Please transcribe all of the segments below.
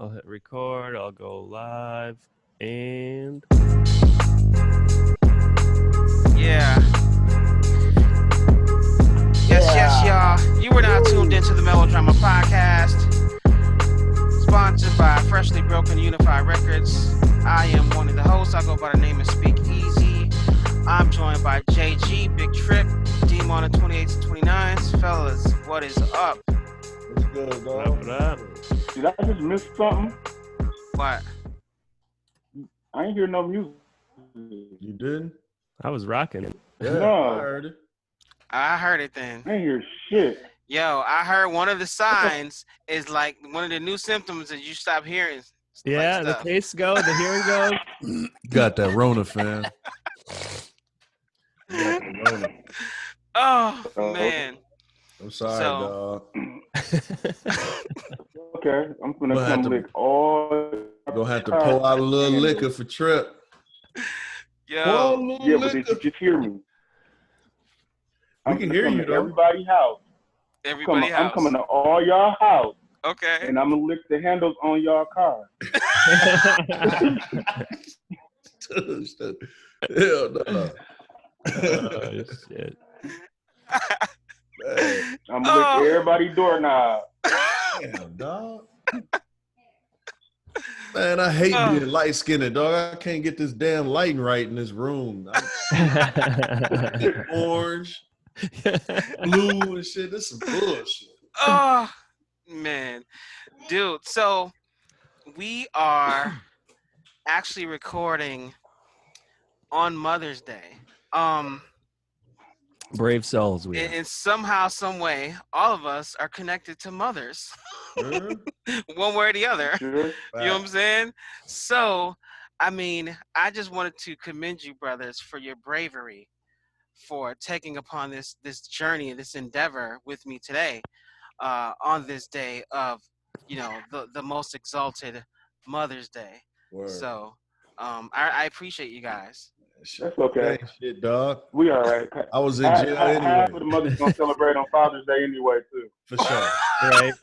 I'll hit record. I'll go live. And Yeah. Yes, y'all. You are now tuned into the Melodrama Podcast, sponsored by Freshly Broken Unified Records. I am one of the hosts. I go by the name of Speak Easy. I'm joined by JG, Big Trip, Demon of 28s and 29s. Fellas, what is up? What's good, dog? what up? Did I just miss something? What? I ain't hear no music. You did? I was rocking it. Yeah, No. I heard it. I heard it then. I ain't hear shit. Yo, I heard one of the signs is like one of the new symptoms that you stop hearing. Yeah, like the stuff. taste go, the hearing goes. Got that Rona, fam. Oh, man. I'm sorry, So- dog. Okay, I'm gonna We'll have come to- lick all. Gonna have to pour out a little liquor for Trip. Pour out a Yo, little Yeah, but did liquor. you just hear me? We can hear you, to though. everybody's house. everybody I'm house. coming to all y'all house, Okay. and I'm gonna lick the handles on y'all car. Hell no. Oh, shit. Man, I'm gonna Oh. lick everybody's doorknob. damn, dog. Man, I hate being light-skinned, dog. I can't get this damn lighting right in this room. Orange, blue, and shit. This is bullshit. Oh, man. Dude, so we are actually recording on Mother's Day. Brave souls, we are. And somehow, some way, all of us are connected to mothers, Huh? one way or the other. Sure. You know what I'm saying? So, I mean, I just wanted to commend you, brothers, for your bravery, for taking upon this journey, this endeavor with me today, on this day of, the most exalted Mother's Day. Word. So, I appreciate you guys. Shit. That's okay. Ain't shit, dog. We all right. I was in jail Half anyway, of the mothers gonna celebrate on Father's Day anyway too. for sure. Right?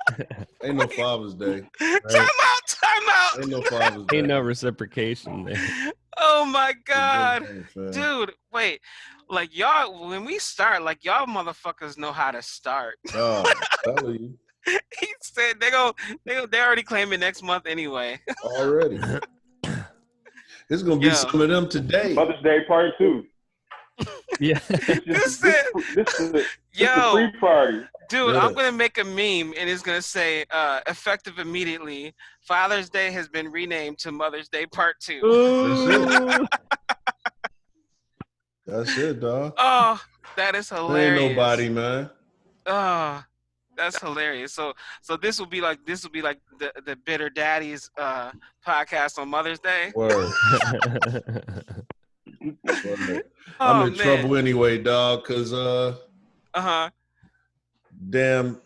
Ain't no Father's Day. Time out! Ain't no Father's Day. Ain't no reciprocation there. Oh my It's God. good thing, fam. Dude, wait. Like y'all, when we start, like y'all motherfuckers know how to start. Dog, I'm telling you, He said they already claiming next month anyway. already. It's gonna be Yo. some of them today. Mother's Day Part 2. Yeah. This is the Yo, pre-party. dude, Yeah. I'm gonna make a meme and it's gonna say, effective immediately, Father's Day has been renamed to Mother's Day Part 2. Ooh. That's it, dog. Oh, that is There hilarious. ain't nobody, man. Oh, that's hilarious. So this will be like the Bitter Daddies podcast on Mother's Day. Word. Word. I'm Oh, in man. trouble anyway, dog, because Uh-huh. damn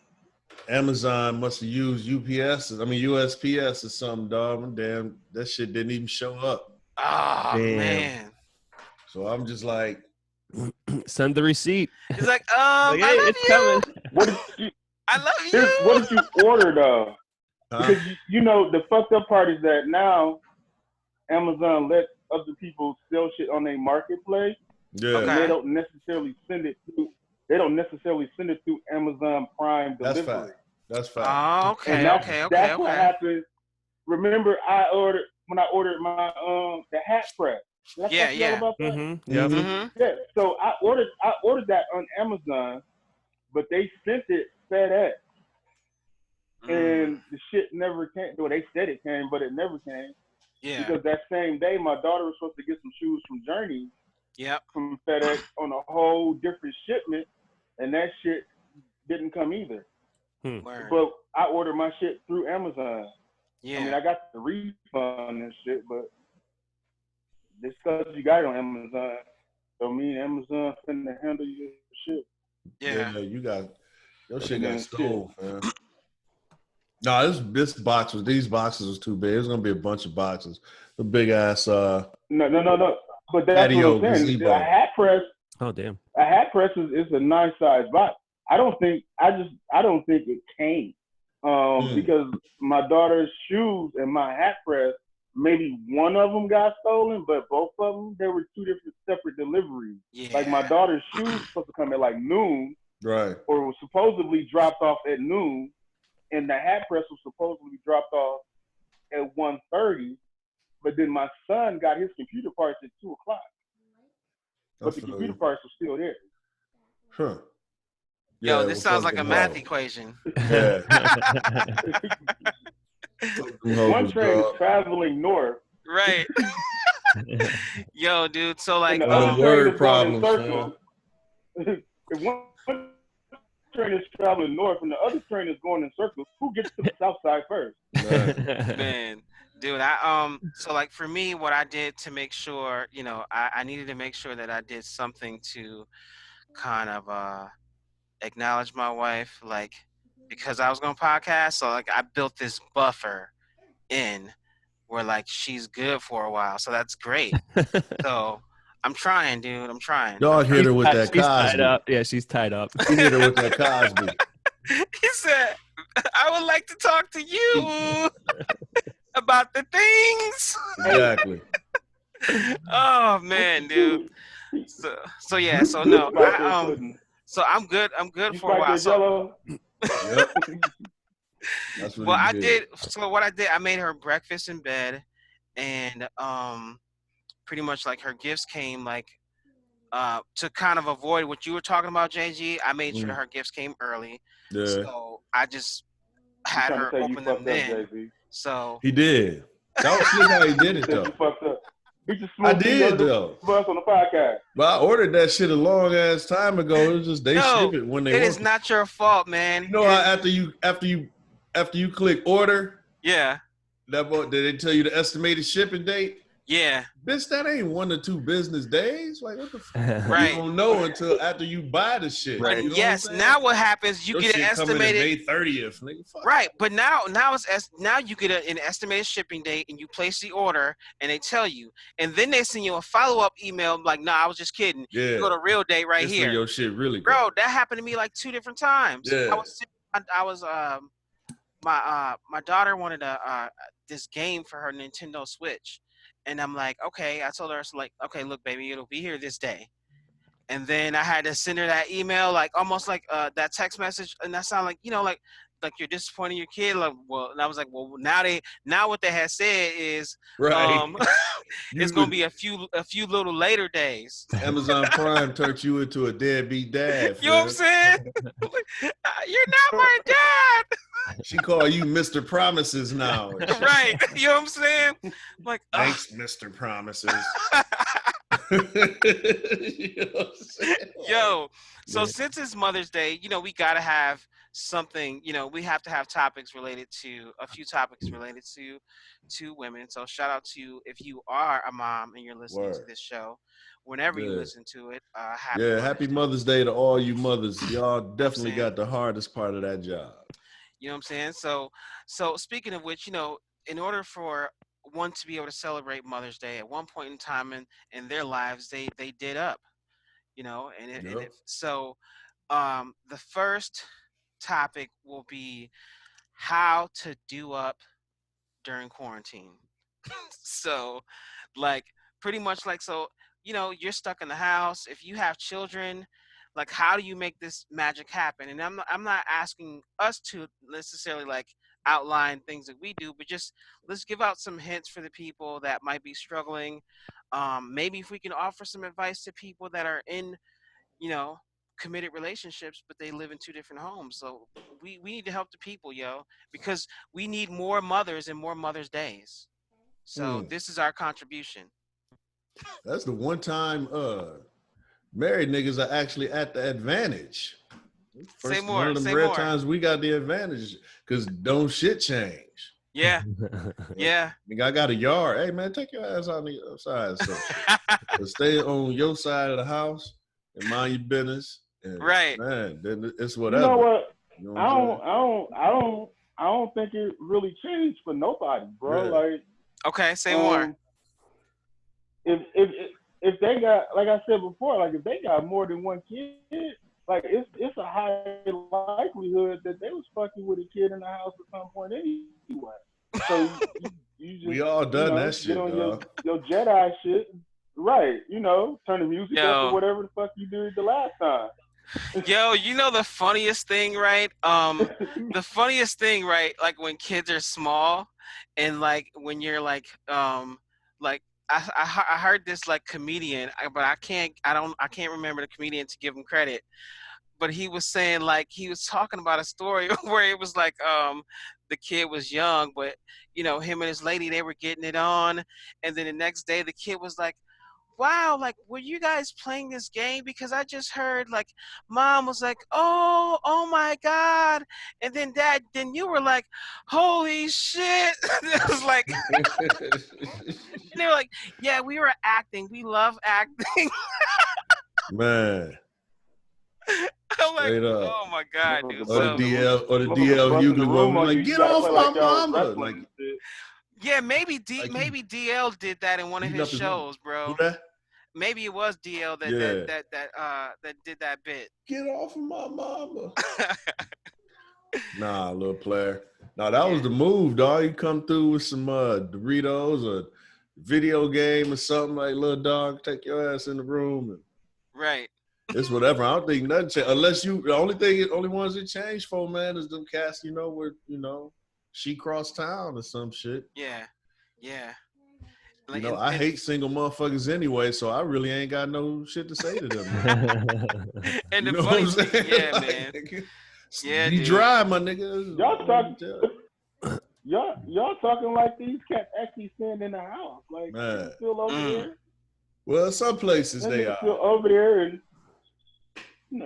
Amazon must have used USPS or something, dog. Damn, that shit didn't even show up. Oh, Damn. man. So I'm just like, Send the receipt. He's like, Like, hey, I love it's you. coming. What did you? I love you. What did you order though? huh? Because you know the fucked up part is that now Amazon lets other people sell shit on their marketplace, Yeah, Okay. and they don't necessarily send it through Amazon Prime that's delivery. fact. That's fact. Oh, okay, And that's, okay. That's what happened. Remember, when I ordered my the hat press. Did I Yeah, talk to y'all yeah. about that? Mm-hmm. Yep. Mm-hmm. Yeah. So I ordered that on Amazon, but they sent it FedEx, and the shit never came. Well, they said it came, but it never came. Yeah. Because that same day, my daughter was supposed to get some shoes from Journey Yep. from FedEx on a whole different shipment, and that shit didn't come either. Word. But I ordered my shit through Amazon. Yeah. I mean, I got the refund and shit, but just because you got it on Amazon, don't mean Amazon finna handle your shit. yeah. You got your shit Yeah, got stole, man. No, these boxes was too big. It's gonna be a bunch of boxes. The big ass No. But that's patio what I'm saying. gazebo. A hat press Oh, damn. is a nice size box. I don't think it came. Because my daughter's shoes and my hat press, maybe one of them got stolen, but both of them, there were two different separate deliveries. Yeah. Like my daughter's shoes supposed to come at like noon, Right. or was supposedly dropped off at noon, and the hat press was supposedly dropped off at 1:30. But then my son got his computer parts at 2:00. But the computer parts were still there. Huh. Yo, this sounds like a math equation. Yeah. One train is traveling north. Right. Yo, dude. So like, and the other train is going in circles. If one train is traveling north and the other train is going in circles, who gets to the south side first? Man, dude. So like for me, what I did to make sure, you know, I needed to make sure that I did something to kind of acknowledge my wife, like, because I was going to podcast. So like I built this buffer in where like she's good for a while. So that's great. So I'm trying, dude. I'm trying. Y'all hit her with that Cosby. She's tied up. Yeah, she's tied up. You hit her with that Cosby. He said, I would like to talk to you about the things. Exactly. Oh man, dude. So yeah, so no. So I'm good. I'm good for a while. So, yep. That's what well, I did. So what I did, I made her breakfast in bed, and pretty much like her gifts came like to kind of avoid what you were talking about, JG. I made sure her gifts came early. Yeah. So I just had her open them then. So he did. That was how he did it though. I did though. On the podcast. But I ordered that shit a long ass time ago. It was just they ship it when they. It is not your fault, man. You know how after you click order, yeah, did they tell you the estimated shipping date? Yeah, bitch, that ain't 1 to 2 business days. Like what the fuck? Right. You don't know until after you buy the shit. Right. You know yes. Now what happens? You get an estimated May 30th. Nigga, fuck. Right. But now you get an estimated shipping date and you place the order and they tell you, and then they send you a follow-up email like, "Nah, I was just kidding. Yeah. You go to real date right That's here." Your shit really. Bro, that happened to me like 2 different times. Yeah. My daughter wanted this game for her Nintendo Switch. And I'm like, okay. I told her, like, okay, look, baby, it'll be here this day. And then I had to send her that email, like almost like that text message, and that sounded like, you know, like you're disappointing your kid. Like, well, and I was like, well, now what they had said is, right. It's gonna be a few little later days. Amazon Prime turned you into a deadbeat dad. You know what I'm saying? You're not my dad. She call you Mr. Promises now. Right. You know what I'm saying? Like, thanks, Mr. Promises. You know what I'm saying? Yo, so since it's Mother's Day, you know, we gotta have something, you know, we have to have a few topics related to women. So shout out to you if you are a mom and you're listening to this show. Whenever you listen to it, happy Mother's Day to all you mothers. Y'all definitely got the hardest part of that job. You know what I'm saying? So speaking of which, you know, in order for one to be able to celebrate Mother's Day at one point in time in their lives, they did up, you know, so the first topic will be how to do up during quarantine. So like pretty much like, so, you know, you're stuck in the house. If you have children, like, how do you make this magic happen? And I'm not asking us to necessarily like outline things that we do, but just let's give out some hints for the people that might be struggling. Maybe if we can offer some advice to people that are in, you know, committed relationships, but they live in 2 different homes. So we need to help the people, yo, because we need more mothers and more Mother's Days. So this is our contribution. That's the one time married niggas are actually at the advantage. One of the rare times we got the advantage because don't shit change. Yeah. Yeah. Nigga, I got a yard. Hey man, take your ass on the outside. So stay on your side of the house and mind your business. And, right. Man, then it's whatever. You know what? You know I don't think it really changed for nobody, bro. Yeah. Like, okay, say more. If they got, like I said before, like if they got more than one kid, like it's a high likelihood that they was fucking with a kid in the house at some point anyway. So you just We all done that get shit, on dog. your Jedi shit, right? Turn the music up or whatever the fuck you did the last time. Yo, the funniest thing, right? The funniest thing, right? Like when kids are small, and like when you're like I heard this like comedian, but I can't remember the comedian to give him credit. But he was saying like he was talking about a story where it was like the kid was young, but him and his lady, they were getting it on, and then the next day the kid was like, wow, like, were you guys playing this game? Because I just heard, like, mom was like, oh my God. And then dad, then you were like, holy shit. It was like, and they were like, yeah, we were acting. We love acting. Man. I'm like, Straight up. oh my God, dude. Or the DL Hughley one, like, get off my mama. Like, yeah, maybe DL did that in one of his shows, bro. Who that? Maybe it was DL that did that bit. Get off of my mama. Nah, little player. Nah, that was the move, dog. You come through with some Doritos or video game or something, like, little dog, take your ass in the room. And right. It's whatever. I don't think nothing changed. Unless the only ones that changed for, man, is them cats, where, she crossed town or some shit. Yeah. Yeah. Like, I hate single motherfuckers anyway, so I really ain't got no shit to say to them. And the funny thing, yeah, like, man. Nigga, yeah, you dude. dry, my nigga. Y'all talking like these cats actually staying in the house. Like, still over there? Well, some places they are. Still over there. And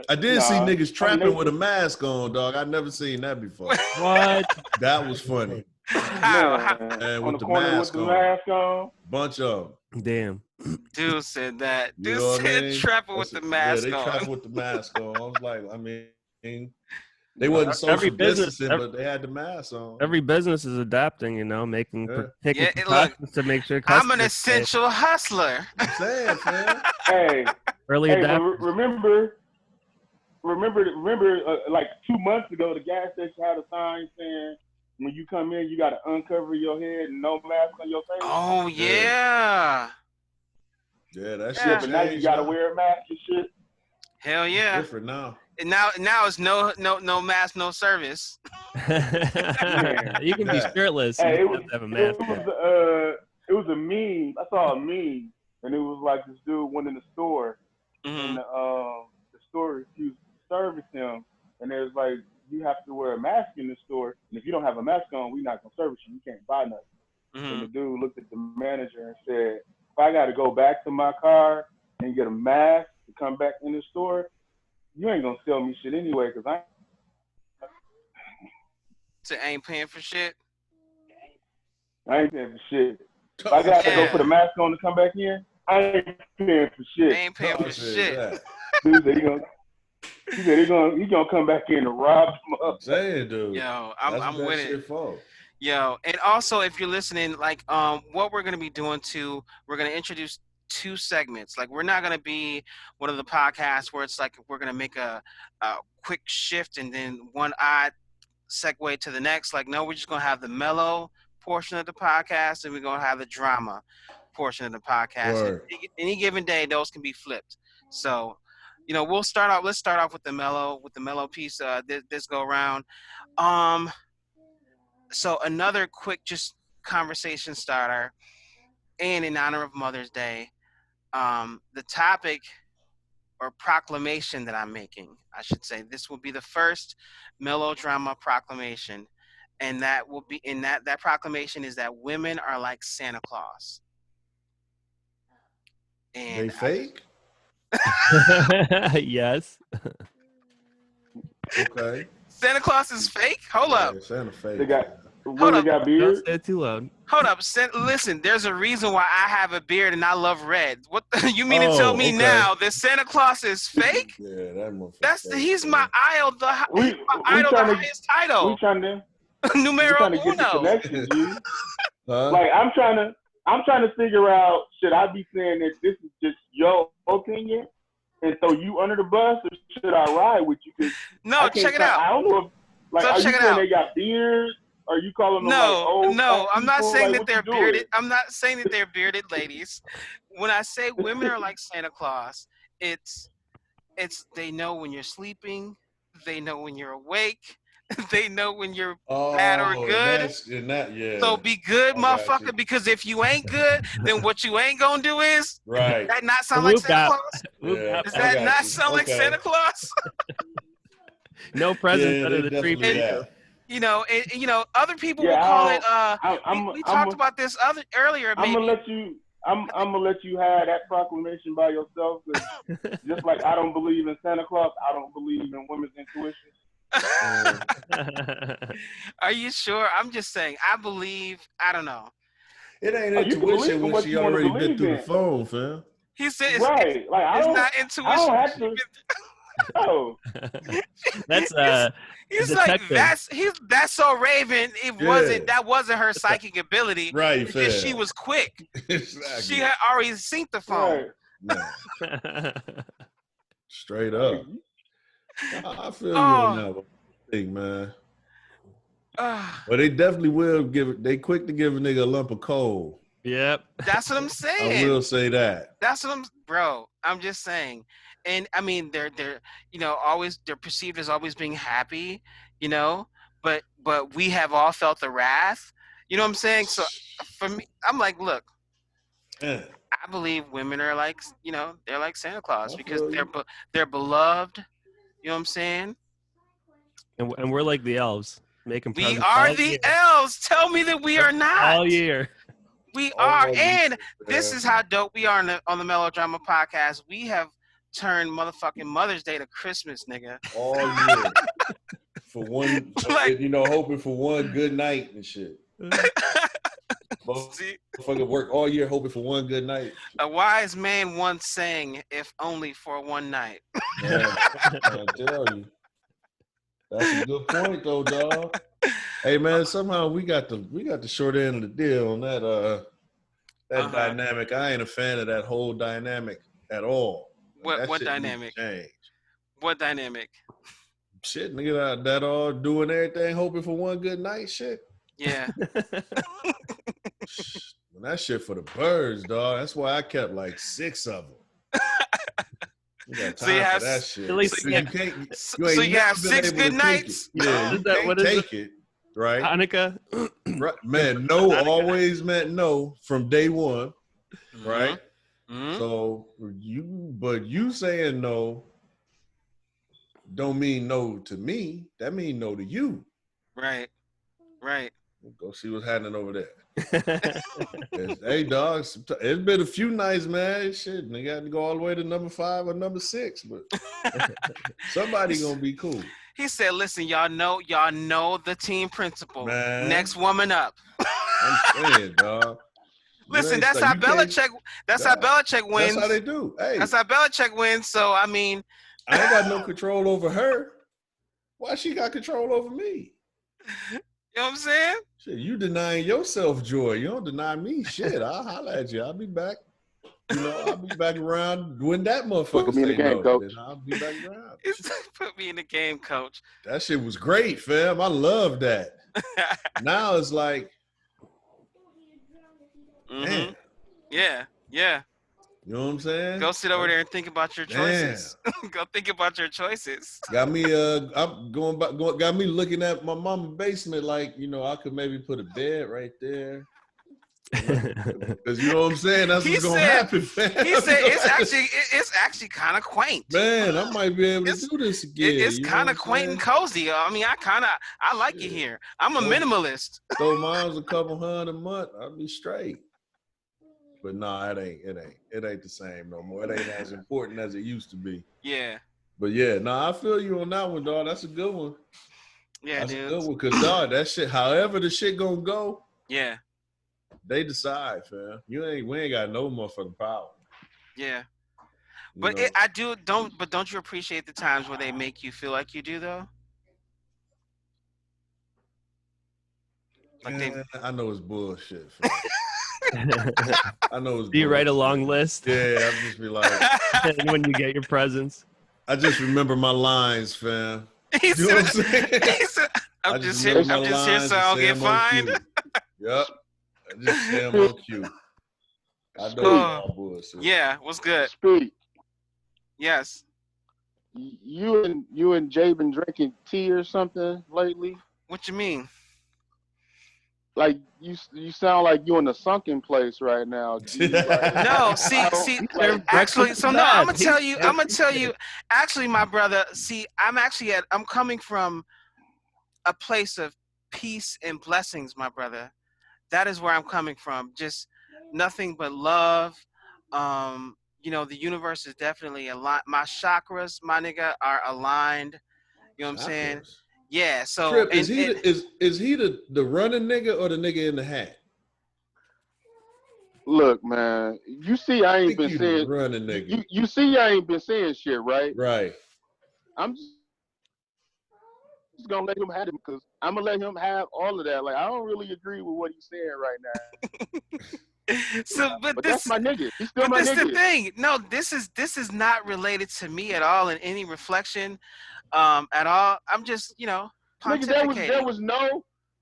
I did see niggas trapping with a mask on, dog. I've never seen that before. What? That was funny. And on with the the corner mask with the mask on. Bunch of them. Damn. Dude said that. Dude You know said trapping with the mask on. Yeah, they trapping with the mask on. I was like, they wasn't social distancing, but they had the mask on. Every business is adapting, making taking precautions to make sure. I'm an essential hustler. I'm saying, man. Hey, early adapters. Remember, like 2 months ago, the gas station had a sign saying, when you come in, you got to uncover your head and no mask on your face. Oh, yeah. Yeah, that shit. Yeah, but now you got to wear a mask and shit. Hell yeah. It's different now. And now it's no mask, no service. You can be shirtless. Hey, you have to have a mask. It was a meme. I saw a meme, and it was like this dude went in the store, and the store refused to service him, and there's like, you have to wear a mask in the store, and if you don't have a mask on, we're not gonna service you. You can't buy nothing. And the dude looked at the manager and said, if I got to go back to my car and get a mask to come back in the store, you ain't gonna sell me shit anyway, because I ain't paying for shit. I ain't paying for shit. If I got to go put a mask on to come back in, I ain't paying for shit. I ain't paying for shit. Dude said he gonna come back in and rob him up. Saying, dude. Yo, I'm with it. For. Yo, and also if you're listening, like what we're gonna be doing too, we're gonna introduce 2 segments. Like, we're not gonna be one of the podcasts where it's like we're gonna make a quick shift and then one odd segue to the next. Like, no, we're just gonna have the mellow portion of the podcast and we're gonna have the drama portion of the podcast. Any given day, those can be flipped. So, let's start off with the mellow piece this go around. So another quick just conversation starter, and in honor of Mother's Day, the topic or proclamation that I'm making, I should say, this will be the first melodrama proclamation, and that will be that proclamation is that women are like Santa Claus. And they fake? Yes. Okay. Santa Claus is fake? Hold up. Santa fake. They got beards? Don't say it too loud. Hold up. Listen, there's a reason why I have a beard and I love red. What you mean to tell me now that Santa Claus is fake? Yeah, that motherfucker. He's my idol. The highest title. We trying to Numero get the uno. connection, G. Like, I'm trying to figure out, should I be saying that this is just your opinion, and throw you under the bus, or should I ride with you? Cause no, check it out. I don't know if So are you check it saying out. they got beards? Are you calling them like No, old fat I'm not people? saying Like, that what they're you doing? bearded. I'm not saying that they're bearded ladies. When I say women are like Santa Claus, it's they know when you're sleeping, they know when you're awake, they know when you're bad or good. Yeah. So be good, I got motherfucker, you. because if you ain't good, then what you ain't gonna do is Right. that not sound like Santa Claus? Yeah, Does I that got not you. sound like Okay. Santa Claus? No presents Yeah, under they the tree for definitely you. that. You know, other people will Yeah, call it. We talked I'm about this earlier. gonna Maybe let you. I'm gonna let you have that proclamation by yourself. Cause just like I don't believe in Santa Claus, I don't believe in women's intuition. Are you sure? I'm just saying. I believe. I don't know. It ain't You can believe intuition in when what she you want to already been believe through in, the phone, fam. He said right? Like it's not I intuition. don't have to. Oh, That's He's like detective. that's so Raven. Yeah. That wasn't her psychic ability. Right, It's just she fam. was quick. Exactly. She had already synced the phone. right. Man, straight up. I feel you on that one. Thing, man. But they definitely will give it. They quick to give a nigga a lump of coal. Yep. That's what I'm saying. I will say that. That's what I'm just saying. And I mean they're always they're perceived as always being happy, but we have all felt the wrath. You know what I'm saying? So for me, I'm like, look, Yeah. I believe women are like, they're like Santa Claus I because feel you. they're beloved. You know what I'm saying? And we're like the elves, making We presents are all the year. elves. Tell me that we are not. All year. We are, All and year, this man. is how dope we are on the Melodrama podcast. We have turned motherfucking Mother's Day to Christmas, nigga. All year. For one, Like- hoping for one good night and shit. See, Motherfucker work all year hoping for one good night. a wise man once sang, "If only for one night." Man, I tell you. That's a good point though, dog. Hey man, somehow we got the short end of the deal on that dynamic. I ain't a fan of that whole dynamic at all. What shit dynamic? needs to change. What dynamic? Shit, nigga, that all doing everything, hoping for one good night. Shit. Yeah. That shit for the birds, dog. That's why I kept like 6 of them. You got time for that shit. At least so you you can't. so you have 6 good nights. Yeah, you can't take it. Right. Hanukkah. Right, man. No always meant no from day one. Right. Mm-hmm. So you saying no don't mean no to me. That mean no to you. Right. Go see what's happening over there. Hey, dogs, it's been a few nights, man. Shit, they got to go all the way to number 5 or number 6, but somebody gonna be cool. He said, "Listen, y'all know the team principle. Man. Next woman up." I'm saying, dog. Listen, that's how Belichick. That's how Belichick wins. That's how they do. Hey, that's how Belichick wins. So I mean, I ain't got no control over her. Why she got control over me? You know what I'm saying? Shit, you denying yourself joy. You don't deny me. Shit, I'll holler at you. I'll be back. I'll be back around when that motherfucker Put me in the game, coach. Then I'll be back around. Put me in the game, coach. That shit was great, fam. I love that. Now it's like, man. Yeah. You know what I'm saying? Go sit over there and think about your choices. Go think about your choices. Got me I'm got me looking at my mama's basement like, I could maybe put a bed right there. Because you know what I'm saying? That's what's gonna happen, fam. He said it's actually kind of quaint. Man, I might be able to do this again. It's kind of quaint and cozy. I mean, I like it here. I'm a minimalist. So mine's a couple $100 a month, I'll be straight. But nah, it ain't the same no more. It ain't as important as it used to be. Yeah. But yeah, I feel you on that one, dog. That's a good one. Yeah, that's dude. a good one, cause dog, that shit, however the shit gonna go, yeah, they decide, fam. We ain't got no motherfucking power. Yeah. But don't you appreciate the times where they make you feel like you do though? Like I know it's bullshit. I know it's Do you write a bullshit. long list? Yeah, I'll just be like, And when you get your presents. I just remember my lines, fam. He You know what I'm said, saying? he said, I I'm just just here. remember I'm my just here lines so and I'll say get them on fined. cue. Yep. I just say them on cue. I know Oh, y'all bullshit. yeah, what's good? Speak. Yes. You and Jay been drinking tea or something lately? What you mean? Like you sound like you in a sunken place right now. G. Like, No, I see, don't, Serve actually, breakfast so to no, I'm that. gonna tell you, actually, my brother, see, I'm coming from a place of peace and blessings, my brother. That is where I'm coming from. Just nothing but love. The universe is definitely aligned. My chakras, my nigga, are aligned. You know what I'm saying? Chakras. Yeah. So Trip, is he the running nigga or the nigga in the hat? look, man. You see, I I ain't think been you the saying. running nigga. You see, I ain't been saying shit, right? Right. I'm just gonna let him have it because I'm gonna let him have all of that. Like, I don't really agree with what he's saying right now. So, But that's my nigga. He's still but my this nigga. the thing. No, this is not related to me at all in any reflection, at all. I'm just, Nigga, pontificating.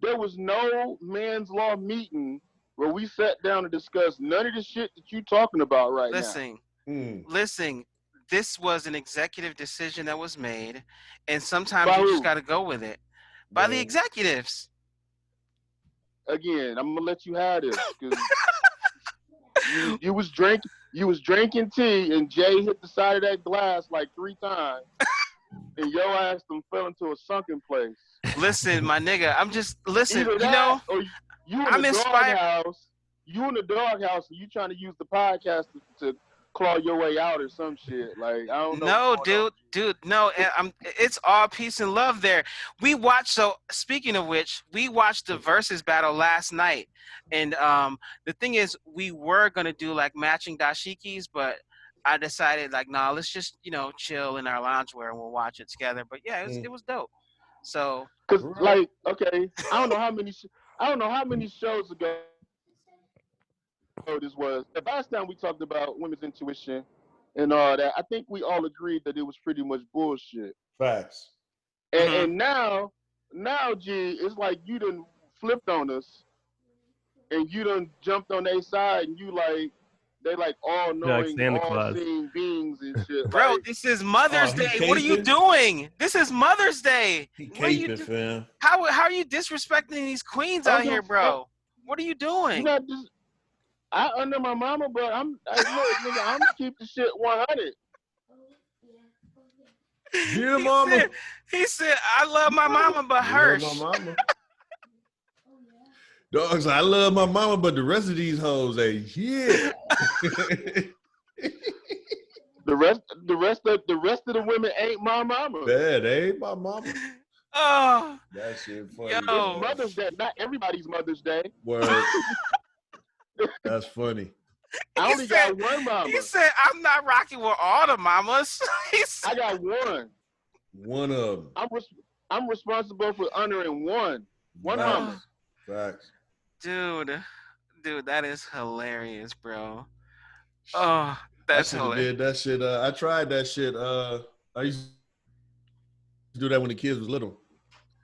there was no man's law meeting where we sat down to discuss none of the shit that you talking about right Listen, Hmm. listen. This was an executive decision that was made, and sometimes By you just who? got to go with it. By the Right. executives. now. Again, I'm gonna let you have this because you was drinking tea and Jay hit the side of that glass like 3 times, and your ass done fell into a sunken place. Listen, my nigga. Listen. Either that or you in I'm the inspired. doghouse. You in the doghouse and you trying to use the podcast to claw your way out or some shit. Like, I don't know No, what's going on. dude, no. It's all peace and love there. We watched. So speaking of which, we watched the versus battle last night, and the thing is, we were gonna do like matching dashikis, but I decided like, nah, let's just chill in our loungewear and we'll watch it together. But yeah, it was dope. So Cause Right. like, okay, I don't know how many shows ago this was. The last time we talked about women's intuition and all that, I think we all agreed that it was pretty much bullshit. Facts. And now, G, it's like you done flipped on us and you done jumped on their side and they like all knowing, Santa all Claus. seeing beings and shit. bro, Like, this is Mother's he Day. What are you caping? doing? This is Mother's Day. He What are you caping, fam. How are you disrespecting these queens I out don't give here, a fuck. bro? What are you You doing? not just I under my mama, but look, nigga, I'm gonna keep the shit 100. Yeah, mama. He said, I love my mama, but I love Hirsch. my mama. Dogs, I love my mama, but the rest of these hoes ain't yeah. The rest of the women ain't my mama. That ain't my mama. Oh, That shit funny. Yo. It's dog. Mother's Day, not everybody's Mother's Day. Word. That's funny. I only got one he mama. said, I'm not rocking with all the mamas. He said, I got one. One of them. I'm responsible for honoring one mama. Facts. dude, that is hilarious, bro. Oh, that's I should have hilarious. did that shit. I tried that shit. I used to do that when the kids was little.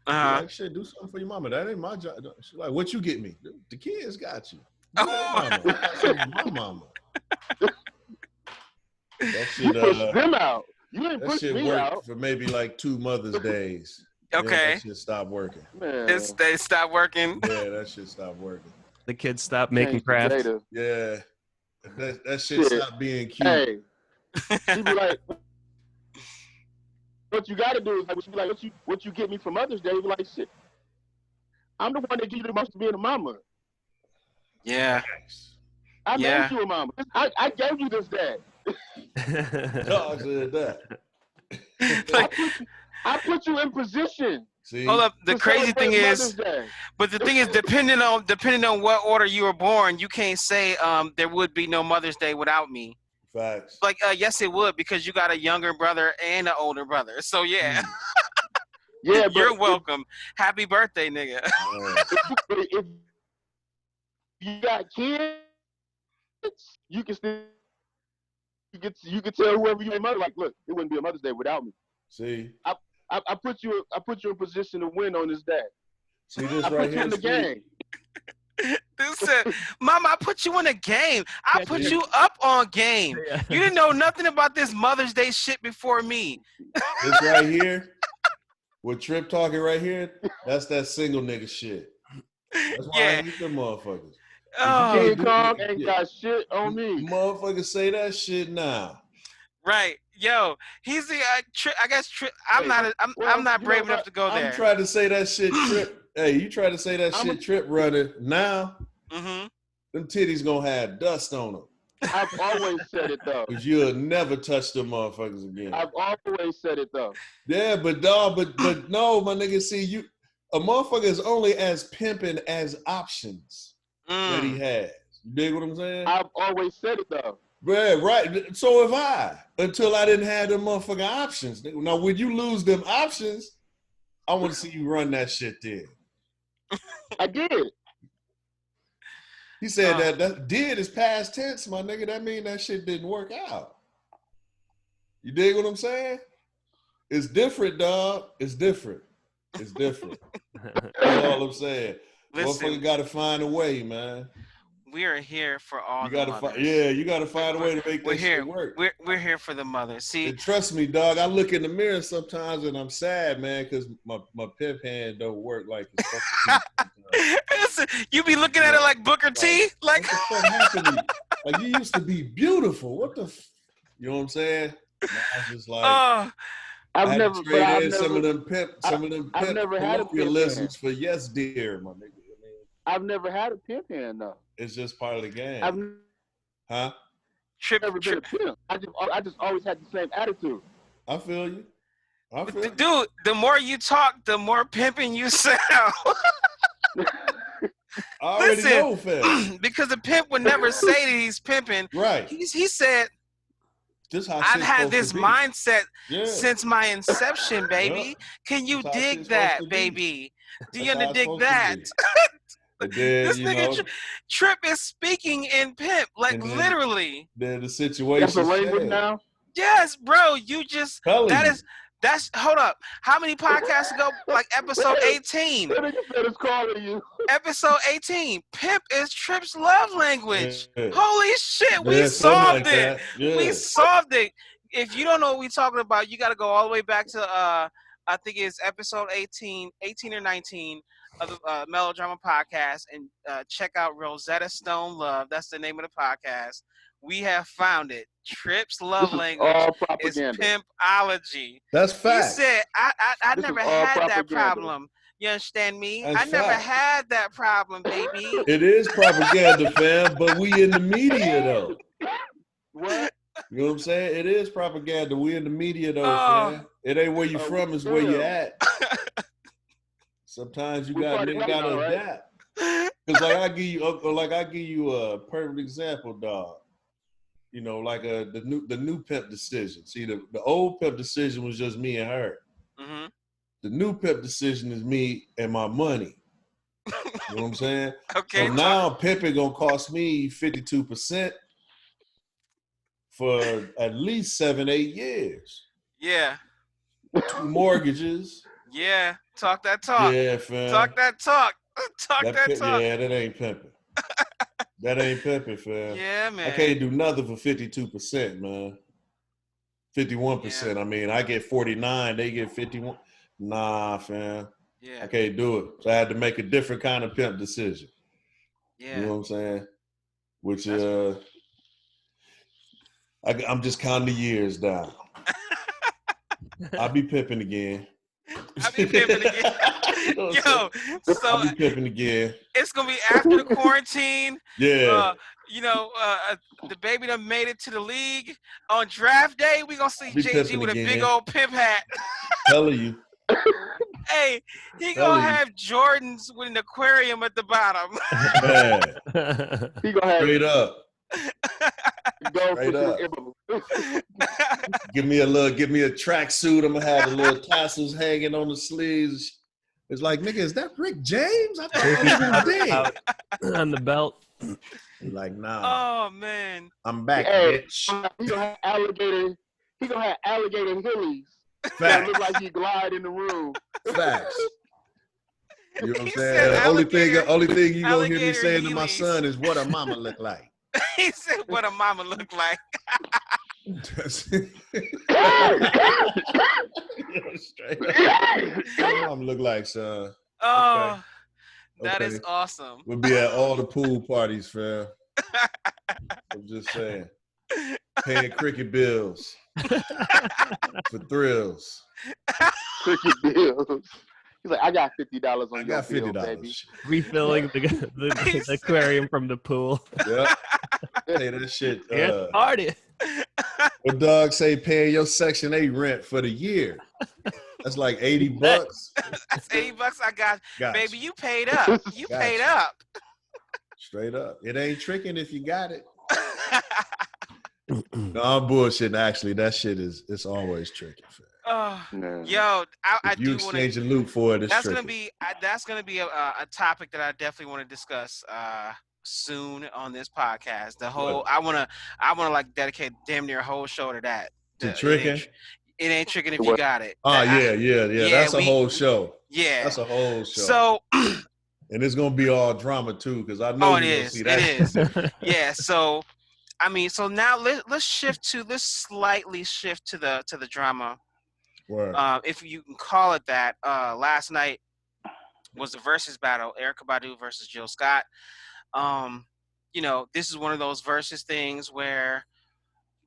Like, shit, do something for your mama. That ain't my job. She's like, what you get me? The kids got you. You ain't mama. I got something for my mama. That You shit, pushed them out. You ain't that pushed shit me worked out. for maybe like 2 Mother's Days. Then Okay. that shit stopped working. Man, They stopped working. Yeah, that shit stopped working. The kids stopped making change the crafts. data. Yeah. That shit stopped being cute. Hey, she be like, what you gotta do is like, she be like, what you get me for Mother's Day? You be like, shit, I'm the one that give you the most to being a mama. Yeah. I Yeah. made you a mama. I gave you this day. Dog said that. Like, I put you in position. See? hold up. The to crazy thing celebrate is, Mother's Day. but the thing is, depending on what order you were born, you can't say there would be no Mother's Day without me. Facts. Like, yes, it would, because you got a younger brother and an older brother. So yeah, Yeah, but you're welcome. Happy birthday, nigga. If you got kids, you can still you can tell whoever you mother, like, look, it wouldn't be a Mother's Day without me. See, I put you in position to win on this day. see this I right put you here. in the game. Dude said, Mama, I put you in a game. I put Yeah. you up on game. Yeah. You didn't know nothing about this Mother's Day shit before me. This right here, what Trip talking right here, that's that single nigga shit. That's why I Yeah. hate them motherfuckers. Oh, can't King Kong ain't got shit on me. Motherfuckers say that shit now. right. Yo, he's the I guess I'm Hey, I'm not you brave know enough to go there. I'm trying to say that shit, Trip. Hey, you try to say that shit, Trip running now. Mm-hmm. Them titties gonna have dust on them. I've always said it though. Cause you'll never touch them motherfuckers again. I've always said it though. Yeah, but dog, but no, my nigga. See, a motherfucker is only as pimping as options that he has. You dig what I'm saying? I've always said it though. Yeah, right. So have I. Until I didn't have them motherfucking options. Now, when you lose them options, I want to see you run that shit there. I did. He said that did is past tense, my nigga. That mean that shit didn't work out. You dig what I'm saying? It's different, dog. It's different. It's different. That's all I'm saying. Listen, Motherfucker got to find a way, man. we are here for all You the gotta mothers. find, yeah, you gotta find a way to make We're that here. shit work. We're here for the mothers. See, And trust me, dog. I look in the mirror sometimes and I'm sad, man, because my pimp hand don't work like it's supposed to. listen, you be looking at it like Booker T, like What the fuck happened to you? Like, you used to be beautiful. What the? You know what I'm saying? Now it's just like oh, I I've had never, to but trade I've in never, some of them pimp I've never had a pimp colloquialisms for yes, dear, my nigga. I mean, I've never had a pimp hand though. it's just part of the game, I've huh? never been a pimp. I just always had the same attitude. I feel you. I feel you. dude, the more you talk, the more pimping you sound. I already Listen, know, fam. because the pimp would never say that he's pimping. Right. He said, This how I've shit's had supposed this to be. mindset Yeah. since my inception, baby. Yeah. Can you That's how dig shit's that, supposed to be. baby? Do you That's how it's dig supposed to that? be. And then, This you nigga know, Trip is speaking in pimp, like And then- literally. then the situation. That's a language changed. now. Yes, bro. You just Telling you. that's hold up. How many podcasts ago? Like episode 18. That nigga said it's calling you. Episode 18. Pimp is Trip's love language. Yeah. Holy shit, we Yeah, something solved like it. that. Yeah. We solved it. If you don't know what we're talking about, you got to go all the way back to I think it's episode 18 or 19 of the Melodrama podcast, and check out Rosetta Stone Love. That's the name of the podcast. We have found it. Trip's love This is language all is propaganda. pimpology. That's He fact. said, I This never is all had that propaganda. problem. You understand me? That's I never fact. had that problem, baby. It is propaganda, fam, but we in the media though. What? You know what I'm saying? It is propaganda. We in the media though, Oh. fam. It ain't where you Oh, from, it's where you damn. at. Sometimes you We got party nigga right gotta now, right? adapt. Cause like I give you a perfect example, dog. You know, like the new pimp decision. See, the old pimp decision was just me and her. Mm-hmm. The new pimp decision is me and my money. You know what I'm saying? Okay. So now pimping gonna cost me 52% for at least 7-8 years. Yeah. 2 mortgages. Yeah. Talk that talk. Yeah, fam. Talk that talk. Talk that talk. Yeah, that ain't pimping. That ain't pimping, fam. Yeah, man. I can't do nothing for 52%, man. 51%. I mean, I get 49, they get 51. Nah, fam. Yeah. I can't do it. So I had to make a different kind of pimp decision. Yeah. You know what I'm saying? Which That's- I'm just counting the years down. I'll be pimping again. I be pimping again. You know what I'm Yo, saying? I'll so be pimping again. it's gonna be after the quarantine. Yeah. The baby done made it to the league. On draft day, we gonna see Be JG pimping with a again. big old pimp hat. Telling you. Hey, he Telling gonna you. have Jordans with an aquarium at the bottom. Man. He gonna have Straight up. go Straight up. for Give me a tracksuit. I'm gonna have the little tassels hanging on the sleeves. It's like, nigga, is that Rick James? I thought he was dead. On the belt. He like, nah, Oh man. I'm back, Hey, bitch. he gonna have alligator. He gonna have alligator hillies that Facts. look like he glide in the room. Facts. You know what I'm He saying? said The only thing you gonna hear me alligator saying to my Heelys. son is, "What a mama look like." He said, "What a mama look like." Straight up. What a mama look like, son. Oh, that Okay. is awesome. We'll be at all the pool parties, fam. I'm just saying. Paying cricket bills for thrills. Cricket bills. He's like, I got $50 on I your got $50. bill, baby. Refilling the aquarium from the pool. Yep. Pay that shit. Get started. What dog say paying your Section 8 rent for the year? That's like $80. That's $80 I got. Gotcha. Baby, you paid up. You paid Gotcha. up. Straight up. It ain't tricking if you got it. No, I'm bullshitting. Actually, that shit it's always tricky. Oh, Yeah. yo, I If you do want exchange to. a loop for it, it's That's tricky. gonna be a topic that I definitely want to discuss soon on this podcast. The whole I wanna like dedicate damn near a whole show to that. To tricking? It ain't tricking if you got it. Oh, yeah. That's a whole show. Yeah. That's a whole show. So and it's gonna be all drama too, because I know you're gonna see that. It is. Yeah. So I mean, so now let's slightly shift to the drama. If you can call it that. Last night was the versus battle, Erykah Badu versus Jill Scott. You know, this is one of those versus things where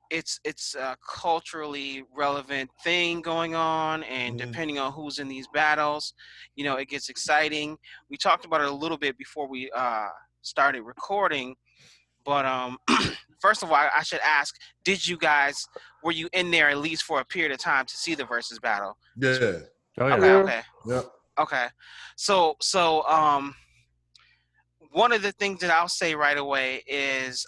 it's a culturally relevant thing going on, and depending on who's in these battles, you know, it gets exciting. We talked about it a little bit before we started recording, but first of all, I should ask, were you in there at least for a period of time to see the versus battle? Yeah. Oh, yeah. Okay. Yep. Okay. So one of the things that I'll say right away is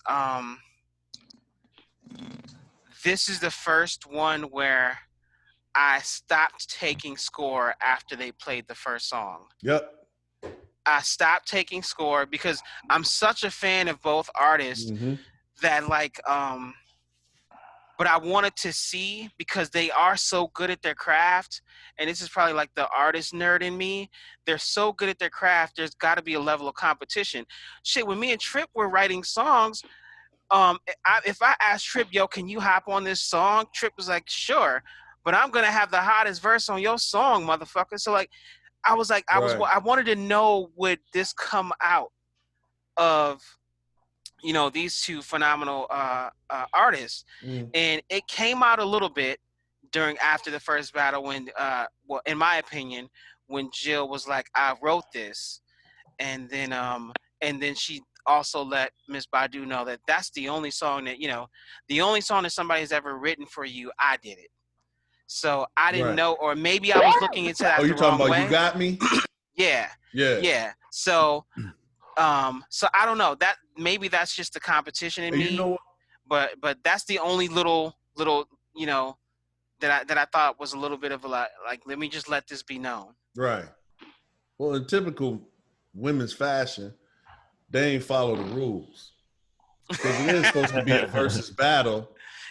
this is the first one where I stopped taking score after they played the first song. Yep. I stopped taking score because I'm such a fan of both artists that like but I wanted to see, because they are so good at their craft, and this is probably like the artist nerd in me. They're so good at their craft. There's got to be a level of competition. Shit, when me and Tripp were writing songs, if I asked Tripp, yo, can you hop on this song? Tripp was like, sure, but I'm gonna have the hottest verse on your song, motherfucker. So like, I was like, I wanted to know, would this come out of, you know, these two phenomenal artists, and it came out a little bit after the first battle when, well, in my opinion, when Jill was like, I wrote this, and then she also let Miss Badu know that that's the only song that, you know, the only song that somebody has ever written for you, I did it. So I didn't know, or maybe I was looking into that. Oh, you talking about way. You Got Me? Yeah. So so I don't know, that maybe that's just the competition in me. You know, but that's the only little you know that I thought was a little bit of a like let me just let this be known. Right. Well, in typical women's fashion, they ain't follow the rules, because it is supposed to be a versus battle.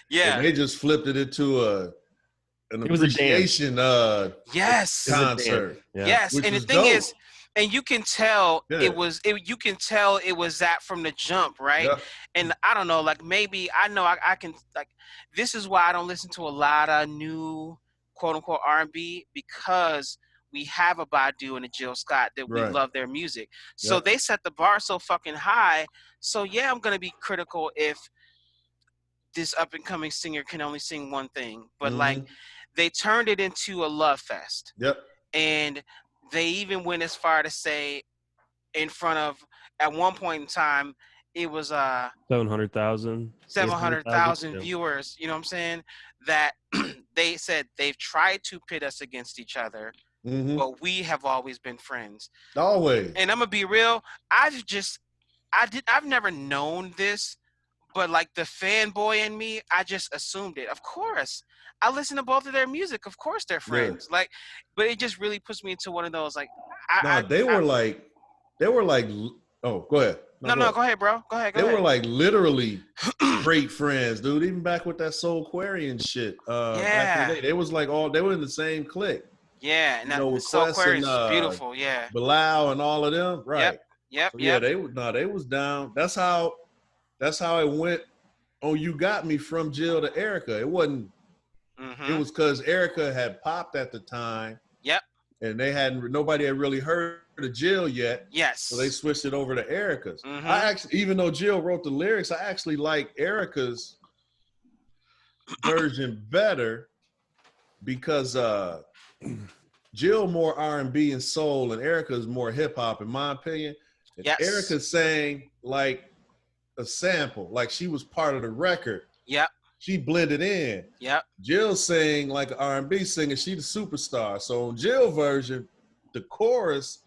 Yeah. And they just flipped it into an appreciation concert. Yeah. Yes, and the thing is, and you can tell it was that from the jump, right? Yep. And I don't know, like maybe I know I can, like, this is why I don't listen to a lot of new quote unquote R&B, because we have a Badu and a Jill Scott that we love their music. So they set the bar so fucking high. So yeah, I'm gonna be critical if this up and coming singer can only sing one thing, but like they turned it into a love fest. Yep. And they even went as far to say, in front of, at one point in time, it was 700,000 viewers. You know what I'm saying? That they said they've tried to pit us against each other, but we have always been friends. Always. And I'm gonna be real. I've never known this, but like the fanboy in me, I just assumed it. Of course. I listen to both of their music. Of course they're friends. Yeah. Like, but it just really puts me into one of those, like, they were like, oh, go ahead. No, go ahead, bro. Go ahead. They were like literally great friends, dude. Even back with that Soul Aquarian shit. Back in the day, they was like they were in the same clique. Yeah, and with Soul Quest and is beautiful. Yeah. Bilal and all of them, right? Yep. So, yeah, they was down. That's how it went on You Got Me from Jill to Erykah. It wasn't. Mm-hmm. It was because Erykah had popped at the time. Yep. And nobody had really heard of Jill yet. Yes. So they switched it over to Erykah's. Mm-hmm. I actually, even though Jill wrote the lyrics, I actually like Erykah's version better because Jill more R&B and soul, and Erykah's more hip hop, in my opinion. And yes. Erykah sang like a sample, like she was part of the record. Yep. She blended in. Yep. Jill sang like an R&B singer. She the superstar. So on Jill version, the chorus,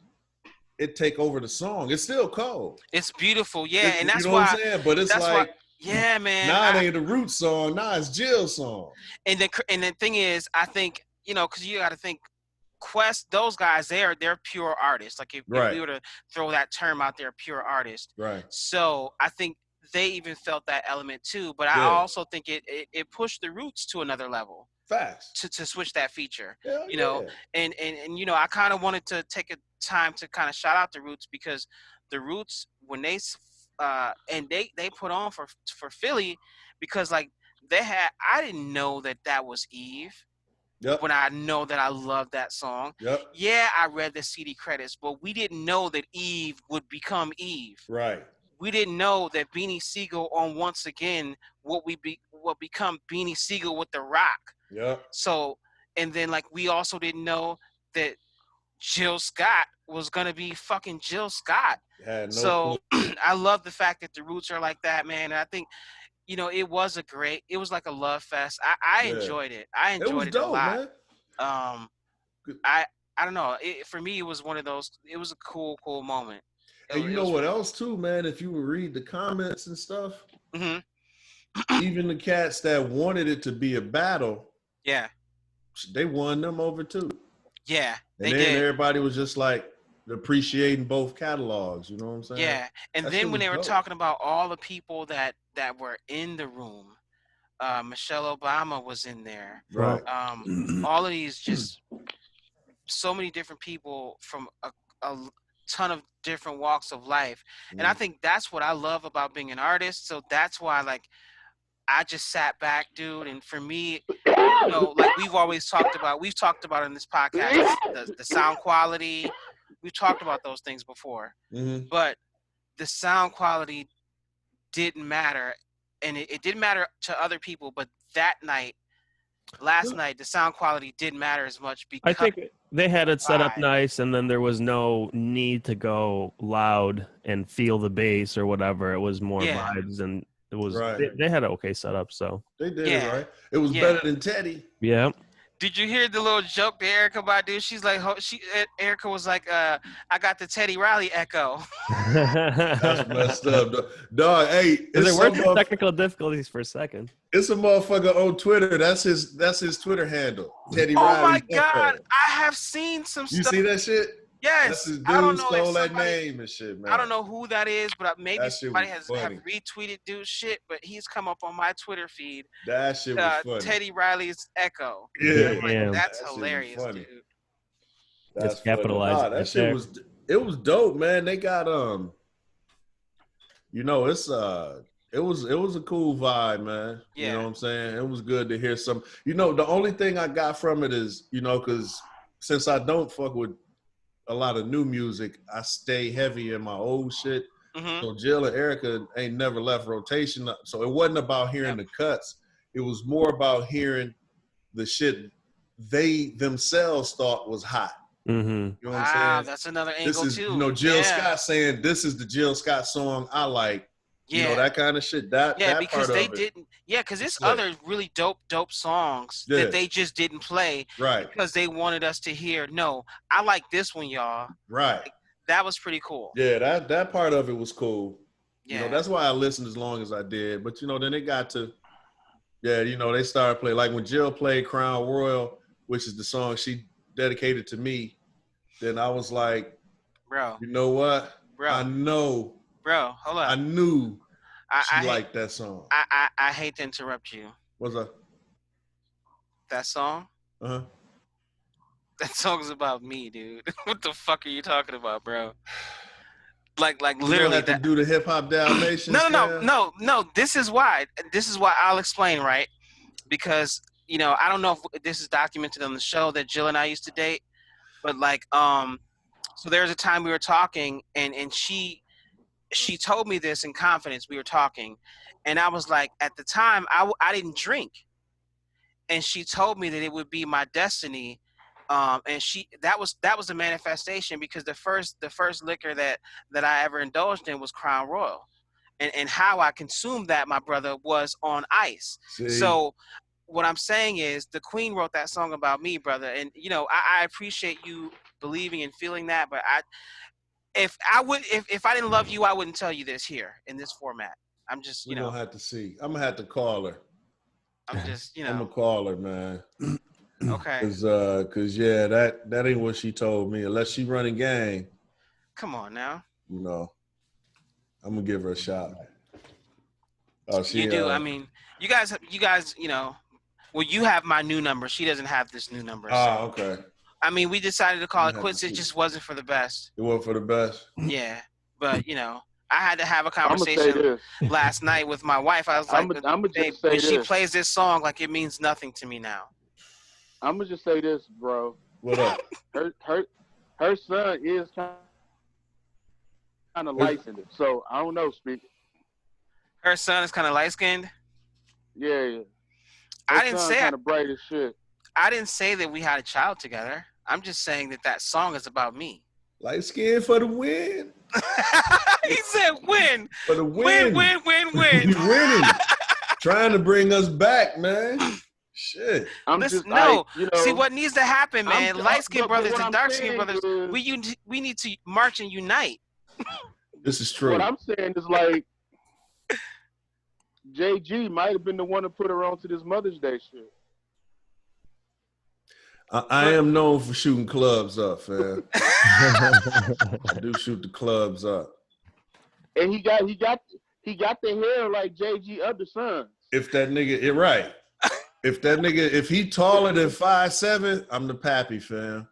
it take over the song. It's still cold. It's beautiful, yeah, and that's you know why. What I'm saying? But it's like, yeah, man. Now it ain't the root song. Now it's Jill's song. And the thing is, I think because you got to think, Quest, those guys, they're pure artists. Like if we were to throw that term out there, pure artist. Right. So I think they even felt that element too, but I also think it pushed the Roots to another level. Facts. To switch that feature, know, and I kind of wanted to take a time to kind of shout out the Roots, because the Roots, when they they put on for Philly, because like I didn't know that was Eve. Yep. When I know that I love that song. Yep. Yeah, I read the CD credits, but we didn't know that Eve would become Eve. Right. We didn't know that Beanie Siegel on Once Again will become Beanie Siegel with The Rock. Yep. So, and then like we also didn't know that Jill Scott was gonna be fucking Jill Scott. So I love the fact that the Roots are like that, man. And I think it was like a love fest. I enjoyed it. I enjoyed it dope, a lot. Man. I don't know. For me, it was one of those. It was a cool moment. And you know what else too, man? If you would read the comments and stuff, even the cats that wanted it to be a battle, they won them over too. Yeah, and then everybody was just like appreciating both catalogs. You know what I'm saying? Yeah, and then when they were talking about all the people that were in the room, Michelle Obama was in there. Right. All of these, just so many different people from a ton of different walks of life. And I think that's what I love about being an artist. So that's why, like, I just sat back, dude. And for me, like we've talked about in this podcast, the sound quality. We've talked about those things before, but the sound quality didn't matter. And it didn't matter to other people, but last night, the sound quality didn't matter as much because I think they had it set up nice, and then there was no need to go loud and feel the bass or whatever. It was more vibes, and it was they had an okay setup, so they did it right. It was better than Teddy. Yeah. Did you hear the little joke that Erykah about dude? She's like, Erykah was like, I got the Teddy Riley echo. That's messed up, dog. Hey, there were some technical difficulties for a second. It's a motherfucker on Twitter. That's his Twitter handle, Teddy Riley. Oh my God, I have seen some stuff. You see that shit? Yes. That's his dude I don't know stole that name and shit, man. I don't know who that is, but maybe somebody have funny. retweeted dude's shit, but he's come up on my Twitter feed. That shit was funny. Teddy Riley's echo. Yeah. That's hilarious, dude. That's capitalized. Nah, that shit was dope, man. They got it was a cool vibe, man. Yeah. You know what I'm saying? It was good to hear some. The only thing I got from it is, because since I don't fuck with a lot of new music, I stay heavy in my old shit. So Jill and Erykah ain't never left rotation. So it wasn't about hearing the cuts. It was more about hearing the shit they themselves thought was hot. You know what I'm saying? That's another angle too. Jill Scott saying, this is the Jill Scott song I like. That kind of shit. That because part they of it. didn't. Yeah, because there's other really dope songs that they just didn't play, right? Because they wanted us to hear. No, I like this one, y'all. Right. Like, that was pretty cool. Yeah, that part of it was cool. Yeah, that's why I listened as long as I did. But then it got to, they started playing, like when Jill played Crown Royal, which is the song she dedicated to me. Then I was like, bro, you know what? Bro. I know Bro, hold up. I knew she liked that song. I hate to interrupt you. What's up? That song? Uh-huh. That song's about me, dude. What the fuck are you talking about, bro? Like literally. You don't have to do the hip hop Dalmatians. No. This is why. I'll explain, right? Because I don't know if this is documented on the show that Jill and I used to date, but so there was a time we were talking, and she told me this in confidence. We were talking, and I was like, at the time, I didn't drink, and she told me that it would be my destiny. And that was a manifestation, because the first liquor that I ever indulged in was Crown Royal, and how I consumed that, my brother, was on ice. See? So what I'm saying is, the Queen wrote that song about me, brother, and I appreciate you believing and feeling that, but if I didn't love you, I wouldn't tell you this here in this format. I'm just we're gonna have to see. I'm gonna have to call her. I'm just I'm gonna call her, man. Okay. Cause yeah, that ain't what she told me. Unless she running game. Come on now. I'm gonna give her a shot. Oh, you do. I mean, you guys, well, you have my new number. She doesn't have this new number. Oh, okay. I mean, we decided to call it quits. It just wasn't for the best. It wasn't for the best? Yeah. But, I had to have a conversation last night with my wife. I was like, when she plays this song, like, it means nothing to me now. I'm gonna just say this, bro. What up? Her son is kind of light-skinned, so I don't know, Speak. Her son is kind of light-skinned? Yeah. I didn't say kind of bright as shit. I didn't say that we had a child together. I'm just saying that song is about me. Light skin for the win. He said win. For the win. Win. You winning. Trying to bring us back, man. Shit. See what needs to happen, man. Light-skinned brothers and dark-skinned brothers, we need to march and unite. This is true. What I'm saying is, like, JG might have been the one to put her on to this Mother's Day shit. I am known for shooting clubs up, fam. I do shoot the clubs up. And he got the hair like JG other sons. If that nigga, you're right. If he taller than 5'7", I'm the pappy, fam.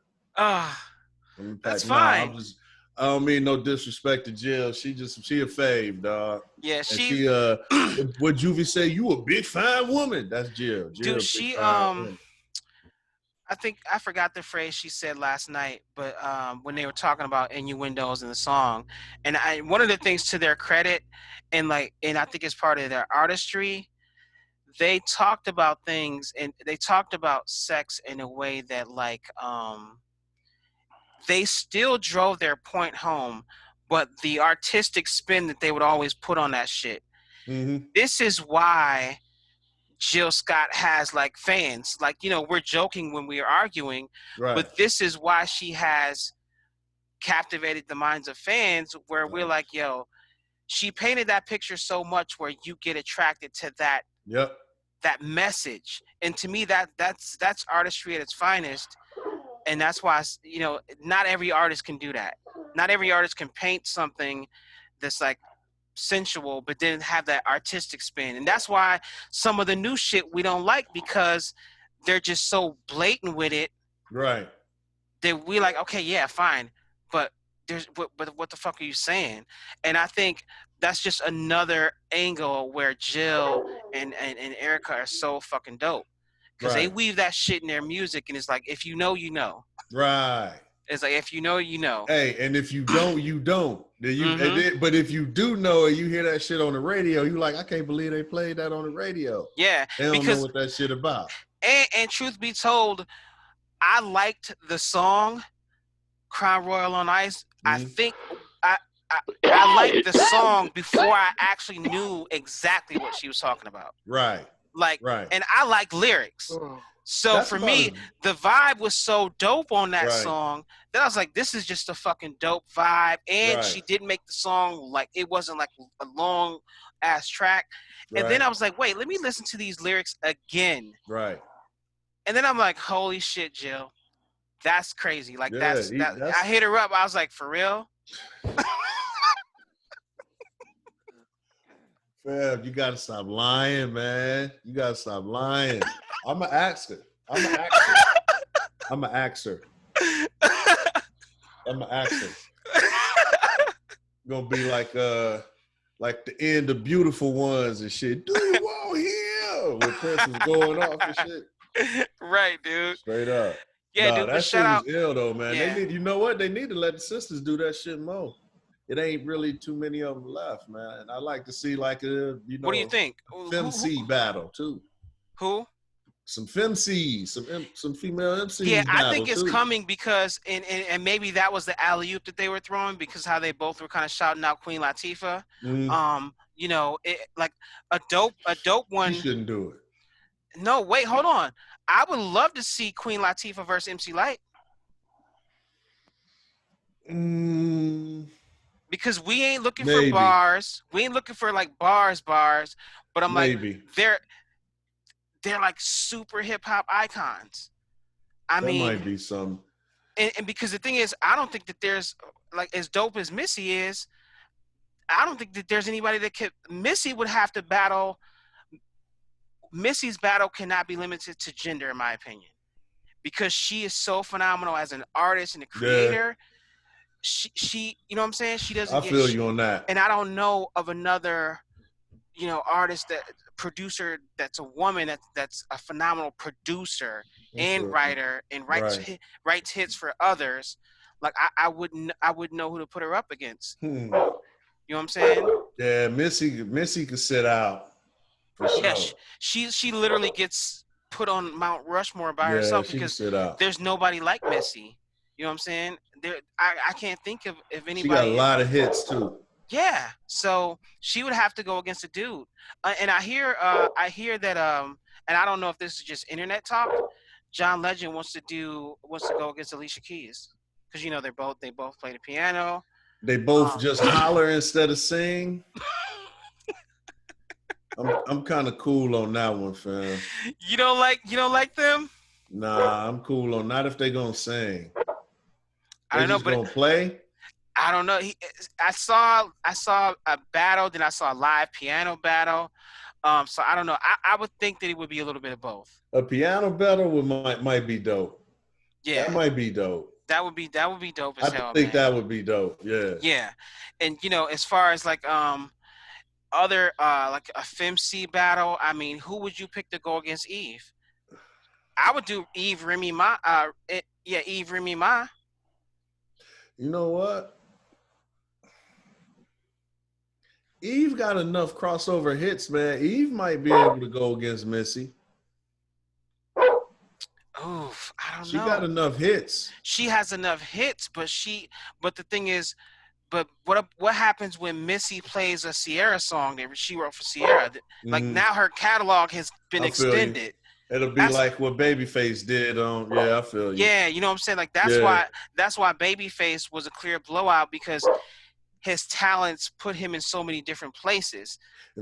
That's fine. I don't mean no disrespect to Jill. She a fave, dog. Yeah, what Juvie say? You a big fine woman. That's Jill. Dude, she I think I forgot the phrase she said last night, but when they were talking about innuendos in the song, and one of the things to their credit, and I think it's part of their artistry, they talked about things, and they talked about sex in a way that they still drove their point home, but the artistic spin that they would always put on that shit. Mm-hmm. This is why Jill Scott has fans. We're joking when we're arguing, right, but this is why she has captivated the minds of fans, where we're like, yo, she painted that picture so much where you get attracted to that. Yep. That message. And to me, that's artistry at its finest. And that's why, not every artist can do that. Not every artist can paint something that's sensual, but then have that artistic spin. And that's why some of the new shit we don't like, because they're just so blatant with it. Right. That we like, okay, yeah, fine. But what the fuck are you saying? And I think that's just another angle where Jill and Erykah are so fucking dope. Because they weave that shit in their music, and it's like, if you know, you know. Right. It's like, if you know, you know. Hey, and if you don't, you don't. But if you do know and you hear that shit on the radio, you like, I can't believe they played that on the radio. Yeah. They don't know what that shit about. And truth be told, I liked the song Crown Royal on Ice. Mm-hmm. I think I liked the song before I actually knew exactly what she was talking about. Right. Right. And I like lyrics. So for me, the vibe was so dope on that song that I was like, this is just a fucking dope vibe. And she didn't make the song it wasn't a long ass track. And then I was like, wait, let me listen to these lyrics again. Right. And then I'm like, holy shit, Jill. That's crazy. I hit her up. I was like, for real? Fam, you gotta stop lying, man. You gotta stop lying. I'm an actor. I'm an actor. I'm an actor. I'm an actor. Gonna be like the end of Beautiful Ones and shit. Do you want him? When Prince was going off and shit. Right, dude. Straight up. Yeah, nah, dude. that shit was ill though, man. Yeah. They need, you know what? They need to let the sisters do that shit more. It ain't really too many of them left, man. And I like to see like a, you know, what do you think? FemC battle too. Who? Some FemCs, some female MCs. Yeah, I think it's too. coming because and maybe that was the alley-oop that they were throwing because how they both were kind of shouting out Queen Latifah. You know, like a dope one. You shouldn't do it. No, wait, hold on. I would love to see Queen Latifah versus MC Lyte. Because we ain't looking for bars. We ain't looking for like bars. But I'm like, they're like super hip hop icons. I mean, might be some. And because the thing is, I don't think that there's like as dope as Missy is. I don't think that there's anybody that could. Missy would have to battle. Missy's battle cannot be limited to gender, in my opinion, because she is so phenomenal as an artist and a creator. Yeah. She, you know what I'm saying? She doesn't. I feel you on that. And I don't know of another, you know, artist producer that's a woman that's a phenomenal producer and writer and writes hits for others. Like I wouldn't know who to put her up against. You know what I'm saying? Yeah, Missy could sit out. For sure. Yeah, she literally gets put on Mount Rushmore by herself because there's nobody like Missy. You know what I'm saying? I can't think of anybody. She got a lot of hits too. Yeah, so she would have to go against a dude. And I hear that and I don't know if this is just internet talk. John Legend wants to go against Alicia Keys because you know they both play the piano. They both just holler instead of sing. I'm kind of cool on that one, fam. You don't like them? Nah, I'm cool on not if they gonna sing. I don't know, but gonna play. I don't know. I saw a battle, then I saw a live piano battle. So I don't know. I would think that it would be a little bit of both. A piano battle might be dope. Yeah, that might be dope. That would be dope as hell. I think that would be dope. Yeah. Yeah, and you know, as far as like other like a FemC battle, I mean, who would you pick to go against Eve? I would do Eve Remy Ma. Eve Remy Ma. You know what? Eve got enough crossover hits, man. Eve might be able to go against Missy. Oof, I don't know. She got enough hits. She has enough hits, but the thing is, but what happens when Missy plays a Sierra song that she wrote for Sierra? Like now her catalog has been extended. It'll be like what Babyface did on. Yeah, I feel you. Yeah, you know what I'm saying? Like that's why Babyface was a clear blowout because his talents put him in so many different places.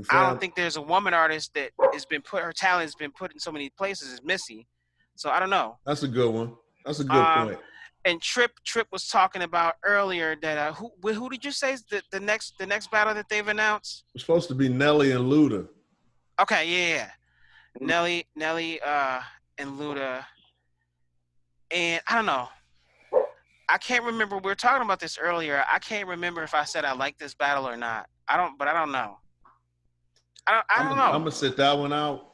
I don't think there's a woman artist that her talent has been put in so many places as Missy. So I don't know. That's a good one. That's a good point. And Trip was talking about earlier that who did you say is the next battle that they've announced? It's supposed to be Nelly and Luda. Okay, yeah. Nelly and Luda. And I don't know. I can't remember. We were talking about this earlier. I can't remember if I said I like this battle or not. I don't know. I don't know. I'm gonna sit that one out.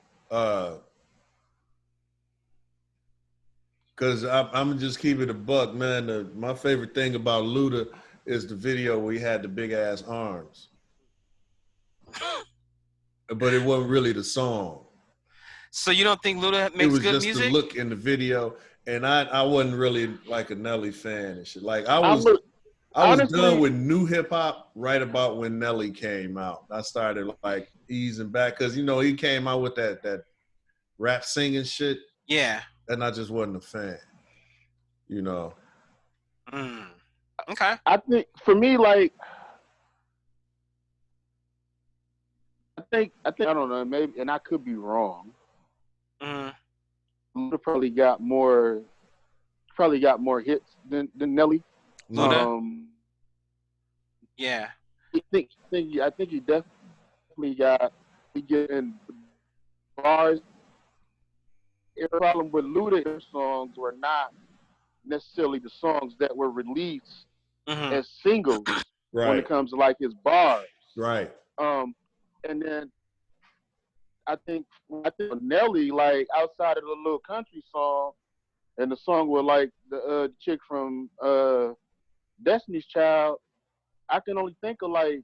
Cause I'm gonna just keep it a buck, man. My favorite thing about Luda is the video where he had the big ass arms, but it wasn't really the song. So you don't think Luda makes good music? It was just the look in the video, and I wasn't really like a Nelly fan and shit. Like I was done with new hip hop right about when Nelly came out. I started like easing back because you know he came out with that rap singing shit. Yeah. And I just wasn't a fan, you know. Okay. I think for me, like, I think I don't know, maybe, and I could be wrong. Luda probably got more hits than Nelly. Luda. Yeah. I think he definitely definitely got he getting bars. The problem with Luda songs were not necessarily the songs that were released as singles when it comes to like his bars. Right. And then I think Nelly, like outside of the little country song and the song with like the chick from Destiny's Child, I can only think of like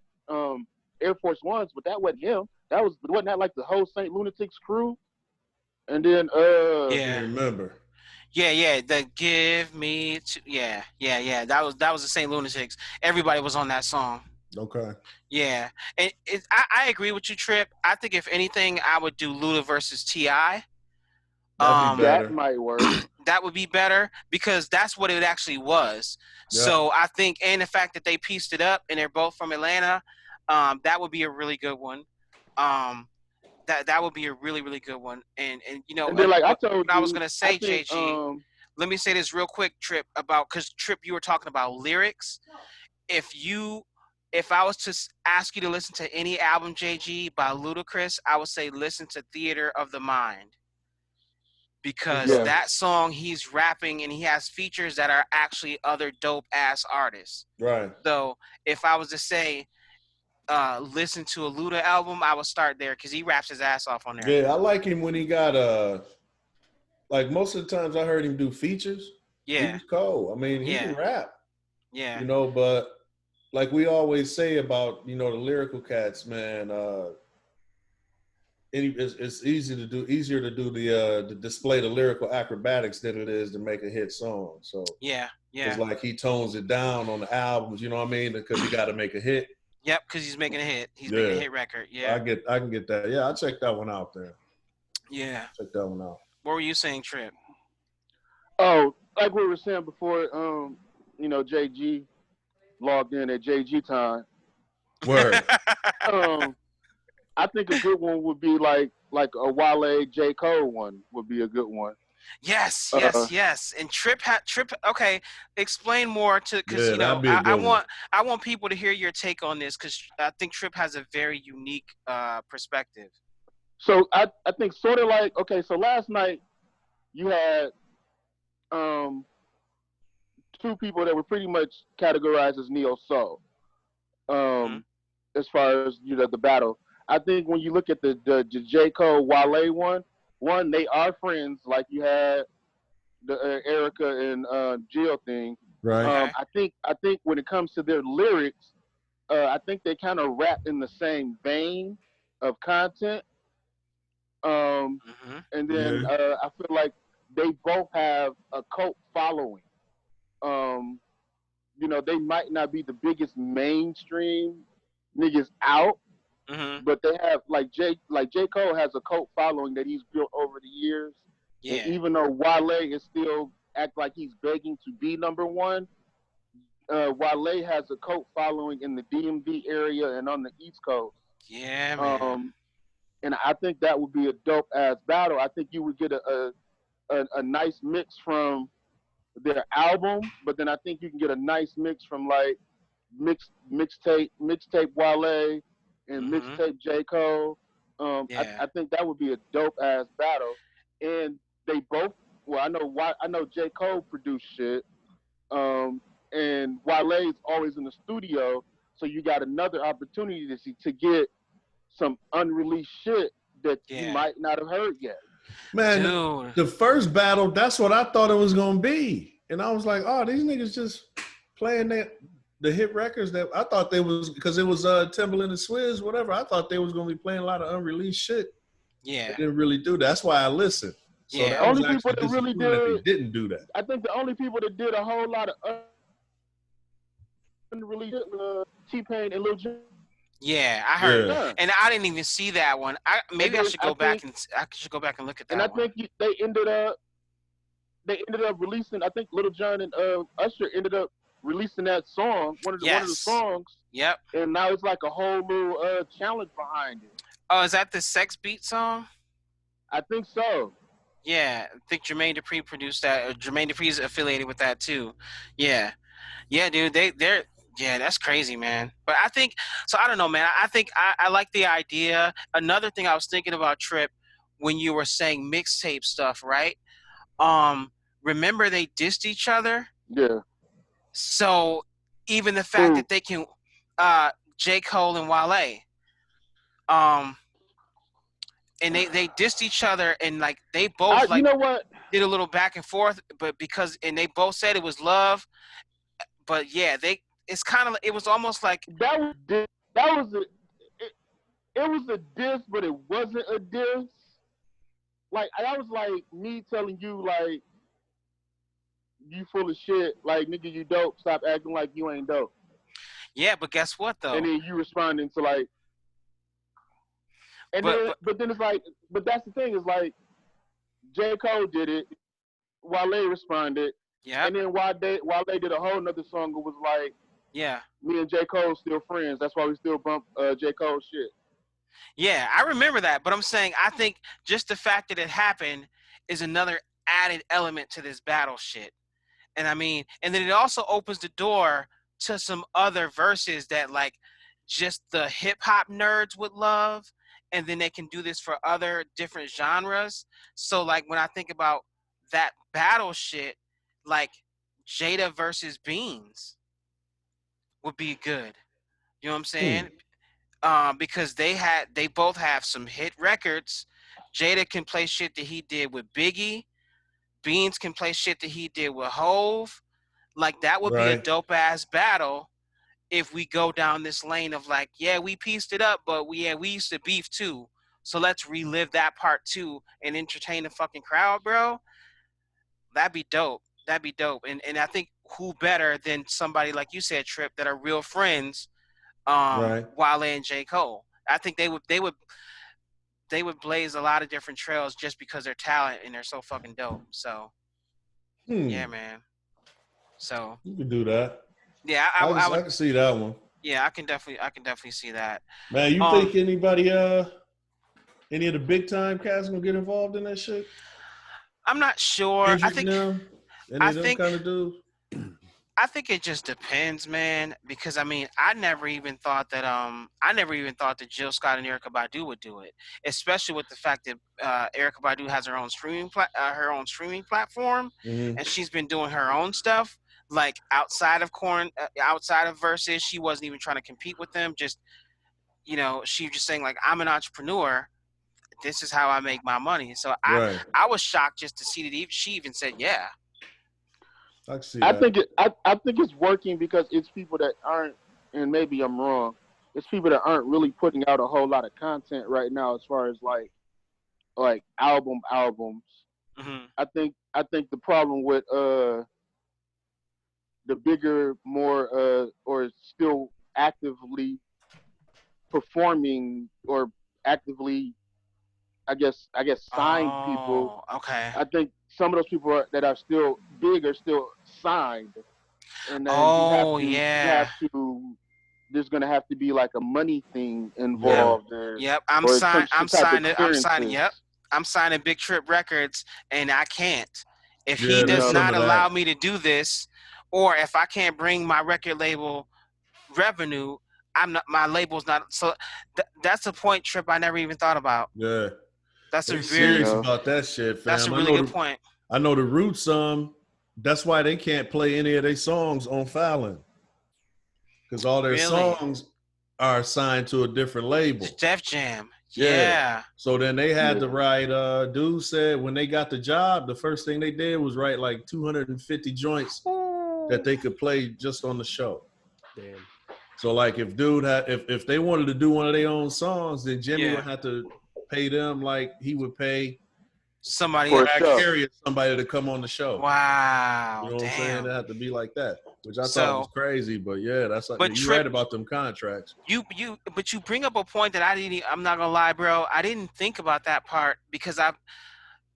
Air Force Ones, but that wasn't him. Wasn't that like the whole Saint Lunatics crew? And then I can't remember. Yeah, the Give Me to yeah. That was the Saint Lunatics. Everybody was on that song. Okay. Yeah, and I agree with you, Trip. I think if anything, I would do Luda versus T.I. That'd be better. That might work. That would be better because that's what it actually was. Yep. So I think, and the fact that they pieced it up and they're both from Atlanta, that would be a really good one. That would be a really, really good one. And you know, and then, like I was gonna say, JG. Let me say this real quick, Trip, because Trip, you were talking about lyrics. If I was to ask you to listen to any album, JG, by Ludacris, I would say listen to Theater of the Mind. Because that song, he's rapping and he has features that are actually other dope-ass artists. Right. So if I was to say listen to a Luda album, I would start there because he raps his ass off on there. Yeah, I like him when he got like most of the times I heard him do features. Yeah. He was cold. I mean, he can rap. Yeah. You know, but like we always say about, you know, the lyrical cats, man, it's easier to do to display the lyrical acrobatics than it is to make a hit song. So yeah. It's like he tones it down on the albums, you know what I mean? Because he got to make a hit. Yep, because he's making a hit. He's making a hit record. Yeah. I can get that. Yeah, I'll check that one out there. Yeah. Check that one out. What were you saying, Trip? Oh, like we were saying before, you know, JG logged in at JG time. Word. I think a good one would be like a Wale J. Cole one would be a good one. Yes. And Trip. Okay, explain more because you know I want people to hear your take on this because I think Trip has a very unique perspective. So I think sort of like so last night you had two people that were pretty much categorized as neo soul. As far as you know the battle. I think when you look at the J. Cole Wale one, they are friends. Like you had the Erykah and Jill thing. Right. I think when it comes to their lyrics, I think they kind of rap in the same vein of content. And then I feel like they both have a cult following. You know, they might not be the biggest mainstream niggas out. But they have J. Cole has a cult following that he's built over the years. Yeah. And even though Wale is still act like he's begging to be number one, Wale has a cult following in the DMV area and on the East Coast. Yeah, man. And I think that would be a dope ass battle. I think you would get a nice mix from their album, but then I think you can get a nice mix from like mixtape Wale and mixtape J. Cole. I think that would be a dope ass battle. And they both, I know J. Cole produced shit, and Wale's always in the studio, so you got another opportunity to get some unreleased shit that you might not have heard yet. Man, dude. The first battle, that's what I thought it was gonna be, and I was like, oh, these niggas just playing the hit records that I thought they was, because it was Timbaland and Swizz, whatever. I thought they was gonna be playing a lot of unreleased shit. Yeah, they didn't really do that. That's why I listened. So yeah, the only people that really didn't do that. I think the only people that did a whole lot of unreleased T-Pain and Lil Jon. Yeah, I heard, and I didn't even see that one. I should go back and look at that. And I think they ended up releasing. I think Lil Jon and Usher ended up releasing that song, one of the songs. Yep. And now it's like a whole new challenge behind it. Oh, is that the Sex Beat song? I think so. Yeah, I think Jermaine Dupri produced that. Jermaine Dupri is affiliated with that too. Yeah, dude, Yeah, that's crazy, man. But I think so. I don't know, man. I think I like the idea. Another thing I was thinking about, Trip, when you were saying mixtape stuff, right? Remember they dissed each other. Yeah. So even the fact that they can, J. Cole and Wale, and they dissed each other, and like they both you know what? did a little back and forth, but and they both said it was love, but yeah, it's kind of, it was almost like that was it was a diss, but it wasn't a diss. Like that was like me telling you like you full of shit, like nigga you dope, stop acting like you ain't dope. Yeah, but guess what though? And then you responding to like, and but then it's like, but that's the thing, is like J. Cole did it, Wale responded, yeah, and then Wale did a whole nother song. It was like, yeah, me and J. Cole still friends. That's why we still bump J. Cole shit. Yeah, I remember that, but I'm saying I think just the fact that it happened is another added element to this battle shit. And I mean, and then it also opens the door to some other verses that like just the hip hop nerds would love, and then they can do this for other different genres. So like when I think about that battle shit, like Jada versus Beans would be good. You know what I'm saying? Because they both have some hit records. Jada can play shit that he did with Biggie. Beans can play shit that he did with Hove. Like that would be a dope ass battle if we go down this lane of like, yeah, we pieced it up, but we used to beef too. So let's relive that part too and entertain the fucking crowd, bro. That'd be dope. That'd be dope. And I think who better than somebody like you said, Trip, that are real friends, Wale and J. Cole. I think they would blaze a lot of different trails just because they're talent and they're so fucking dope. So yeah, man. So you can do that. Yeah, I can see that one. Yeah, I can definitely see that. Man, you think anybody any of the big time cats gonna get involved in that shit? I'm not sure. Kendrick, I think any of them kind of dudes. I think it just depends, man. Because I mean, I never even thought that Jill Scott and Erykah Badu would do it, especially with the fact that Erykah Badu has her own streaming platform, and she's been doing her own stuff. Like outside of Versus, she wasn't even trying to compete with them. Just, you know, she was just saying like, I'm an entrepreneur. This is how I make my money. So I was shocked just to see that she even said yeah. I think it's working because it's people that aren't, and maybe I'm wrong, it's people that aren't really putting out a whole lot of content right now as far as like albums. Mm-hmm. I think the problem with the bigger, more or still actively performing or actively I guess signed people. Okay. I think some of those people that are still big are still signed, and then there's gonna have to be like a money thing involved. Yep, I'm signing. Yep, I'm signing Big Trip Records, and I can't if he does not allow me to do this, or if I can't bring my record label revenue. My label's not. So that's a point, Trip, I never even thought about. Yeah. That's very serious about that shit, fam. That's a really good point. I know the Roots. That's why they can't play any of their songs on Fallon, because all their songs are signed to a different label. Def Jam. Yeah. So then they had to write. Dude said when they got the job, the first thing they did was write like 250 joints that they could play just on the show. Damn. So like if if they wanted to do one of their own songs, then Jimmy would have to pay them like he would pay somebody to come on the show. Wow. You know what I'm saying? It had to be like that, which I thought was crazy. But yeah, that's like you're right about them contracts. But you bring up a point that I'm not gonna lie, bro. I didn't think about that part because I've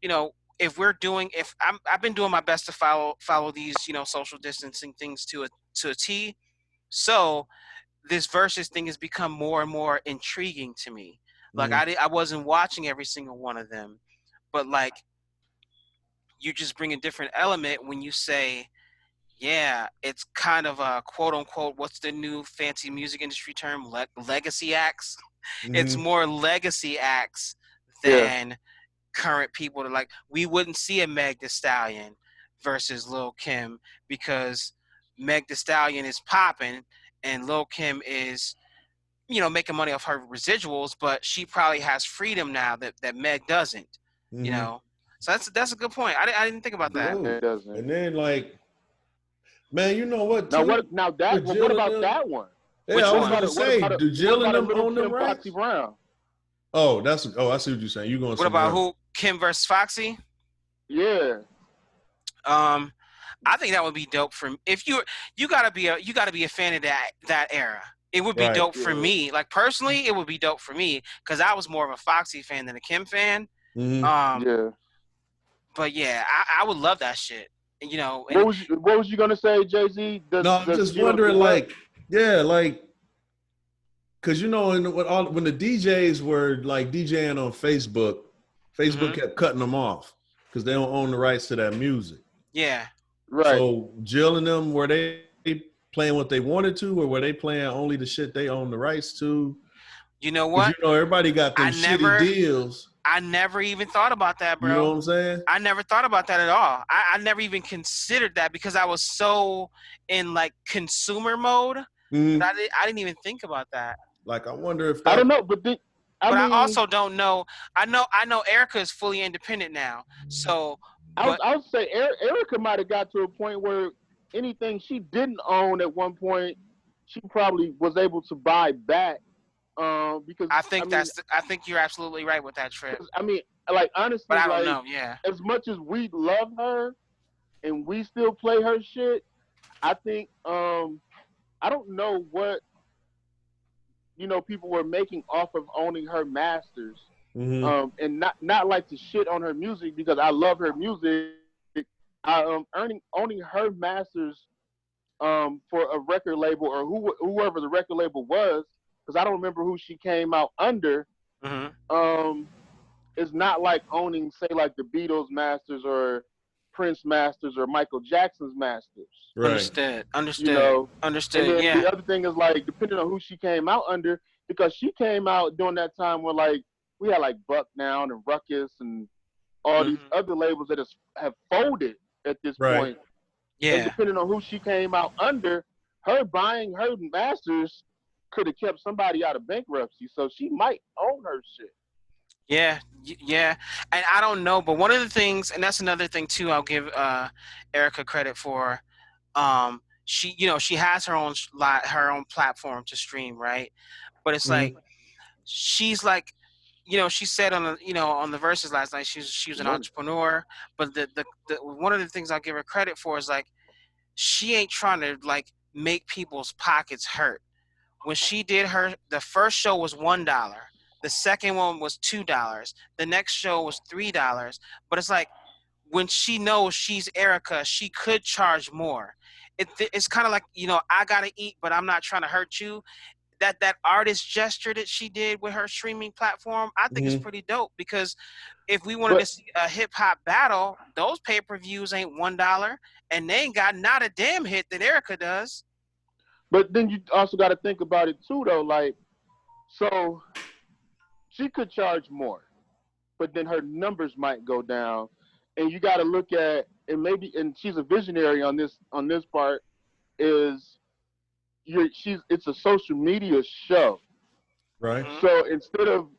been doing my best to follow these, social distancing things to a T. So this Versus thing has become more and more intriguing to me. Like I wasn't watching every single one of them, but like you just bring a different element when you say yeah, it's kind of a quote unquote, what's the new fancy music industry term? Legacy acts. It's more legacy acts than current people. To like, we wouldn't see a Meg Thee Stallion versus Lil Kim because Meg Thee Stallion is popping and Lil Kim is, you know, making money off her residuals, but she probably has freedom now that Meg doesn't, you know. So that's a good point. I didn't think about that. It doesn't. And then like, man, you know what? Now too? what? Now that. Well, what about that one? Yeah, Which I was one? gonna say, do Jill and them own them rights? Foxy Brown. Oh, I see what you're saying. You going? What about who? Kim versus Foxy? Yeah. I think that would be dope for if you gotta be a fan of that era. It would be dope for me. Like personally, it would be dope for me because I was more of a Foxy fan than a Kim fan. Yeah. But yeah, I would love that shit. You know. What was you gonna say, Jay-Z? No, I'm just wondering, like, because you know, when the DJs were like DJing on Facebook, kept cutting them off because they don't own the rights to that music. Yeah. Right. So Jill and them, were they playing what they wanted to, or were they playing only the shit they own the rights to? You know what? You know, everybody got them shitty deals. I never even thought about that, bro. You know what I'm saying? I never thought about that at all. I never even considered that because I was so in like consumer mode. I didn't even think about that. Like, I wonder if I don't know, but I also don't know. I know Erykah is fully independent now. So I would say Erykah might have got to a point where anything she didn't own at one point, she probably was able to buy back. Because I think you're absolutely right with that, Trip. I mean, like honestly, but I don't know. Yeah. As much as we love her, and we still play her shit, I think I don't know what people were making off of owning her masters, and not like to shit on her music because I love her music. Owning her masters for a record label or whoever the record label was. Because I don't remember who she came out under. It's not like owning, say, like the Beatles masters or Prince masters or Michael Jackson's masters. Right. Understood. You know? Understood. And then yeah. The other thing is like depending on who she came out under, because she came out during that time where like we had like Buckdown and Ruckus and all these other labels that have folded at this point. Yeah. And depending on who she came out under, her buying her masters could have kept somebody out of bankruptcy, so she might own her shit. Yeah, and I don't know, but one of the things, and that's another thing too, I'll give Erykah credit for. She has her own platform to stream, right? But it's like she's like, she said on the Versus last night, she was an entrepreneur, but the one of the things I'll give her credit for is like she ain't trying to like make people's pockets hurt. When she did the first show was $1. The second one was $2. The next show was $3. But it's like when she knows she's Erykah, she could charge more. It's kind of like, I gotta eat, but I'm not trying to hurt you. That artist gesture that she did with her streaming platform, I think is pretty dope because if we wanted to see a hip hop battle, those pay-per-views ain't $1 and they ain't got not a damn hit that Erykah does. But then you also got to think about it too, though. Like, so she could charge more, but then her numbers might go down, and you got to look at and she's a visionary on this part. It's a social media show, right? So instead of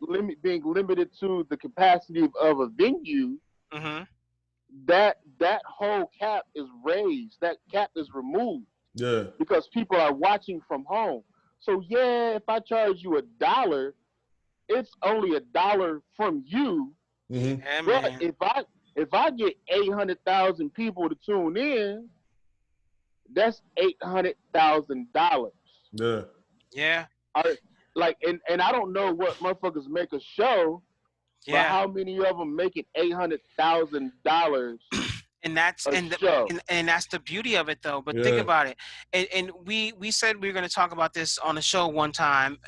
being limited to the capacity of a venue, that whole cap is raised. That cap is removed. Yeah. Because people are watching from home. So yeah, if I charge you $1, it's only $1 from you. Yeah, but man. if I get 800,000 people to tune in, that's $800,000. Yeah. Yeah. And I don't know what motherfuckers make a show, but how many of them making $800,000? And that's and that's the beauty of it, though. But think about it. And we said we were going to talk about this on the show one time,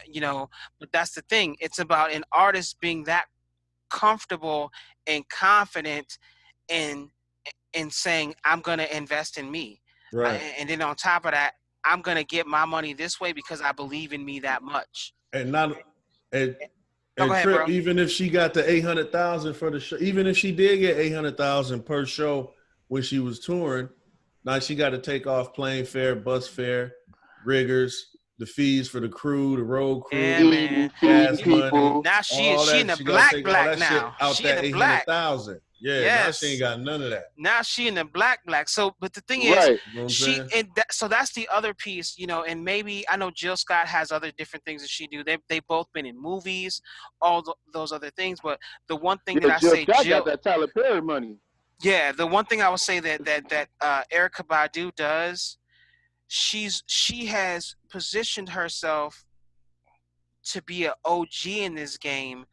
But that's the thing. It's about an artist being that comfortable and confident in saying, "I'm going to invest in me. Right. And then on top of that, I'm gonna get my money this way because I believe in me that much. And not and No, go ahead, Trip, bro. even if she got the 800,000 for the show, even if she did get 800,000 per show when she was touring, now she got to take off plane fare, bus fare, riggers, the fees for the crew, the road crew, Yeah, man. feeding gas money, people. Now all she that. in the She got to black take all that shit now. out She in that the black. 800,000. Yeah, now she ain't Yes. got none of that. Now she in the black. So, but the thing is, Right. You know what I'm she saying? and so that's the other piece, you know. And maybe I know Jill Scott has other different things that she do. They both been in movies, those other things. But the one thing that I Jill say, Scott Jill, got that Tyler Perry money. yeah, the one thing I would say that Erykah Badu does, she has positioned herself to be an OG in this game,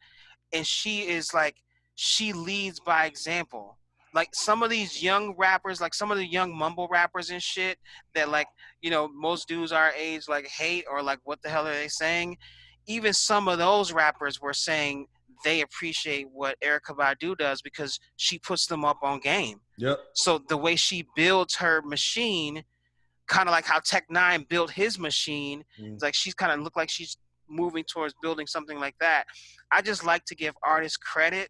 and she leads by example. Like some of these young rappers, like some of the young mumble rappers and shit that, like, you know, most dudes our age like hate, or like, what the hell are they saying? Even some of those rappers were saying they appreciate what Erykah Badu does because she puts them up on game. Yep. So the way she builds her machine, kind of like how Tech Nine built his machine, it's like she's kind of look like she's moving towards building something like that. I just like to give artists credit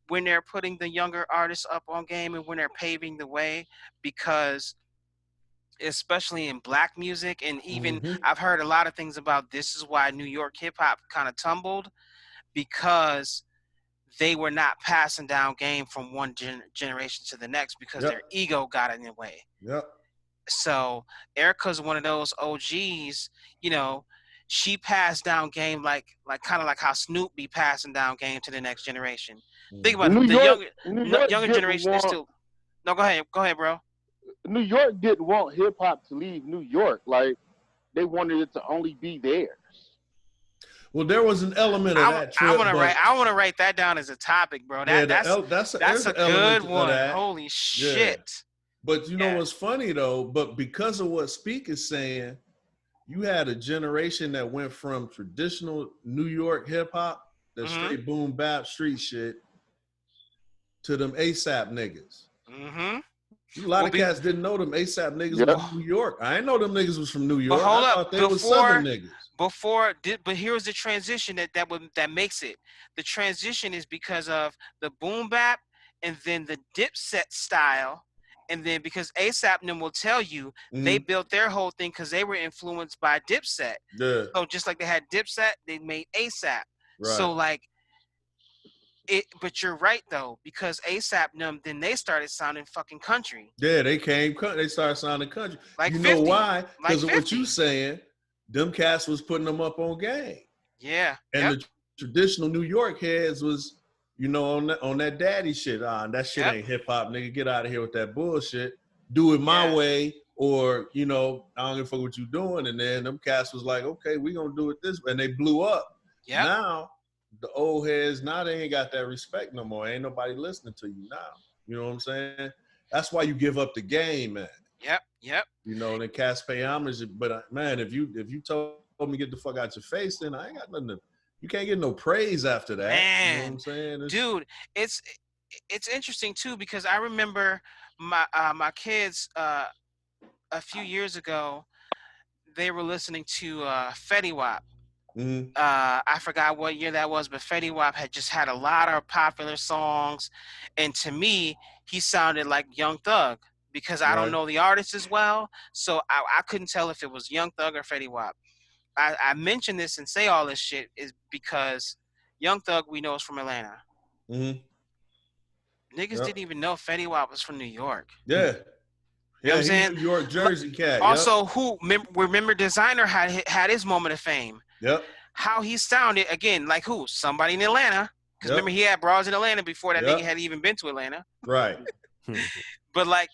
when they're putting the younger artists up on game and when they're paving the way, because especially in black music, and even I've heard a lot of things about this is why New York hip hop kind of tumbled, because they were not passing down game from one generation to the next because their ego got in the way. Yep. So Erykah's one of those OGs, you know. She passed down game like kind of like how Snoop be passing down game to the next generation. Think about it. The younger generation is still. No, go ahead, bro. New York didn't want hip hop to leave New York. Like, they wanted it to only be theirs. Well, there was an element of that. Trip, I want to write that down as a topic, bro. That's a good one. Holy shit. Yeah. But you know what's funny though? But because of what Speak is saying, you had a generation that went from traditional New York hip hop, that straight boom bap street shit, to them ASAP niggas. A lot of cats didn't know them ASAP niggas was from New York. I didn't know them niggas was from New York. But hold I up, thought they was Southern niggas. But here's the transition that makes it. The transition is because of the boom bap and then the Dipset style. And then because ASAP and them will tell you they built their whole thing because they were influenced by Dipset. Yeah. So just like they had Dipset, they made ASAP. Right. So like it, but you're right though, because ASAP and them, then they started sounding fucking country. Yeah, they started sounding country. Like you 50, know why? Because like of what you saying, them cats was putting them up on game. Yeah. And the traditional New York heads was, you know, on that daddy shit. That shit ain't hip hop, nigga. Get out of here with that bullshit. Do it my way, or, you know, I don't give a fuck what you doing. And then them cats was like, okay, we gonna do it this way. And they blew up. Yeah. Now, the old heads, now they ain't got that respect no more. Ain't nobody listening to you now. You know what I'm saying? That's why you give up the game, man. Yep. You know, and the cats pay homage. But man, if you told me get the fuck out your face, then I ain't got nothing to. You can't get no praise after that. Man, you know what I'm saying? Dude, it's interesting too, because I remember my kids a few years ago, they were listening to Fetty Wap. I forgot what year that was, but Fetty Wap had just had a lot of popular songs, and to me, he sounded like Young Thug because I don't know the artist as well, so I couldn't tell if it was Young Thug or Fetty Wap. I mention this and say all this shit is because Young Thug, we know, is from Atlanta. Niggas didn't even know Fetty Wap was from New York. Yeah. You know what I'm saying? New York, Jersey cat. Also, remember Designer had his moment of fame. Yep. How he sounded, again, like who? Somebody in Atlanta. Because remember, he had bras in Atlanta before that nigga had even been to Atlanta. Right. But, like,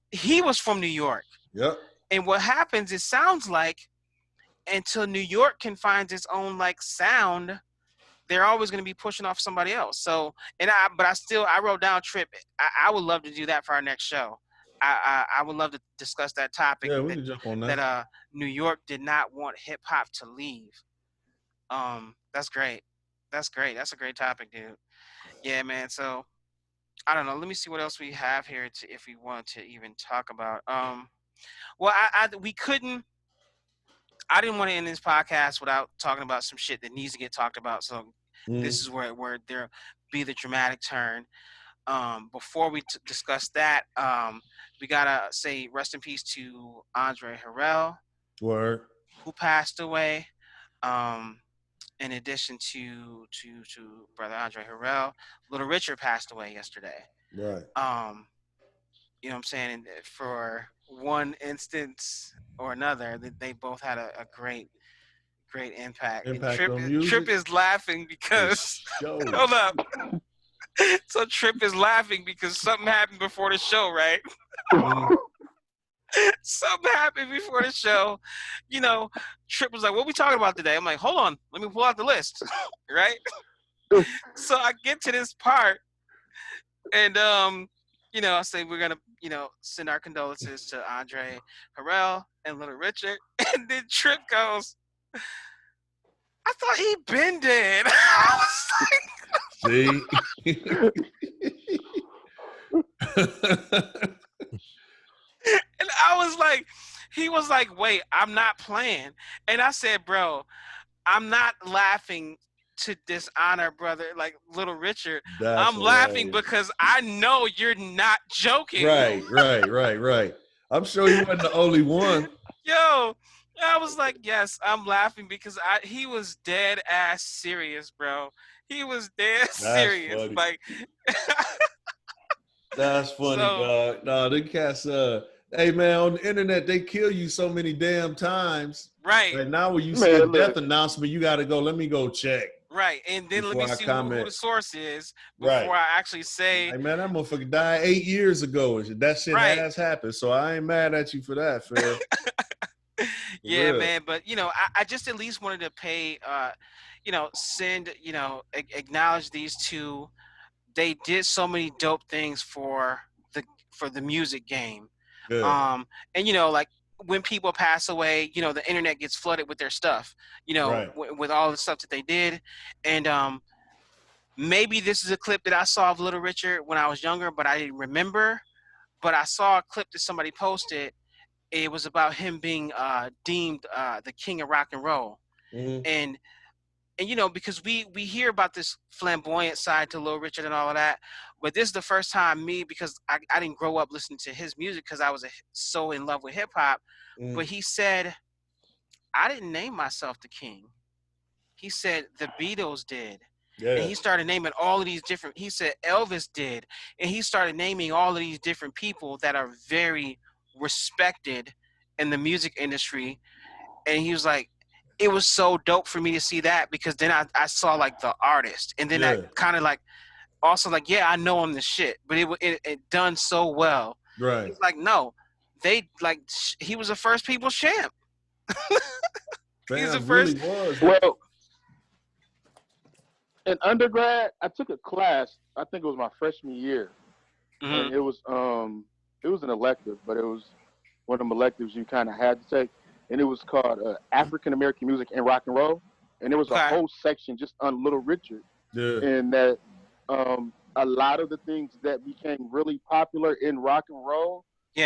he was from New York. Yep. And what happens, it sounds like, until New York can find its own, like, sound, they're always going to be pushing off somebody else. So, I wrote down Trip. I would love to do that for our next show. I would love to discuss that topic. Yeah, we can jump on that. That New York did not want hip hop to leave. That's great. That's a great topic, dude. Yeah, man. So I don't know. Let me see what else we have here if we want to even talk about. Well, we couldn't. I didn't want to end this podcast without talking about some shit that needs to get talked about. So this is where there be the dramatic turn. Before we discuss that, we gotta say rest in peace to Andre Harrell, who passed away. In addition to brother Andre Harrell, Little Richard passed away yesterday. Right. You know what I'm saying? And for one instance or another, they both had a great impact. And Trip is laughing because hold up. So Trip is laughing because something happened before the show, right? Something happened before the show. You know, Trip was like, what are we talking about today? I'm like, hold on, let me pull out the list. Right? So I get to this part and you know, I say we're gonna, you know, send our condolences to Andre Harrell and Little Richard. And then Trip goes, I thought he'd been dead. I was like, see? And I was like, he was like, wait, I'm not playing. And I said, bro, I'm not laughing to dishonor brother like Little Richard. I'm laughing because I know you're not joking. Right. I'm sure he wasn't the only one. Yo, I was like, yes, I'm laughing because he was dead ass serious, bro. He was dead serious. Funny. Like that's funny, dog. No, them cats hey man, on the internet they kill you so many damn times. Right. And now when you see a death announcement, you gotta go, let me go check. Right. And then let me see who the source is before I actually say, hey man, that motherfucker died 8 years ago. That shit has happened. So I ain't mad at you for that, Phil. Yeah, man. But you know, I just at least wanted to pay you know, send, you know, acknowledge these two. They did so many dope things for the music game. Good. And you know, like when people pass away, you know, the internet gets flooded with their stuff, you know, with all the stuff that they did. And maybe this is a clip that I saw of Little Richard when I was younger, but I didn't remember. But I saw a clip that somebody posted. It was about him being deemed the king of rock and roll. And you know, because we hear about this flamboyant side to Little Richard and all of that, but this is the first time because I didn't grow up listening to his music because I was so in love with hip hop. But he said, I didn't name myself the king. He said the Beatles did. Yeah. And he started naming all of these different, he said Elvis did. And he started naming all of these different people that are very respected in the music industry. And he was like, it was so dope for me to see that because then I saw like the artist, and then I kind of like also like, yeah, I know him the shit, but it done so well. Right. He's like, no, they like he was the first people's champ. He's the first. Really was. Well, in undergrad, I took a class. I think it was my freshman year, and it was an elective, but it was one of them electives you kind of had to take. And it was called African American Music and Rock and Roll, and there was a whole section just on Little Richard, and that a lot of the things that became really popular in rock and roll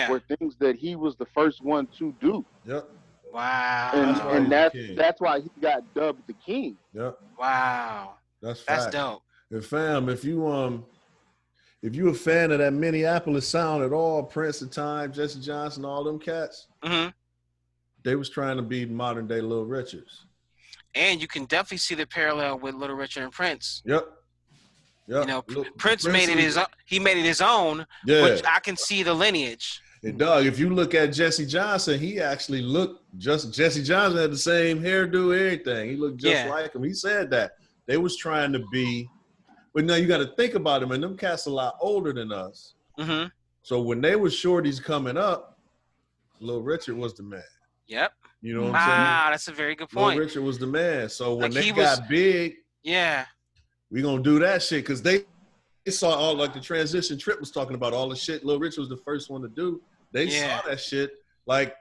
were things that he was the first one to do. Yep. Wow. And that's why he got dubbed the king. Yep. Wow. That's dope. And fam, if you a fan of that Minneapolis sound at all, Prince at time, Jesse Johnson, all them cats. They was trying to be modern day Little Richards. And you can definitely see the parallel with Little Richard and Prince. Yep. You know, Prince made it his own. He made it his own, which I can see the lineage. And dog, if you look at Jesse Johnson, he actually looked Jesse Johnson had the same hairdo, everything. He looked just like him. He said that. They was trying to be, but now you got to think about him, and them cats a lot older than us. So when they was shorties coming up, Little Richard was the man. Yep. You know what I'm saying? Wow, that's a very good point. Little Richard was the man. So when they got big, we gonna do that shit because they saw all like the transition. Trip was talking about all the shit Little Richard was the first one to do. They saw that shit like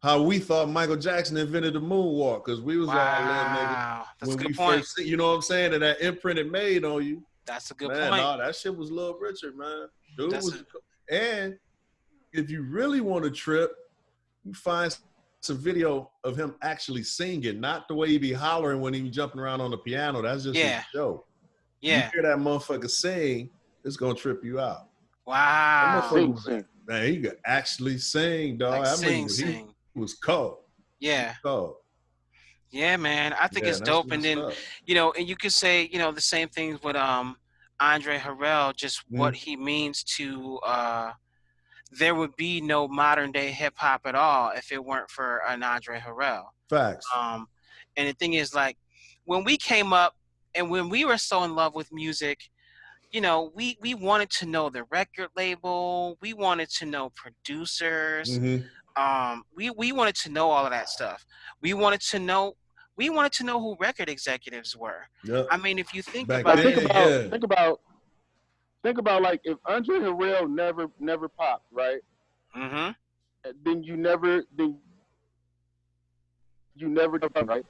how we thought Michael Jackson invented the moonwalk because we was all little niggas when we first, you know what I'm saying, and that imprint it made on you. That's a good point. No, that shit was Little Richard, man. Dude and if you really want to trip, you find some video of him actually singing, not the way he be hollering when he be jumping around on the piano. That's just his show. Yeah. You hear that motherfucker sing, it's gonna trip you out. Wow. That motherfucker, man, he could actually sing, dog. Like He was cold. Yeah. Cold. Yeah, man. I think it's dope. And then, you know, and you could say, you know, the same things with Andre Harrell, just what he means to there would be no modern day hip hop at all if it weren't for an Andre Harrell. Facts. And the thing is, like, when we came up and when we were so in love with music, you know, we wanted to know the record label, we wanted to know producers, we wanted to know all of that stuff. We wanted to know who record executives were. Yep. I mean, if you think think about like if Andre Harrell never popped, right? Then you never right?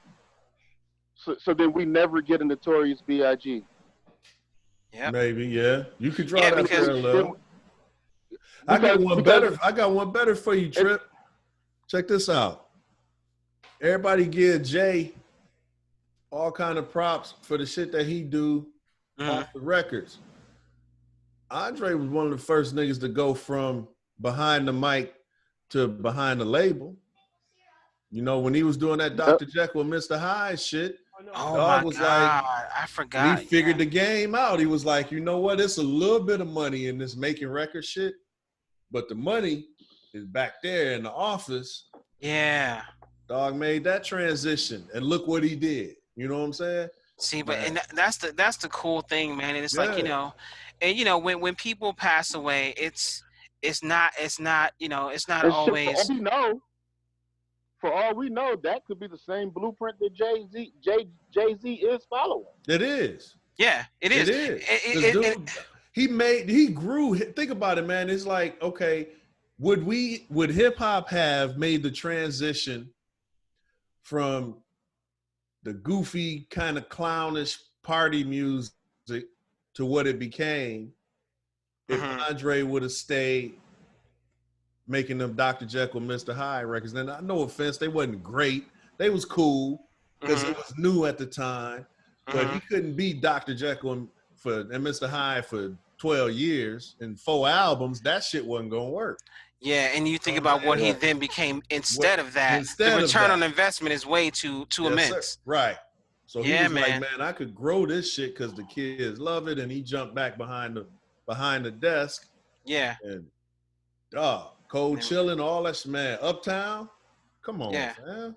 So then we never get a Notorious B.I.G. Yeah. Maybe, yeah. You could draw that parallel. I got one better for you, Trip. Check this out. Everybody give Jay all kind of props for the shit that he do off the records. Andre was one of the first niggas to go from behind the mic to behind the label. You know, when he was doing that Dr. Jekyll and Mr. Hyde shit, Dog was like, I forgot. He figured the game out. He was like, you know what? It's a little bit of money in this making record shit, but the money is back there in the office. Yeah. Dog made that transition, and look what he did. You know what I'm saying? See, but and that's the cool thing, man. And it's like, you know, and you know, when people pass away, it's not you know, it's not always. For all we know, that could be the same blueprint that Jay-Z is following. It is. Yeah, it is. Dude, he grew. Think about it, man. It's like, okay, would hip hop have made the transition from the goofy kind of clownish party music to what it became if Andre would have stayed making them Dr. Jekyll, Mr. Hyde records? And no offense, they wasn't great. They was cool because it was new at the time, but he couldn't be Dr. Jekyll and Mr. Hyde for 12 years and 4 albums. That shit wasn't gonna work. Yeah, and you think about what he then became instead of that. The return on investment is way too immense. Sir. Right. So he was like, man, I could grow this shit because the kids love it, and he jumped back behind the desk. Yeah. And Cold Chillin', all that shit, man. Uptown, come on, man.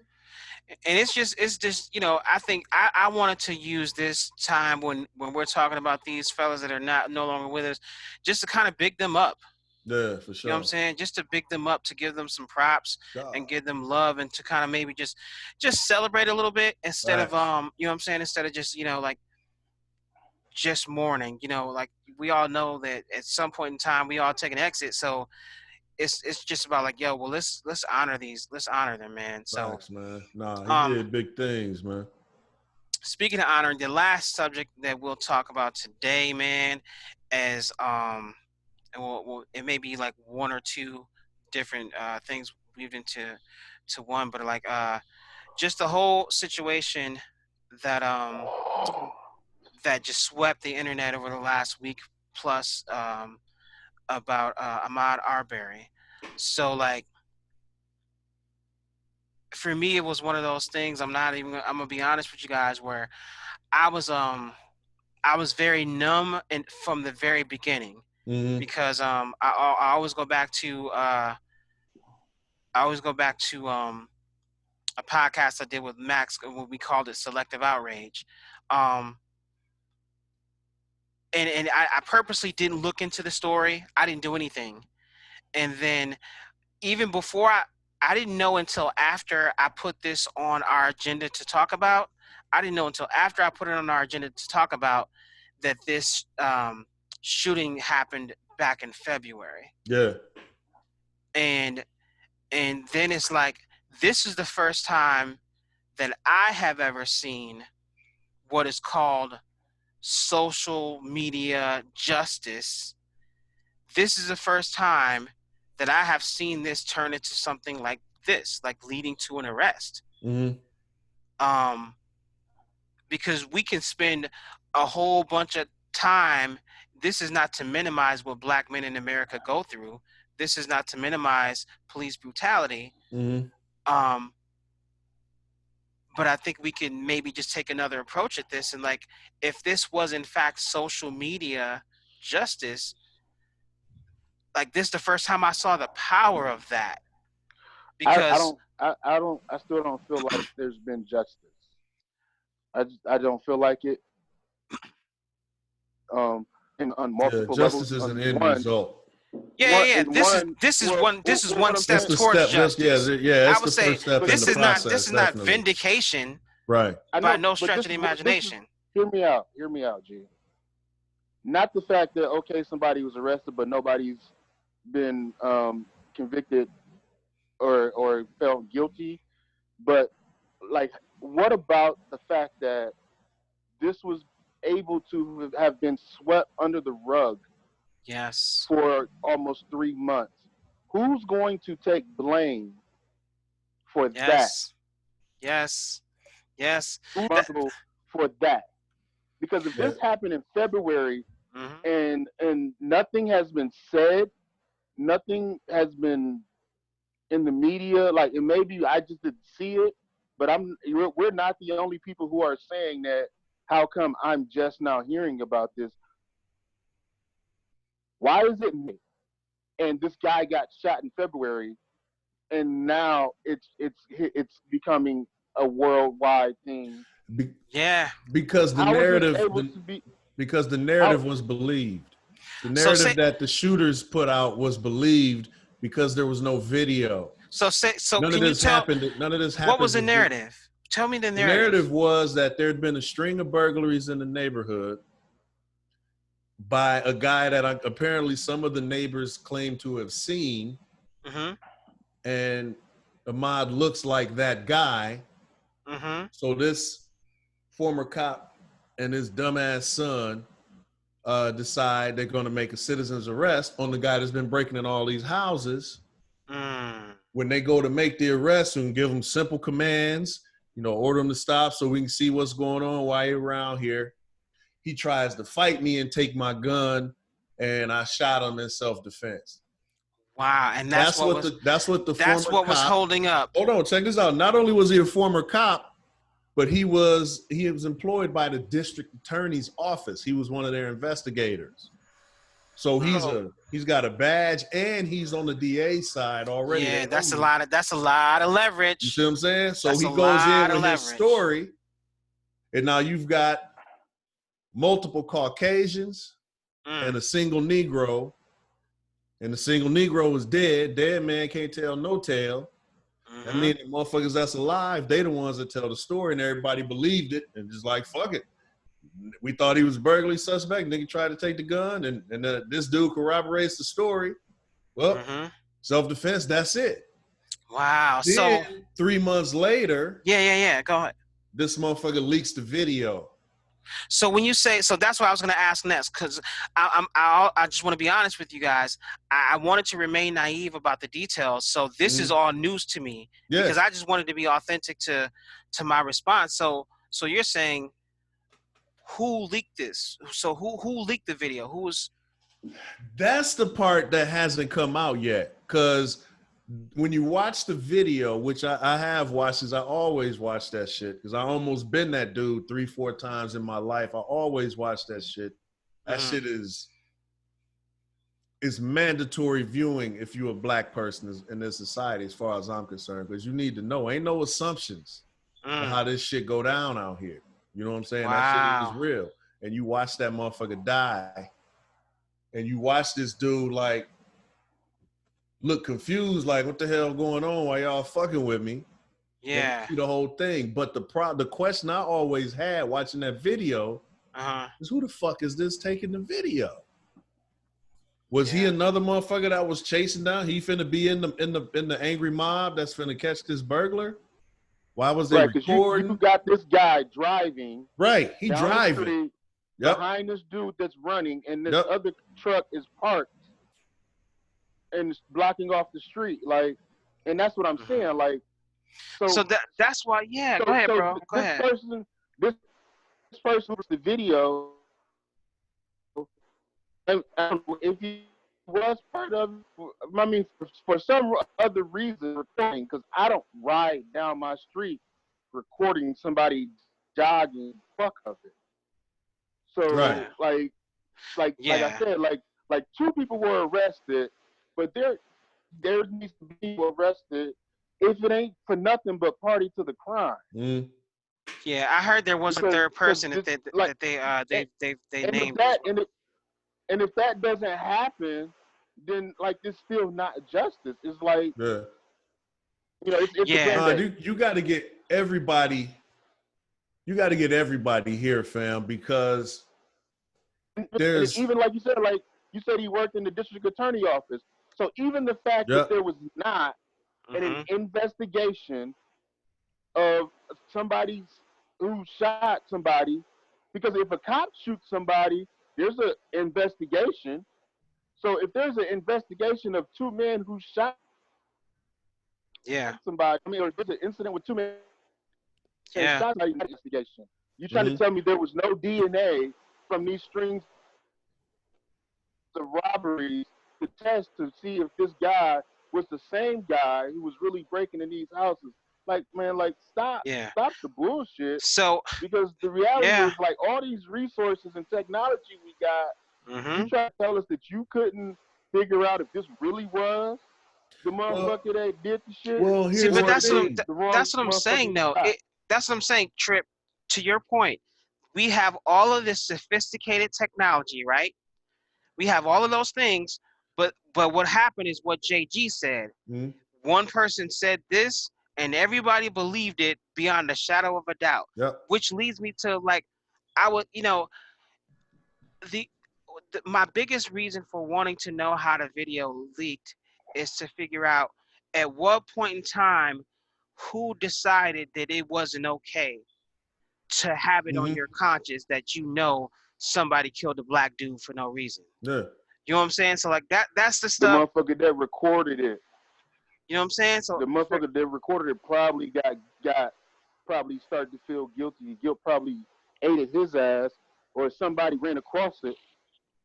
And it's just, you know, I think I wanted to use this time when we're talking about these fellas that are no longer with us, just to kind of big them up. Yeah, for sure. You know what I'm saying? Just to big them up, to give them some props and give them love, and to kind of maybe just celebrate a little bit instead of you know what I'm saying? Instead of just, you know, like just mourning. You know, like we all know that at some point in time we all take an exit, so it's just about like, yo, well, let's honor them, man. So, thanks, man. Nah, he did big things, man. Speaking of honoring, the last subject that we'll talk about today, man, is well, it may be like one or two different things weaved into one, but like just the whole situation that that just swept the internet over the last week plus about Ahmaud Arbery. So like for me, it was one of those things. I'm gonna be honest with you guys, where I was very numb from the very beginning. Because I always go back to a podcast I did with Max, what we called it Selective Outrage, and I purposely didn't look into the story. I didn't do anything, and then even before I didn't know until after I put this on our agenda to talk about. I didn't know until after I put it on our agenda to talk about that this shooting happened back in February. Yeah. And then it's like, this is the first time that I have ever seen what is called social media justice. This is the first time that I have seen this turn into something like this, like leading to an arrest. Because we can spend a whole bunch of time. This is not to minimize what Black men in America go through. This is not to minimize police brutality. But I think we can maybe just take another approach at this. And like, if this was in fact social media justice, like this is the first time I saw the power of that. Because I still don't feel like there's been justice. I don't feel like it. On multiple justice levels. Is an end result. This is one step towards justice. I would say this is not vindication, right? By no stretch of the imagination. Hear me out, G. Not the fact that somebody was arrested, but nobody's been convicted or felt guilty. But like, what about the fact that this was able to have been swept under the rug? Yes. For almost 3 months. Who's going to take blame for that? Yes. Who's responsible for that? Because if this happened in February and nothing has been said, nothing has been in the media, like, and maybe I just didn't see it, but we're not the only people who are saying that. How come I'm just now hearing about this? Why is it me? And this guy got shot in February, and now it's becoming a worldwide thing. Because the narrative was believed. The narrative that the shooters put out was believed because there was no video. None of this happened. What was the narrative? Tell me the narrative. The narrative was that there had been a string of burglaries in the neighborhood by a guy that apparently some of the neighbors claim to have seen. And Ahmad looks like that guy. So this former cop and his dumbass son decide they're going to make a citizen's arrest on the guy that's been breaking in all these houses. When they go to make the arrest and give them simple commands, order him to stop so we can see what's going on while you're around here. He tries to fight me and take my gun, and I shot him in self-defense. Wow, and that's what was holding up. Hold on, check this out. Not only was he a former cop, but he was employed by the district attorney's office. He was one of their investigators. So he's got a badge, and he's on the DA side already. Yeah, that's a lot of leverage. You see what I'm saying? So he goes in with his story, and now you've got multiple Caucasians and a single Negro, and the single Negro is dead. Dead man can't tell no tale. I mean, the motherfuckers that's alive, they the ones that tell the story, and everybody believed it, and just like, fuck it. We thought he was a burglary suspect. Nigga tried to take the gun, and this dude corroborates the story. Well, self-defense, that's it. Wow. Then, so 3 months later, go ahead. This motherfucker leaks the video. So when you say, so that's what I was going to ask next, because I just want to be honest with you guys. I wanted to remain naive about the details. So this is all news to me because I just wanted to be authentic to my response. So you're saying, who leaked this? So who leaked the video? Who was? That's the part that hasn't come out yet. Because when you watch the video, which I have watched, I always watch that shit. Because I almost been that dude 3-4 times in my life. I always watch that shit. That shit is mandatory viewing if you're a black person in this society, as far as I'm concerned. Because you need to know. Ain't no assumptions on how this shit go down out here. You know what I'm saying? Wow. That shit is real. And you watch that motherfucker die. And you watch this dude like look confused, like what the hell going on while y'all fucking with me? Yeah. The whole thing. But the question I always had watching that video is, who the fuck is this taking the video? Was he another motherfucker that was chasing down? He finna be in the angry mob that's finna catch this burglar? Why was they recording? You got this guy driving. Right, he driving. Behind this dude that's running, and this other truck is parked and it's blocking off the street. Like, And that's what I'm saying. Like, so that's why. Yeah, go ahead, bro. Go ahead. This person was the video. And if he was part of, I mean, for some other reason, recording, because I don't ride down my street recording somebody jogging. Fuck of it. So like I said, like 2 people were arrested, but there needs to be people arrested if it ain't for nothing but party to the crime. Yeah, I heard there was a third person that they named. And if that doesn't happen, then like it's still not justice. It's like you know, you got to get everybody. You got to get everybody here, fam, because there's even like you said he worked in the district attorney office. So even the fact that there was not an investigation of somebody who shot somebody, because if a cop shoots somebody, there's an investigation. So if there's an investigation of 2 men who shot somebody, I mean, or there's an incident with 2 men shot somebody, investigation. You trying to tell me there was no DNA from these strings of robberies to test to see if this guy was the same guy who was really breaking in these houses? Like, man, like stop the bullshit. So because the reality is, like, all these resources and technology we got, you try to tell us that you couldn't figure out if this really was the motherfucker that did the shit. Well, see, but that's what I'm saying, though. That's what I'm saying, Trip. To your point, we have all of this sophisticated technology, right? We have all of those things, but what happened is what JG said. One person said this, and everybody believed it beyond a shadow of a doubt. Which leads me to, like, I would, you know, my biggest reason for wanting to know how the video leaked is to figure out at what point in time who decided that it wasn't okay to have it on your conscience that you know somebody killed a black dude for no reason. You know what I'm saying? So like that's the stuff. The motherfucker that recorded it. You know what I'm saying? So the motherfucker that recorded it probably probably started to feel guilty. Guilt probably ate at his ass, or somebody ran across it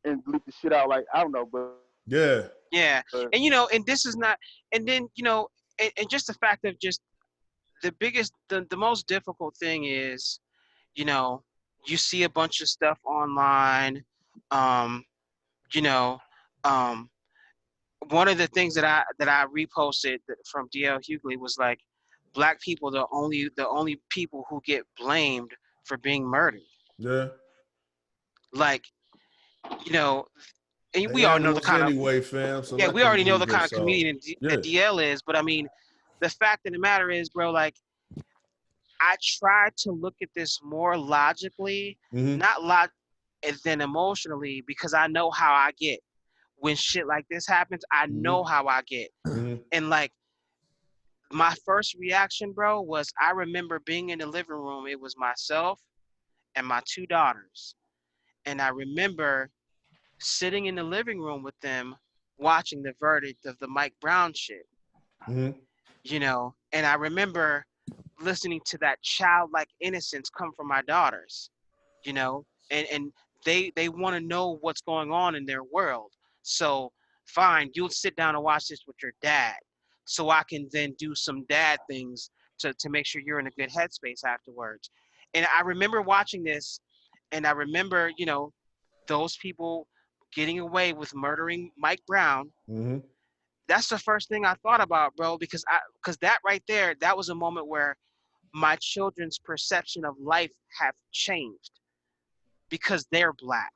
and leaked the shit out. Like, I don't know, but and you know, and this is not, and then you know, and just the fact of just the most difficult thing is, you know, you see a bunch of stuff online, you know, one of the things that I reposted from DL Hughley was like, black people the only people who get blamed for being murdered. Like, you know, and we all know the kind of fam. So we already know the kind of comedian that DL is. But I mean, the fact of the matter is, bro, like, I try to look at this more logically, not than emotionally, because I know how I get when shit like this happens. I know how I get, and like, my first reaction, bro, was I remember being in the living room. It was myself and my 2 daughters, and I remember sitting in the living room with them watching the verdict of the Mike Brown shit. You know, and I remember listening to that childlike innocence come from my daughters, you know, and they want to know what's going on in their world. So fine, you'll sit down and watch this with your dad, so I can then do some dad things to make sure you're in a good headspace afterwards. And I remember watching this, and I remember, you know, those people getting away with murdering Mike Brown. That's the first thing I thought about, bro, because that right there, that was a moment where my children's perception of life have changed because they're black.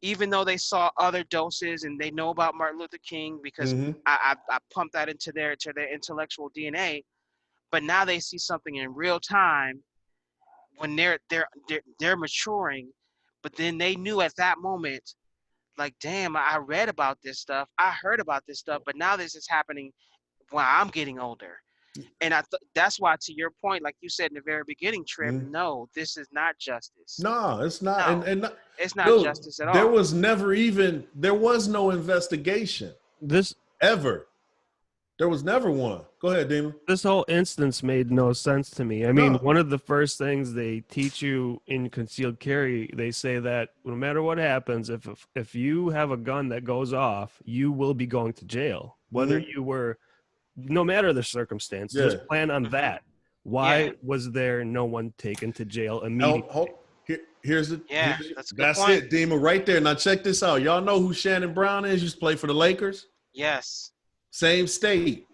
Even though they saw other doses and they know about Martin Luther King, because I pumped that into their intellectual DNA, but now they see something in real time when they're maturing. But then they knew at that moment, like, damn, I read about this stuff, I heard about this stuff, but now this is happening while I'm getting older. And that's why, to your point, like you said in the very beginning, Trip, no, this is not justice. No, it's not. No, and it's not justice at all. There was no investigation. Ever. There was never one. Go ahead, Demon. This whole instance made no sense to me. I mean, one of the first things they teach you in concealed carry, they say that no matter what happens, if you have a gun that goes off, you will be going to jail. Whether you were, no matter the circumstance, just plan on that. Why was there no one taken to jail immediately? Here's that's it, Demon, right there. Now check this out. Y'all know who Shannon Brown is? Used to play for the Lakers. Yes. Same state.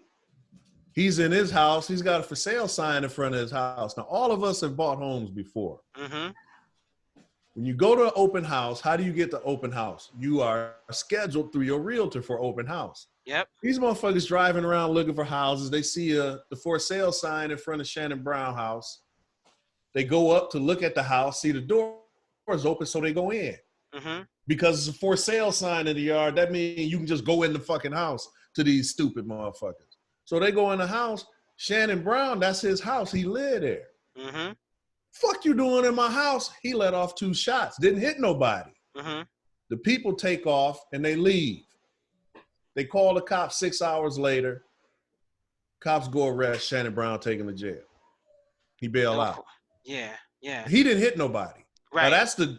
He's in his house. He's got a for sale sign in front of his house. Now, all of us have bought homes before. When you go to an open house, how do you get to open house? You are scheduled through your realtor for open house. Yep. These motherfuckers driving around looking for houses. They see the for sale sign in front of Shannon Brown house. They go up to look at the house, see the door is open, so they go in. Because it's a for sale sign in the yard, that means you can just go in the fucking house to these stupid motherfuckers. So they go in the house. Shannon Brown, that's his house. He lived there. Fuck you doing in my house? He let off 2 shots. Didn't hit nobody. The people take off and they leave. They call the cops 6 hours later. Cops go arrest Shannon Brown, taken to jail. He bailed out. Yeah. He didn't hit nobody. Right. Now that's the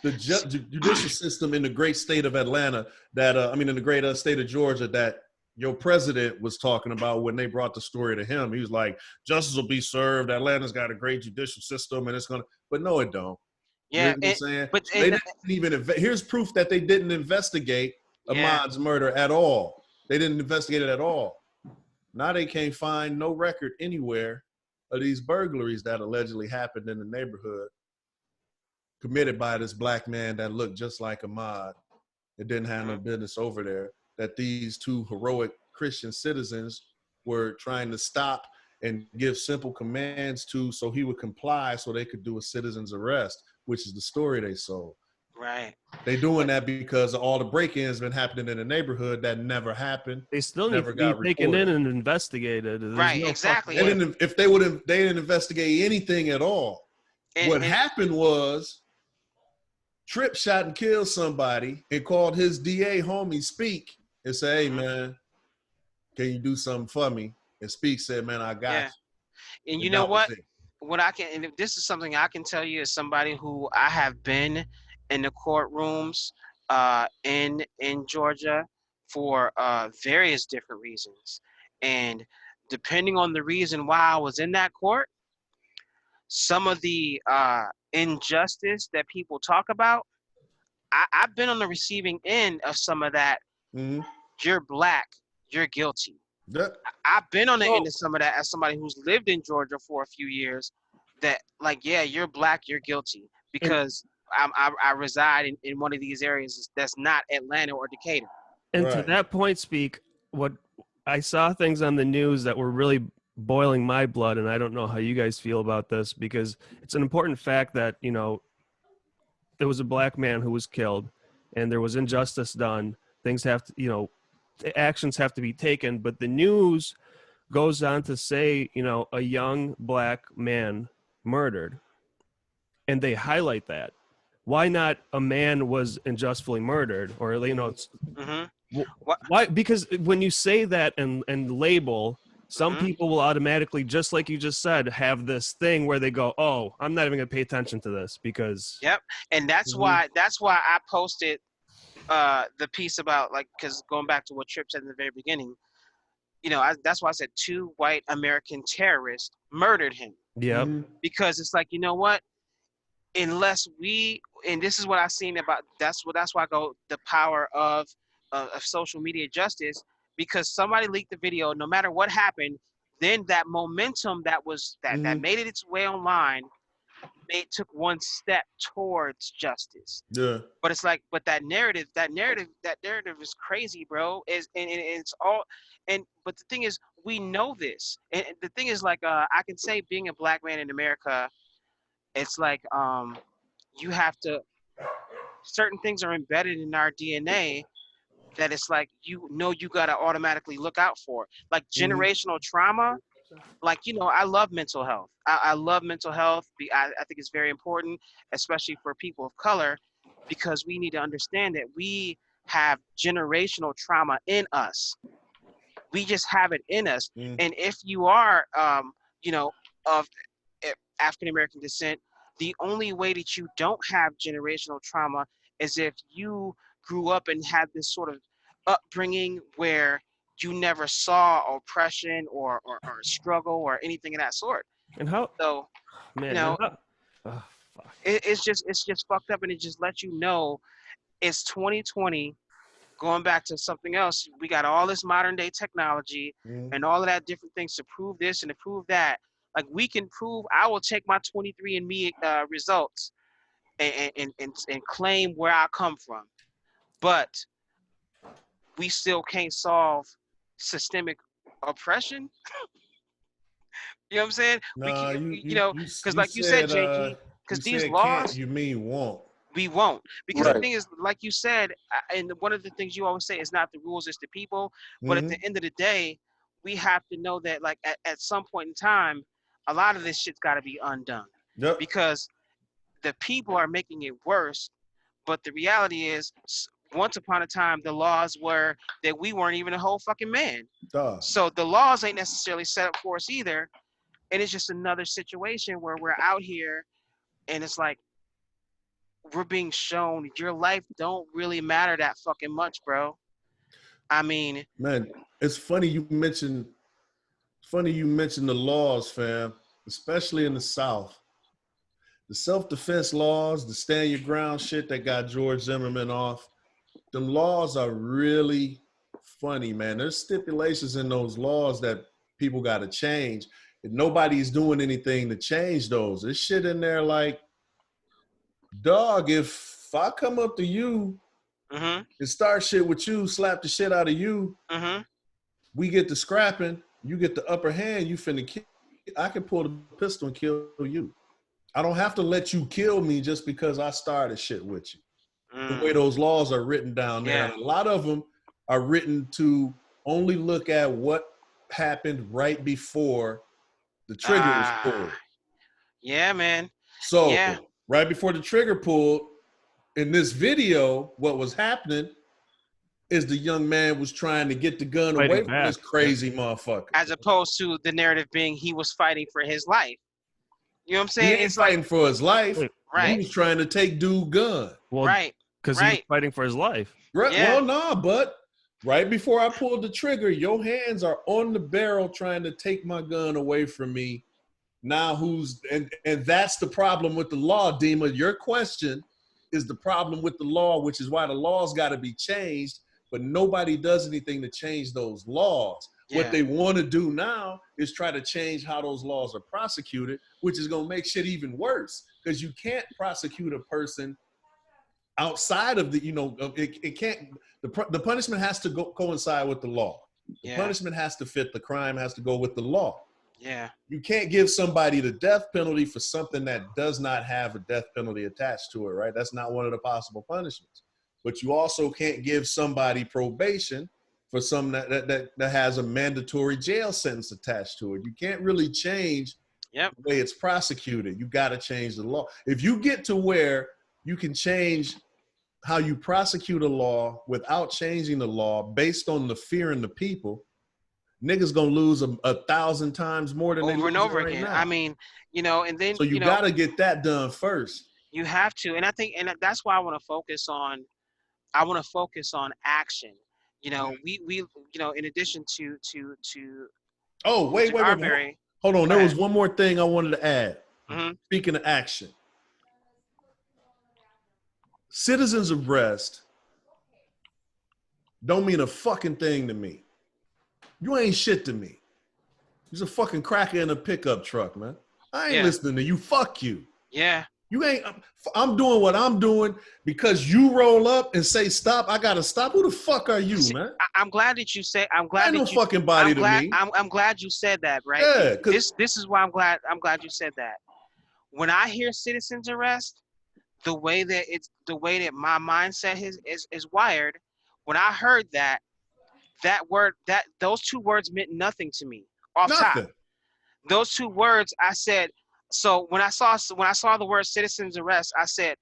judicial system in the great state of Atlanta in the great state of Georgia that your president was talking about when they brought the story to him. He was like, justice will be served. Atlanta's got a great judicial system and it's going to, but no, it don't. Yeah. You know what I'm saying? But they didn't even, here's proof that they didn't investigate Ahmaud's murder at all. They didn't investigate it at all. Now they can't find no record anywhere of these burglaries that allegedly happened in the neighborhood committed by this black man that looked just like Ahmaud. It didn't have no business over there, that these 2 heroic Christian citizens were trying to stop and give simple commands to so he would comply so they could do a citizen's arrest, which is the story they sold. Right. They doing that because all the break-ins been happening in the neighborhood that never happened. They still need to be taken in and investigated. Right, exactly. They didn't investigate anything at all. What happened was Tripp shot and killed somebody and called his DA homie Speak and said, hey, man, can you do something for me? And Speak said, man, I got you. And you know what? And if this is something I can tell you as somebody who I have been in the courtrooms in Georgia for various different reasons. And depending on the reason why I was in that court, some of the injustice that people talk about, I've been on the receiving end of some of that. You're black, you're guilty. I've been on the end of some of that as somebody who's lived in Georgia for a few years, that like, yeah, you're black, you're guilty, because I reside in one of these areas that's not Atlanta or Decatur. And to that point, Speak, what I saw things on the news that were really boiling my blood, and I don't know how you guys feel about this, because it's an important fact that, you know, there was a black man who was killed and there was injustice done. Things have to, you know, actions have to be taken, but the news goes on to say, you know, a young black man murdered, and they highlight that. Why not a man was unjustly murdered, or, you know, it's, why? Because when you say that and label, some people will automatically, just like you just said, have this thing where they go, oh, I'm not even gonna pay attention to this because. Yep. And that's why I posted the piece about, like, because going back to what Tripp said in the very beginning, you know, that's why I said 2 white American terrorists murdered him. Yeah. Because it's like, you know what? Unless we, and this is what I've seen about, that's why I go, the power of social media justice, because somebody leaked the video, no matter what happened, then that momentum that made it its way online, took one step towards justice. Yeah. But it's like, but that narrative is crazy, bro. It's all, but the thing is, we know this. And the thing is, like, I can say, being a black man in America, it's like, you have to, certain things are embedded in our DNA that it's like, you know, you got to automatically look out for, like generational trauma. Like, you know, I love mental health. I love mental health. I think it's very important, especially for people of color, because we need to understand that we have generational trauma in us. We just have it in us. Mm. And if you are, you know, of African American descent, the only way that you don't have generational trauma is if you grew up and had this sort of upbringing where you never saw oppression or struggle or anything of that sort. And how, So, man, you know, oh, fuck. it's just fucked up, and it just lets you know it's 2020. Going back to something else, we got all this modern day technology Mm. and all of that different things to prove this and to prove that. Like we can prove, I will take my 23andMe results and claim where I come from, but we still can't solve systemic oppression. You know what I'm saying? We Nah, can, you you know, you because you like you said, said JG, you because these said can't, laws, you mean won't. we won't. Because the Right. thing is, like you said, and one of the things you always say is not the rules, it's the people. But at Mhm. the end of the day, we have to know that, like, at some point in time, a lot of this shit's got to be undone Yep. because the people are making it worse. But the reality is, once upon a time, the laws were that we weren't even a whole fucking man. Duh. So the laws ain't necessarily set up for us either. And it's just another situation where we're out here and it's like, we're being shown your life don't really matter that fucking much, bro. I mean, Man, it's funny you mentioned the laws, fam, especially in the South. The self-defense laws, the stand your ground shit that got George Zimmerman off. Them laws are really funny, man. There's stipulations in those laws that people got to change. And nobody's doing anything to change those. There's shit in there like, dog, if I come up to you mm-hmm, and start shit with you, slap the shit out of you, mm-hmm, we get to scrapping, you get the upper hand, you finna kill. I can pull the pistol and kill you. I don't have to let you kill me just because I started shit with you. The way those laws are written down there. Yeah. And a lot of them are written to only look at what happened right before the trigger was pulled. Yeah, man. So Yeah. right before the trigger pulled, in this video, what was happening is the young man was trying to get the gun Fighting away from back. this crazy motherfucker. As opposed to the narrative being he was fighting for his life. You know what I'm He saying? ain't It's fighting like, for his life. Wait, He right, was trying to take dude gun. well, right, because he was right. fighting for his life. Right? Yeah. Well, nah, but right before I pulled the trigger, your hands are on the barrel trying to take my gun away from me. Now who's and that's the problem with the law, Dima. Your question is the problem with the law, which is why the laws got to be changed, but nobody does anything to change those laws. Yeah. What they want to do now is try to change how those laws are prosecuted, which is going to make shit even worse because you can't prosecute a person outside of the, it can't, the punishment has to coincide with the law. The punishment has to fit the crime, has to go with the law. Yeah. You can't give somebody the death penalty for something that does not have a death penalty attached to it, right? That's not one of the possible punishments. But you also can't give somebody probation for something that has a mandatory jail sentence attached to it. You can't really change the way it's prosecuted. You got to change the law. If you get to where you can change how you prosecute a law without changing the law based on the fear in the people, niggas gonna lose 1,000 times more than over they and over again. now. I mean, and then so you gotta get that done first. You have to, and I think, and that's why I want to focus on. I want to focus on action. We in addition to. Oh, wait. Hold on. There was one more thing I wanted to add. Mm-hmm. Speaking of action, citizens arrest don't mean a fucking thing to me. You ain't shit to me. You're a fucking cracker in a pickup truck, man. I ain't listening to you. Fuck you. Yeah. You ain't. I'm doing what I'm doing because you roll up and say stop. I gotta stop. Who the fuck are you, man? I'm glad that you say. I'm glad ain't that no fucking body to me. I'm glad you said that, right? Yeah. This is why I'm glad you said that. When I hear citizens arrest, the way that my mindset is wired, when I heard that word, those two words meant nothing to me off top. Those two words, I said. So when I saw the word citizens arrest, I said,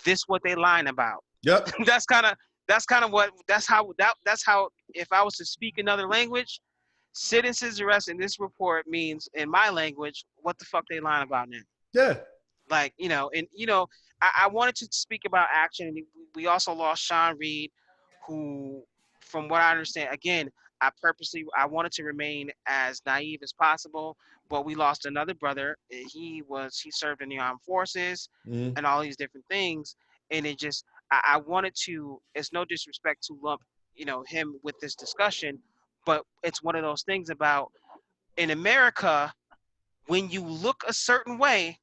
"This what they lying about." Yep. That's kind That's kind of what. That's how. That's how. If I was to speak another language, citizens arrest in this report means in my language, what the fuck they lying about now? Yeah. Like, and I wanted to speak about action, and we also lost Sean Reed, who, from what I understand, again, I wanted to remain as naive as possible, but we lost another brother. He served in the armed forces Mm-hmm. and all these different things, and it just I wanted to. It's no disrespect to lump him with this discussion, but it's one of those things about in America when you look a certain way,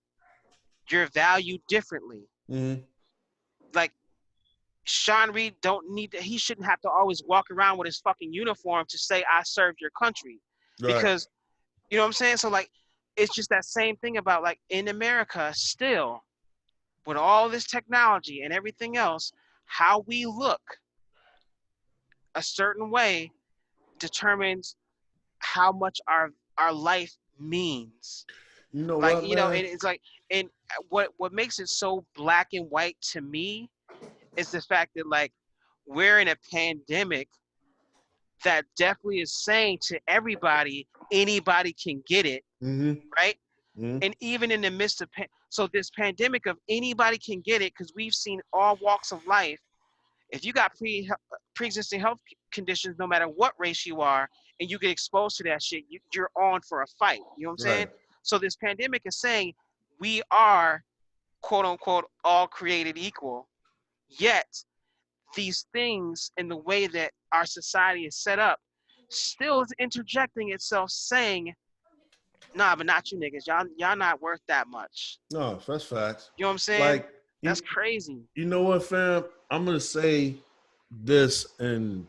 you're valued differently. Mm-hmm. Like Sean Reed he shouldn't have to always walk around with his fucking uniform to say I served your country. Right. Because you know what I'm saying? So like it's just that same thing about like in America still with all this technology and everything else, how we look a certain way determines how much our life means. You know Like, what, man? and it's like, and what makes it so black and white to me is the fact that like we're in a pandemic that definitely is saying to everybody, anybody can get it, Mm-hmm. right? Mm-hmm. And even in the midst of so this pandemic of anybody can get it, because we've seen all walks of life. If you got pre-existing health conditions, no matter what race you are, and you get exposed to that shit, you're on for a fight. You know what I'm saying? Right. So this pandemic is saying we are, quote unquote, all created equal. Yet these things and the way that our society is set up still is interjecting itself saying, nah, but not you niggas. Y'all not worth that much. No, that's facts. You know what I'm saying? Like, That's crazy. You know what, fam? I'm gonna say this, and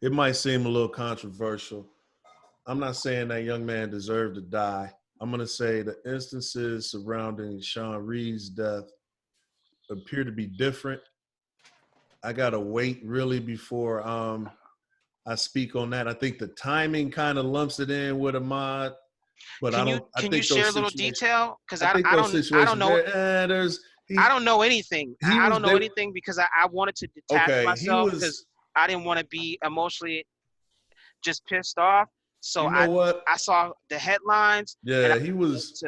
it might seem a little controversial. I'm not saying that young man deserved to die. I'm gonna say the instances surrounding Sean Reed's death appear to be different. I gotta wait really before I speak on that. I think the timing kind of lumps it in with Ahmad, but Can you share a little detail? Because I don't know. I don't know anything. I don't know anything because I wanted to detach myself because I didn't want to be emotionally just pissed off. So I saw the headlines. Yeah, he was.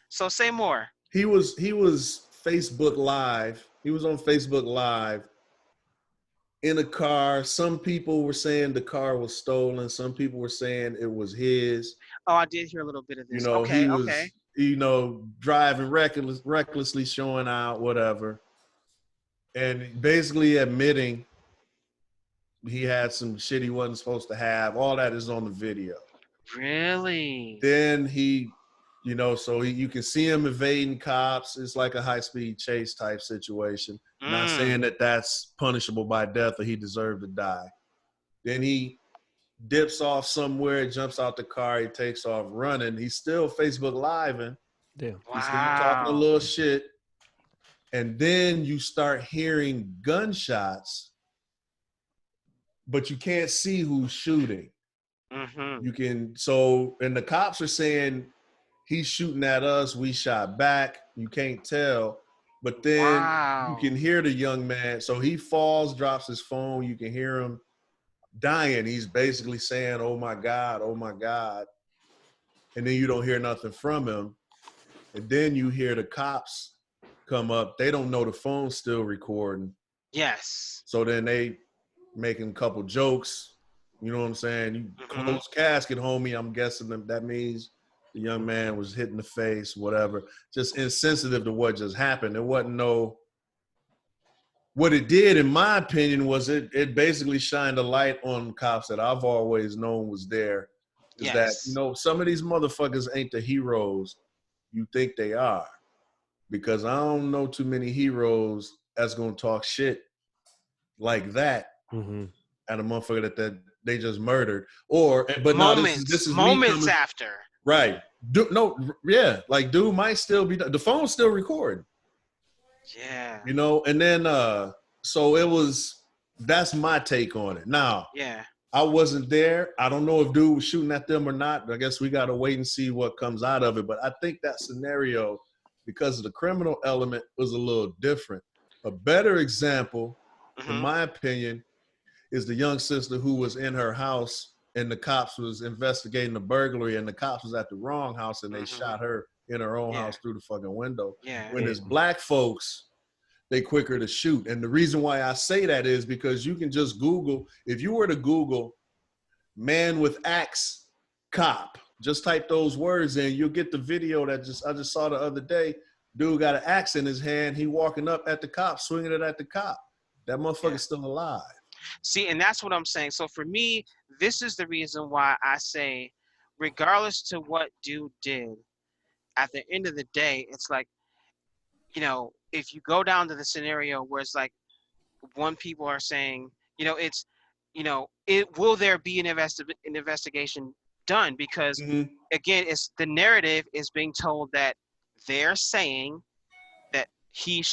So say more. He was Facebook Live. He was on Facebook Live in a car. Some people were saying the car was stolen. Some people were saying it was his. Oh, I did hear a little bit of this. He was, driving recklessly showing out, whatever. And basically admitting he had some shit he wasn't supposed to have. All that is on the video. Really? Then you can see him evading cops. It's like a high-speed chase type situation. Not saying that that's punishable by death or he deserved to die. Then he dips off somewhere, jumps out the car, he takes off running. He's still Facebook Living. Damn. He's still talking a little shit. And then you start hearing gunshots, but you can't see who's shooting. Mm-hmm. And the cops are saying he's shooting at us, we shot back. You can't tell. But then you can hear the young man. So he falls, drops his phone. You can hear him dying. He's basically saying, oh my God, oh my God. And then you don't hear nothing from him. And then you hear the cops come up. They don't know the phone's still recording. Yes. So then they making a couple jokes. You know what I'm saying? You close casket, homie. I'm guessing that means the young man was hit in the face, whatever. Just insensitive to what just happened. There wasn't what it did, in my opinion, was it basically shined a light on cops that I've always known was there. Is that, some of these motherfuckers ain't the heroes you think they are. Because I don't know too many heroes that's going to talk shit like that at a motherfucker that they just murdered. This is moments after. Right. Dude might still be, the phone's still recording. Yeah. And then, that's my take on it. Now, I wasn't there. I don't know if dude was shooting at them or not. I guess we got to wait and see what comes out of it. But I think that scenario, because of the criminal element, was a little different. A better example in my opinion, is the young sister who was in her house and the cops was investigating the burglary and the cops was at the wrong house and they shot her in her own house through the fucking window. Yeah. When it's black folks, they quicker to shoot. And the reason why I say that is because you can just Google, if you were to Google man with axe cop, just type those words in, you'll get the video that I just saw the other day. Dude got an axe in his hand. He walking up at the cop, swinging it at the cop. That motherfucker's still alive. See, and that's what I'm saying. So for me, this is the reason why I say, regardless to what dude did, at the end of the day, it's like, you know, if you go down to the scenario where it's like, one people are saying, you know, it's, you know, will there be an investigation done? Because again, it's the narrative is being told that they're saying that he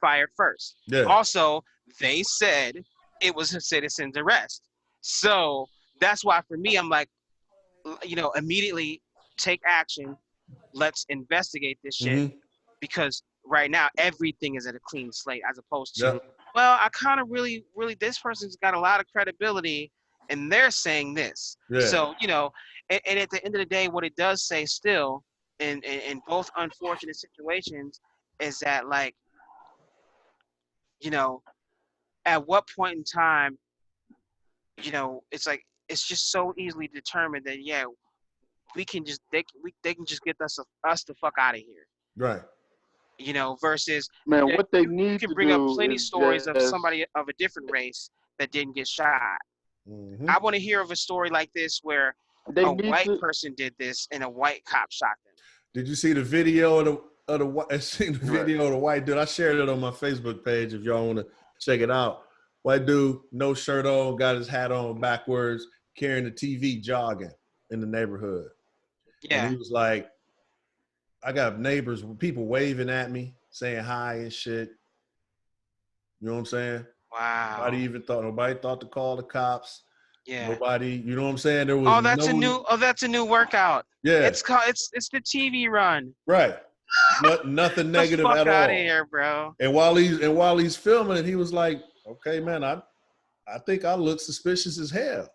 fired first. Yeah. Also, they said it was a citizen's arrest. So that's why for me, I'm like, you know, immediately take action. Let's investigate this shit because right now everything is at a clean slate as opposed to, well, I kind of really, this person's got a lot of credibility and they're saying this. Yeah. So, you know, and at the end of the day, what it does say still in both unfortunate situations is that, like, you know, at what point in time, you know, it's like, it's just so easily determined that, yeah, we can just, they can just get us the fuck out of here. Right. You know, versus, man, what they need you to can bring up do plenty is stories of just- somebody of a different race that didn't get shot. I want to hear of a story like this where they a need white to- person did this and a white cop shot them. Did you see the video of the white dude? I shared it on my Facebook page if y'all want to check it out. White dude, no shirt on, got his hat on backwards, carrying the TV, jogging in the neighborhood. Yeah. And he was like, I got neighbors, people waving at me, saying hi and shit. You know what I'm saying? Wow. Nobody thought to call the cops. Yeah. Nobody, you know what I'm saying? There was that's a new workout. Yeah. It's the TV run. Right. Nothing negative Get the fuck at all. out of here, bro. And while he's filming it, he was like, okay, man, I think I look suspicious as hell.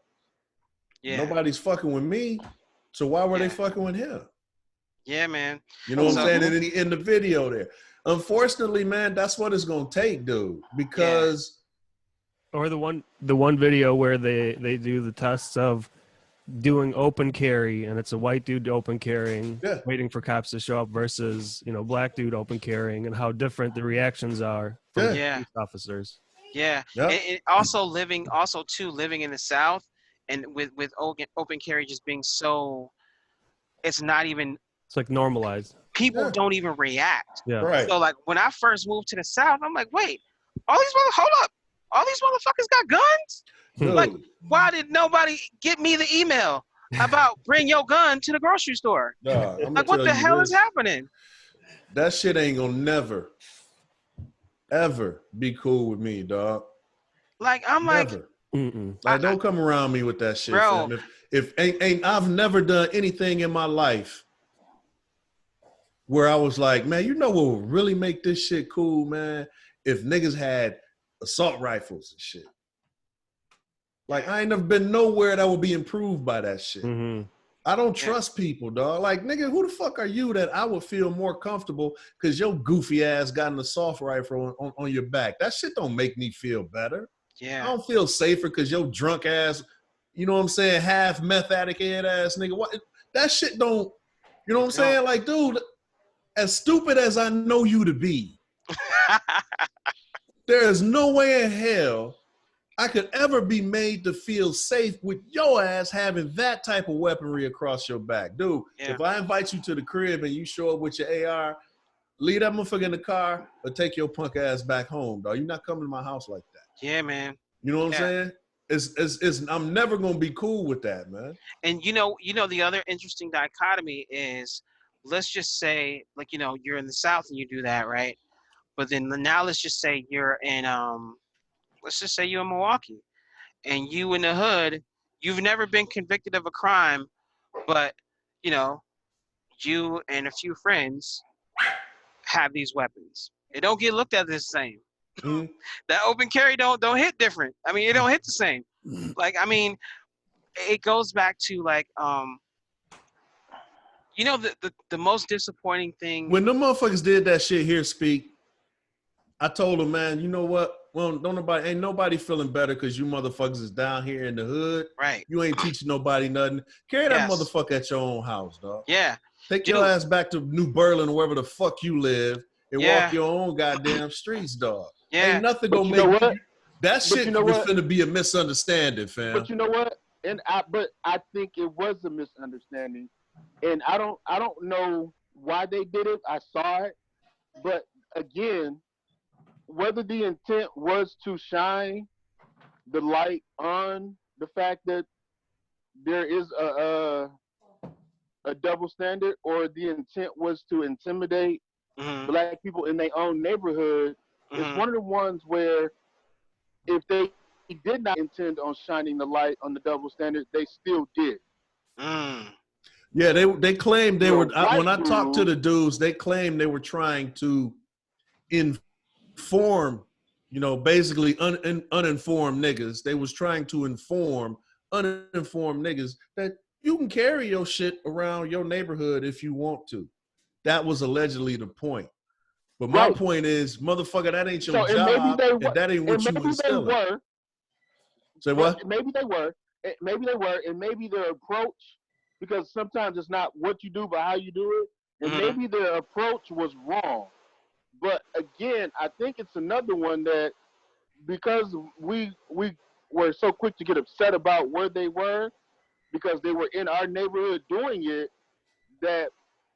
Yeah. Nobody's fucking with me. So why were they fucking with him? Yeah, man. You know what I'm saying? And in the video there. Unfortunately, man, that's what it's gonna take, dude. Because or the one video where they do the tests of doing open carry, and it's a white dude open carrying, waiting for cops to show up, versus, you know, black dude open carrying, and how different the reactions are from police officers. Yeah. And also living in the South, and with open carry just being so, it's not even. It's like normalized. People don't even react. Yeah. Right. So like when I first moved to the South, I'm like, wait, all these motherfuckers got guns? Dude. Like, why did nobody get me the email about bring your gun to the grocery store? Like, what the hell is happening? That shit ain't gonna never, ever be cool with me, dog. Like, I'm never. Like, don't come around me with that shit, bro. fam. If I've never done anything in my life where I was like, man, you know what would really make this shit cool, man? If niggas had assault rifles and shit. Like, I ain't never been nowhere that would be improved by that shit. I don't trust people, dog. Like, nigga, who the fuck are you that I would feel more comfortable because your goofy ass got an assault rifle on your back? That shit don't make me feel better. Yeah. I don't feel safer because your drunk ass, you know what I'm saying, half meth addict head ass nigga. What? That shit don't, you know what I'm saying? Like, dude, as stupid as I know you to be, there is no way in hell I could ever be made to feel safe with your ass having that type of weaponry across your back. Dude, if I invite you to the crib and you show up with your AR, leave that motherfucker in the car or take your punk ass back home, dog. You're not coming to my house like that. Yeah, man. You know what I'm saying? I'm never gonna be cool with that, man. And you know the other interesting dichotomy is, let's just say, like, you know, you're in the South and you do that, right? But then now let's just say you're in let's just say you're in Milwaukee, and you in the hood, you've never been convicted of a crime, but, you know, you and a few friends have these weapons. It don't get looked at the same. That open carry don't hit different. I mean, it don't hit the same. Like, I mean, it goes back to like the most disappointing thing when the motherfuckers did that shit here, Speak, I told them, man, you know what? Well, ain't nobody feeling better because you motherfuckers is down here in the hood. right. You ain't teaching nobody nothing. Carry that motherfucker at your own house, dog. Yeah. Take your ass back to New Berlin or wherever the fuck you live and walk your own goddamn streets, dog. Yeah. Ain't nothing gonna make you. That shit was finna be a misunderstanding, fam. But you know what? But I think it was a misunderstanding, and I don't know why they did it. I saw it, but again, whether the intent was to shine the light on the fact that there is a double standard, or the intent was to intimidate black people in their own neighborhood, it's one of the ones where if they did not intend on shining the light on the double standard, they still did. Yeah, they claimed they were. When I talked to the dudes, they claimed they were trying to inform, basically uninformed niggas. They was trying to inform uninformed niggas that you can carry your shit around your neighborhood if you want to. That was allegedly the point. But my point is, motherfucker, that ain't your job. If that ain't what you instilling. Say what? Maybe they were, and maybe their approach, because sometimes it's not what you do, but how you do it, and maybe their approach was wrong. But again, I think it's another one that, because we were so quick to get upset about where they were, because they were in our neighborhood doing it, that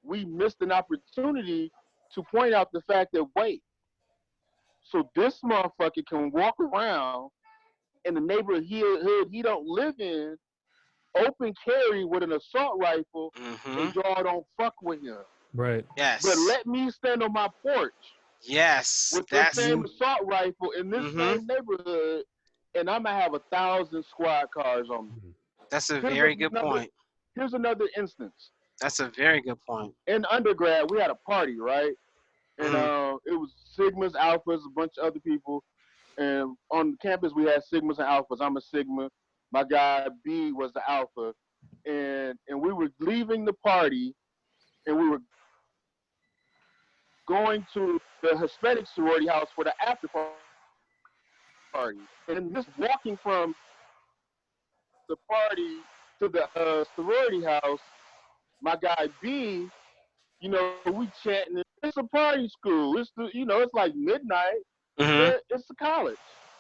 we missed an opportunity to point out the fact that, wait, so this motherfucker can walk around in the neighborhood he don't live in, open carry with an assault rifle, and y'all don't fuck with him. Right. Yes. But let me stand on my porch. Yes. With the same assault rifle in this same neighborhood, and I'm gonna have 1,000 squad cars on me. That's a very good point. Here's another instance. That's a very good point. In undergrad, we had a party, right? And it was Sigmas, Alphas, a bunch of other people. And on campus, we had Sigmas and Alphas. I'm a Sigma. My guy B was the Alpha. And we were leaving the party, and we were going to the Hispanic sorority house for the after party. And just walking from the party to the sorority house, my guy B, we chanting. It's a party school. It's like midnight. It's a college,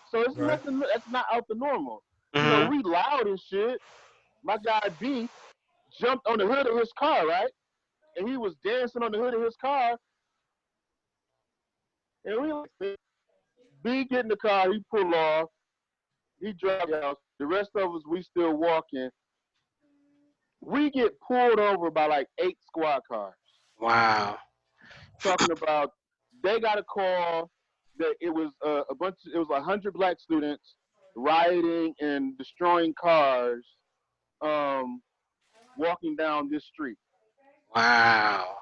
so it's nothing. That's not out the normal. We loud and shit. My guy B jumped on the hood of his car, right? And he was dancing on the hood of his car. And B get in the car. He pull off. He drive out. The rest of us, we still walking. We get pulled over by like 8 squad cars. Wow. Talking about, they got a call that it was it was 100 black students rioting and destroying cars, walking down this street. Wow.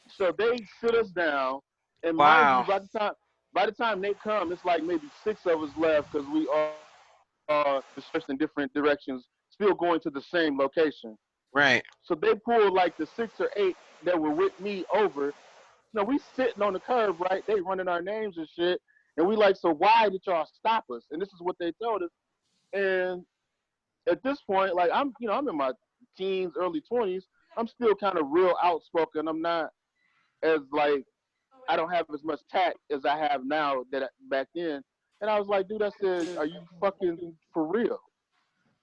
So they sit us down, and wow. Mind you, by the time they come, it's like maybe 6 of us left, because we are dispersed in different directions, still going to the same location. Right. So they pulled like the 6 or 8 that were with me over. We sitting on the curb, right? They running our names and shit. And we like, so why did y'all stop us? And this is what they told us. And at this point, like, I'm in my teens, early 20s. I'm still kind of real outspoken. I'm not as like, I don't have as much tact as I have now back then. And I was like, dude, I said, are you fucking for real?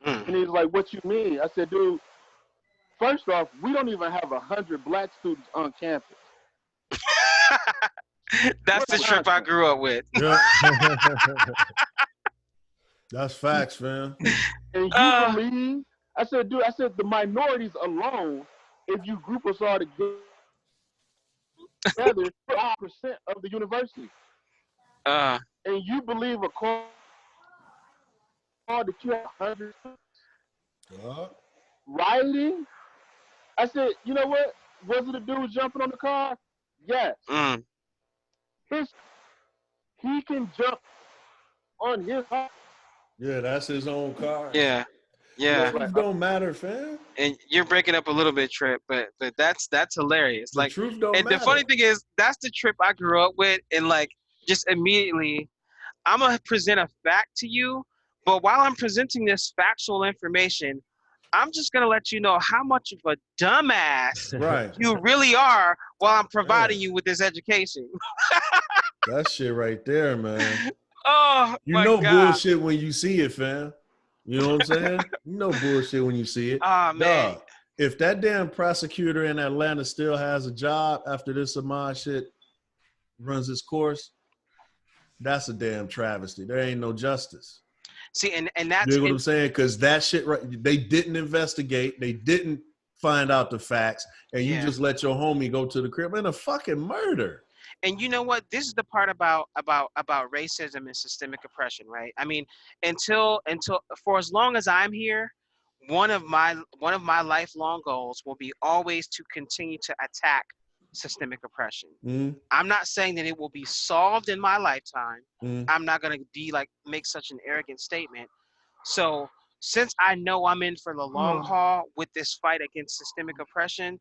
And he's like, what you mean? I said, dude, first off, we don't even have 100 black students on campus. That's the trip I grew up with. Yeah. That's facts, man. And you believe? I said, dude, the minorities alone, if you group us all together, 5% of the university. And you believe a call that you have 100 rioting? I said, you know what? Was it a dude jumping on the car? Yes. he can jump on his car. Yeah, that's his own car. Yeah. Yeah. The truth don't matter, fam. And you're breaking up a little bit, Trip, but that's hilarious. The Like, truth don't and matter. the funny thing is, that's the Trip I grew up with, and like, just immediately, I'm gonna present a fact to you, but while I'm presenting this factual information, I'm just gonna let you know how much of a dumbass Right. you really are while I'm providing you with this education. That shit right there, man. Oh You my know God. bullshit when you see it, fam. You know what I'm saying? You know bullshit when you see it. Oh man. Dog, if that damn prosecutor in Atlanta still has a job after this Ahmaud shit runs its course, that's a damn travesty. There ain't no justice. See, and that's You know what I'm saying? Because that shit, right? They didn't investigate. They didn't find out the facts, and you just let your homie go to the crib in a fucking murder. And you know what? This is the part about racism and systemic oppression, right? I mean, until for as long as I'm here, one of my lifelong goals will be always to continue to attack systemic oppression. I'm not saying that it will be solved in my lifetime. I'm not going to be like make such an arrogant statement. So since I know I'm in for the long haul with this fight against systemic oppression,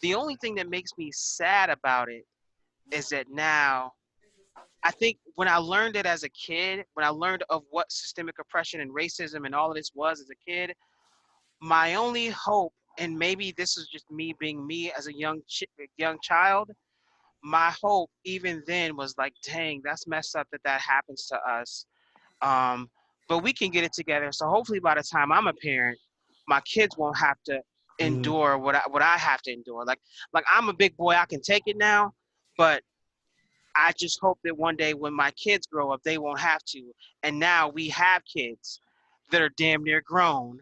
the only thing that makes me sad about it is that now I think when I learned it as a kid, when I learned of what systemic oppression and racism and all of this was as a kid, my only hope, and maybe this is just me being me as a young child, my hope even then was like, dang, that's messed up that happens to us. But we can get it together. So hopefully by the time I'm a parent, my kids won't have to endure what I have to endure. Like I'm a big boy, I can take it now, but I just hope that one day when my kids grow up, they won't have to. And now we have kids that are damn near grown.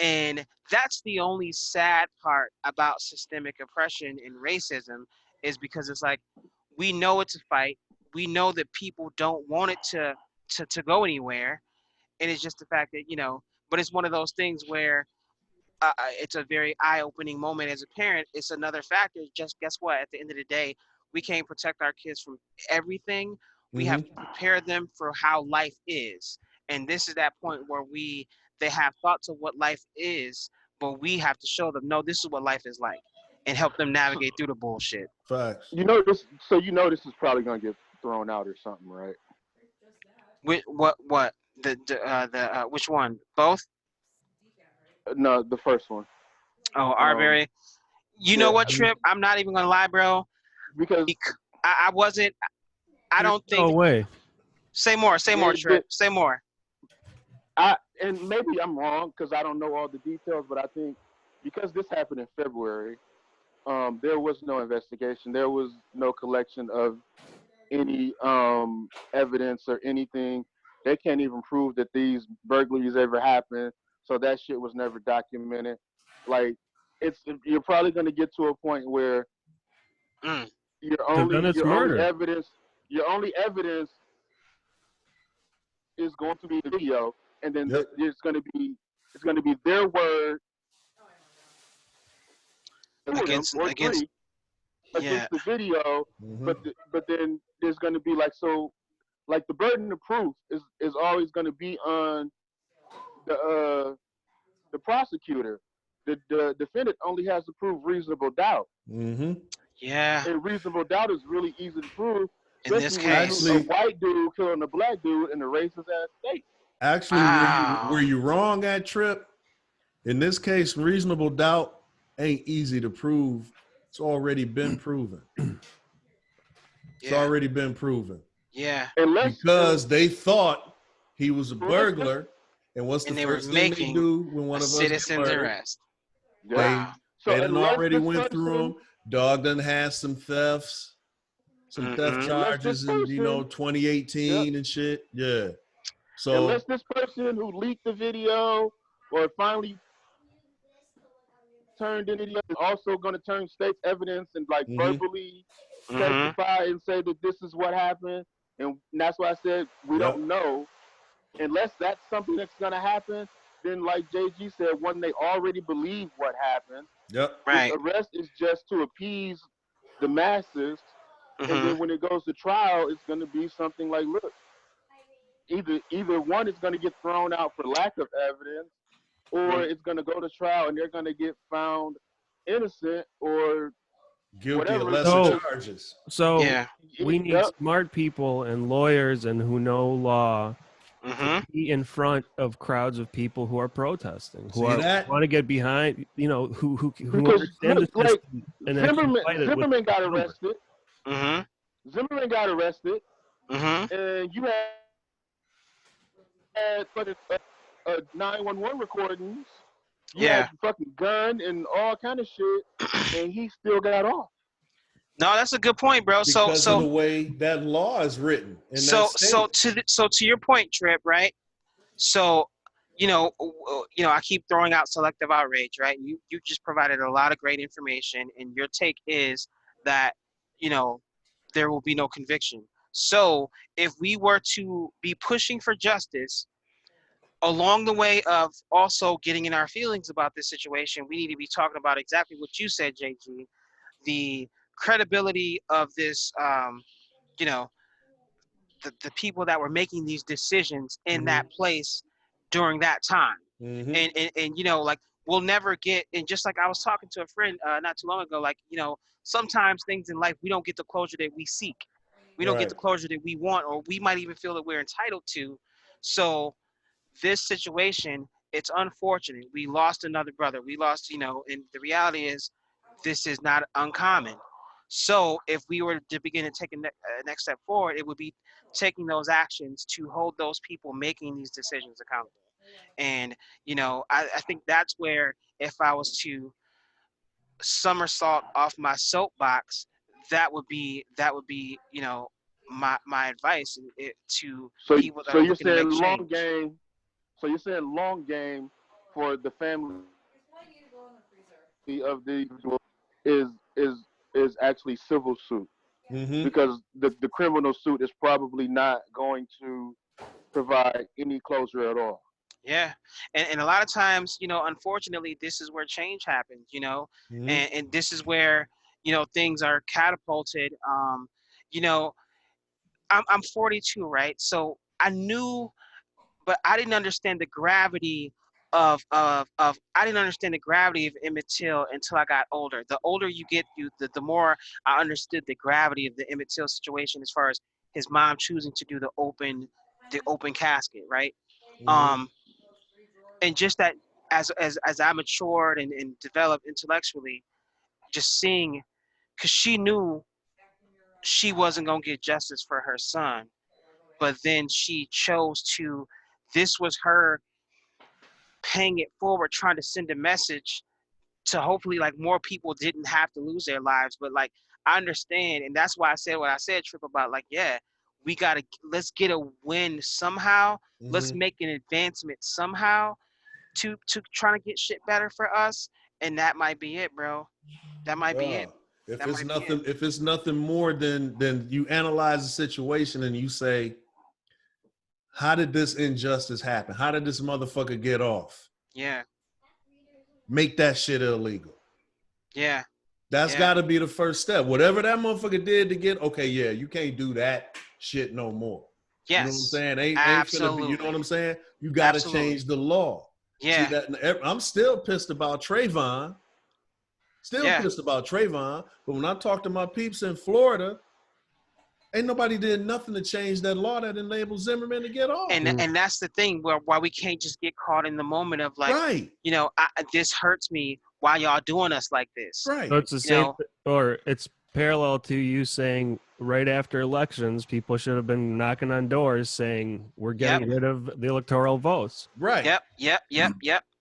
And that's the only sad part about systemic oppression and racism is because it's like, we know it's a fight. We know that people don't want it to go anywhere. And it's just the fact that, but it's one of those things where it's a very eye-opening moment as a parent. It's another factor. Just guess what? At the end of the day, we can't protect our kids from everything. We have to prepare them for how life is. And this is that point where they have thoughts of what life is, but we have to show them, no, this is what life is like, and help them navigate through the bullshit. Facts. This is probably gonna get thrown out or something, right? What the which one? Both? No, the first one. Oh, Arbery. You know what, Trip? I'm not even gonna lie, bro. Because I wasn't. I don't think. No way. Say more, Trip. Say more. And maybe I'm wrong because I don't know all the details, but I think because this happened in February, there was no investigation. There was no collection of any evidence or anything. They can't even prove that these burglaries ever happened. So that shit was never documented. Like, you're probably going to get to a point where your only evidence is going to be the video, and then it's going to be their word against the video. But then there's going to be like the burden of proof is always going to be on the prosecutor. The defendant only has to prove reasonable doubt. Yeah. And reasonable doubt is really easy to prove. In this case, actually, a white dude killing a black dude in a racist ass state. Actually, were you wrong at Trip? In this case, reasonable doubt ain't easy to prove. It's already been proven. It's already been proven. Yeah. Because they thought he was a burglar, and what's the first thing they do when one of us gets murdered? Arrest. They done already went through them. Dog done had some thefts, some theft charges in 2018 and shit. Yeah. So unless this person who leaked the video or finally turned in video is also going to turn state's evidence and like verbally testify and say that this is what happened, and that's why I said we don't know. Unless that's something that's going to happen, then like JG said, when they already believe what happened, yep, right. The arrest is just to appease the masses And then when it goes to trial, it's going to be something like, look, either one is going to get thrown out for lack of evidence, or it's going to go to trial and they're going to get found innocent or Guilty of whatever. lesser charges. So Yeah. we need smart people and lawyers and who know law to be in front of crowds of people who are protesting, who want to get behind, you know, who understand the system. And Zimmerman got arrested. Mm-hmm. Zimmerman got arrested, Mm-hmm. and you had fucking 911 recordings. You had fucking gun and all kind of shit, and he still got off. No, that's a good point, bro. Because of the way that law is written. So to your point, Trip, right? So, you know, I keep throwing out selective outrage, right? You just provided a lot of great information, and your take is that, you know, there will be no conviction. So if we were to be pushing for justice along the way of also getting in our feelings about this situation, we need to be talking about exactly what you said, JG, the credibility of this, you know, the people that were making these decisions in that place during that time. And you know, like, we'll never get, and just like I was talking to a friend not too long ago, like, you know, sometimes things in life, we don't get the closure that we seek. We don't get the closure that we want, or we might even feel that we're entitled to. So this situation, it's unfortunate. We lost another brother. We lost, you know, and the reality is this is not uncommon. So if we were to begin to take a next step forward, it would be taking those actions to hold those people making these decisions accountable. And, you know, I think that's where, if I was to somersault off my soapbox, that would be, you know, my advice to people that are looking to make change. So you're saying long game for the family of the is actually civil suit, because the criminal suit is probably not going to provide any closure at all. Yeah, and a lot of times, you know, unfortunately, this is where change happens, you know, and this is where, you know, things are catapulted. You know, I'm 42, right? So I knew, but I didn't understand the gravity of I didn't understand the gravity of Emmett Till until I got older. The older you get, the more I understood the gravity of the Emmett Till situation, as far as his mom choosing to do the open casket, right? And just that, as I matured and developed intellectually, just seeing, because she knew she wasn't gonna get justice for her son, but then she chose to. This was her paying it forward, trying to send a message to hopefully, like, more people didn't have to lose their lives. But, like, I understand, and that's why I said what I said, Trip, about, like, yeah, let's get a win somehow. Let's make an advancement somehow to trying to get shit better for us, and that might be it, bro. That might be it. If it's nothing more than you analyze the situation and you say, how did this injustice happen? How did this motherfucker get off? Yeah. Make that shit illegal. Yeah. That's got to be the first step. Whatever that motherfucker did to get, okay, yeah, you can't do that shit no more. Yes. You know what I'm saying? Ain't Absolutely. you know what I'm saying? You got to change the law. Yeah. See, I'm still pissed about Trayvon. Pissed about Trayvon. But when I talk to my peeps in Florida, ain't nobody did nothing to change that law that enabled Zimmerman to get off. And that's the thing, why we can't just get caught in the moment of, like, you know, this hurts me. Why y'all doing us like this? Right. So it's the same, or it's parallel to you saying right after elections, people should have been knocking on doors saying we're getting rid of the electoral votes. Right. Yep.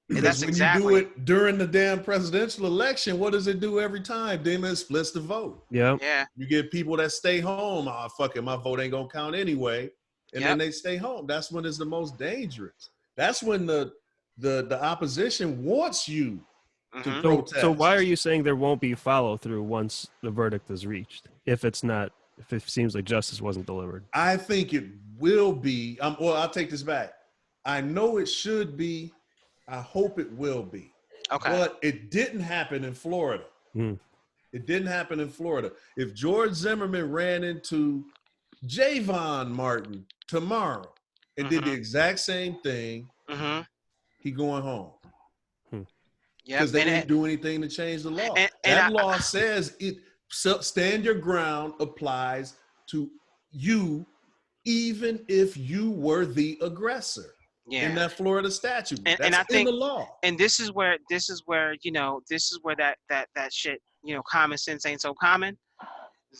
Because that's when exactly. you do it during the damn presidential election, what does it do every time? Then it splits the vote. Yeah. You get people that stay home. Oh, fuck it, my vote ain't gonna count anyway, and then they stay home. That's when it's the most dangerous. That's when the opposition wants you to protest. So why are you saying there won't be follow through once the verdict is reached? If it seems like justice wasn't delivered, I think it will be. Well, I'll take this back. I know it should be. I hope it will be. Okay. But it didn't happen in Florida. It didn't happen in Florida. If George Zimmerman ran into Javon Martin tomorrow and did the exact same thing, he going home. Because they didn't do anything to change the law. That law says it. Stand your ground applies to you, even if you were the aggressor. In that Florida statute, that's I think, in the law. And this is where you know, this is where that shit, you know, common sense ain't so common.